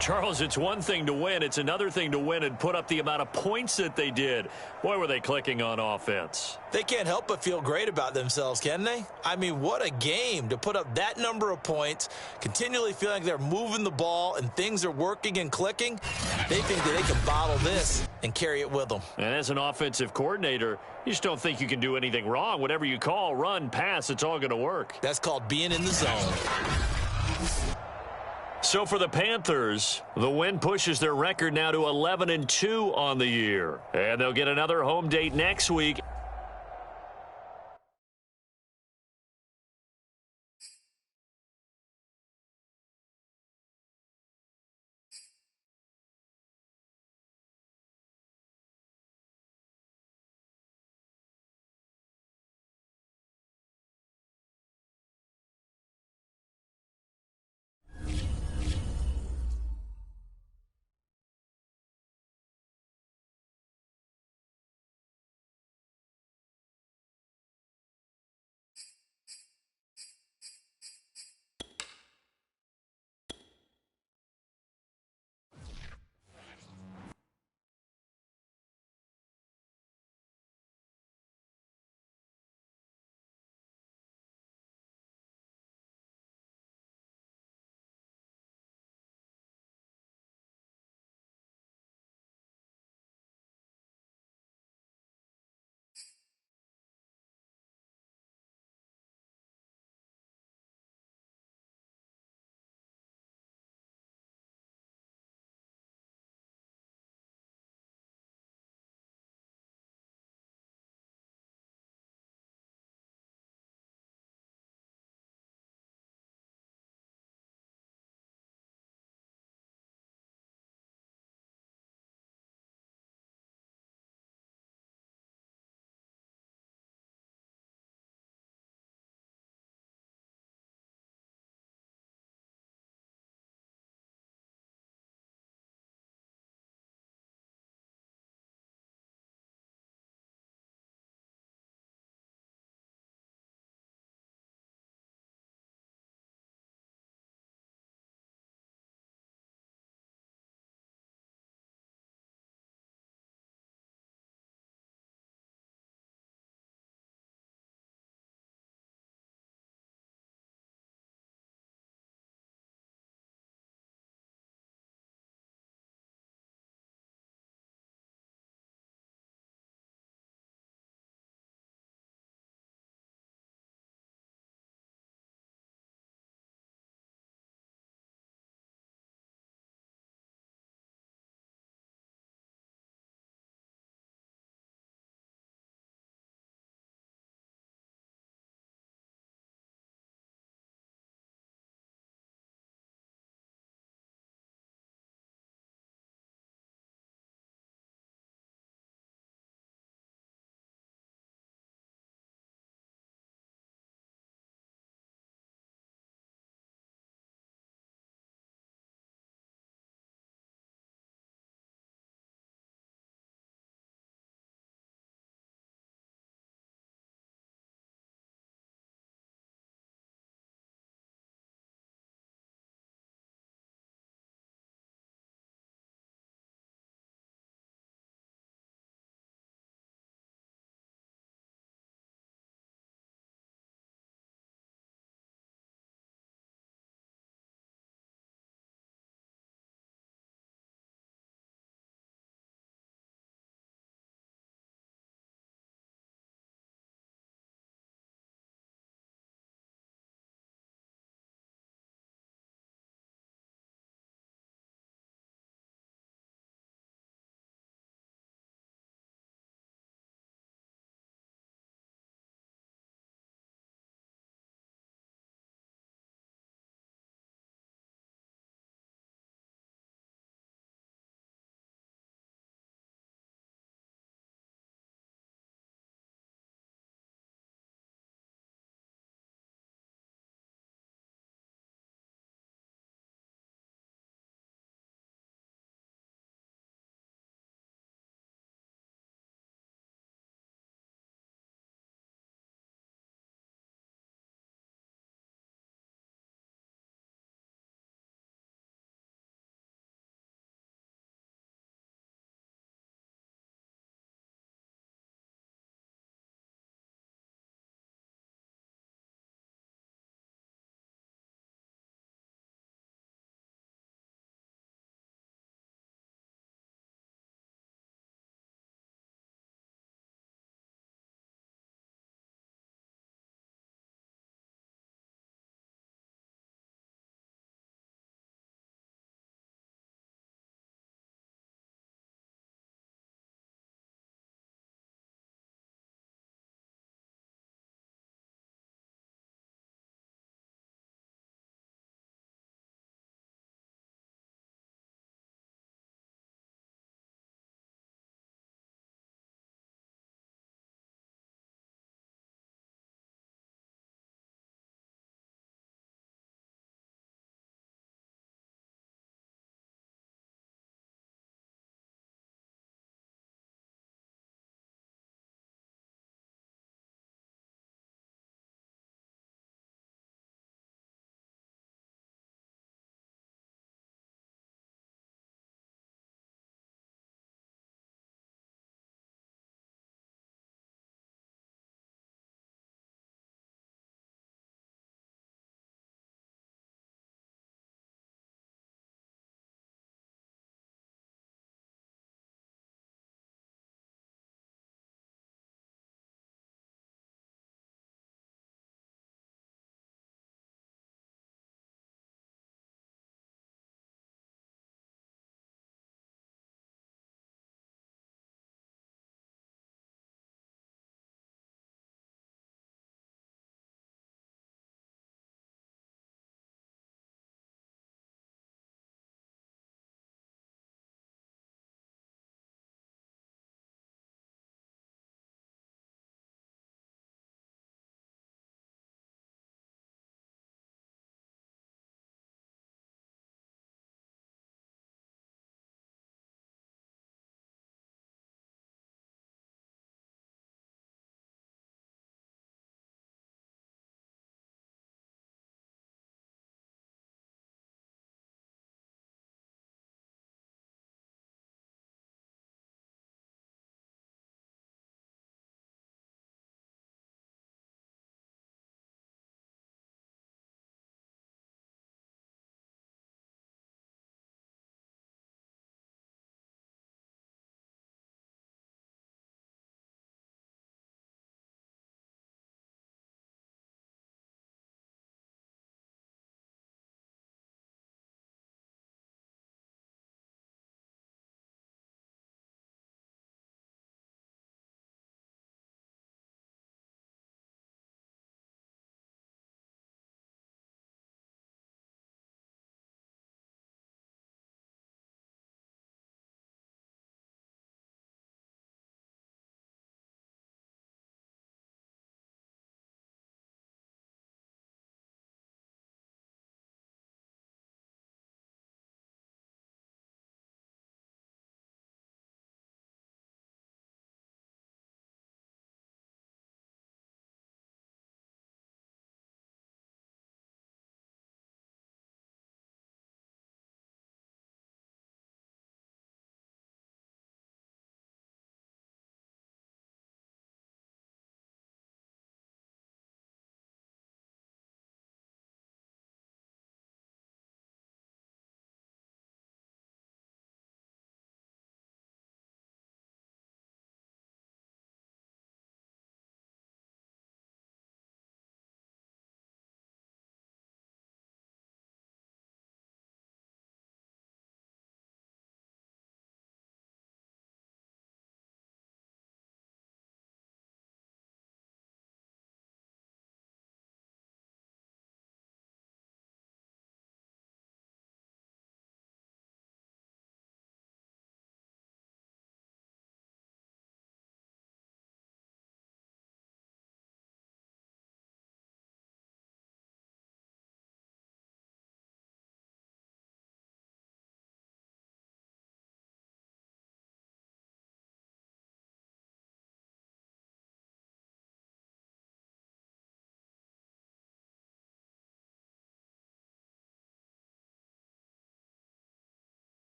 Charles, it's one thing to win. It's another thing to win and put up the amount of points that they did. Boy, were they clicking on offense. They can't help but feel great about themselves, can they? I mean, what a game to put up that number of points, continually feeling like they're moving the ball and things are working and clicking. They think that they can bottle this and carry it with them. And as an offensive coordinator, you just don't think you can do anything wrong. Whatever you call, run, pass, it's all going to work. That's called being in the zone. So for the Panthers, the win pushes their record now to 11-2 on the year. And they'll get another home date next week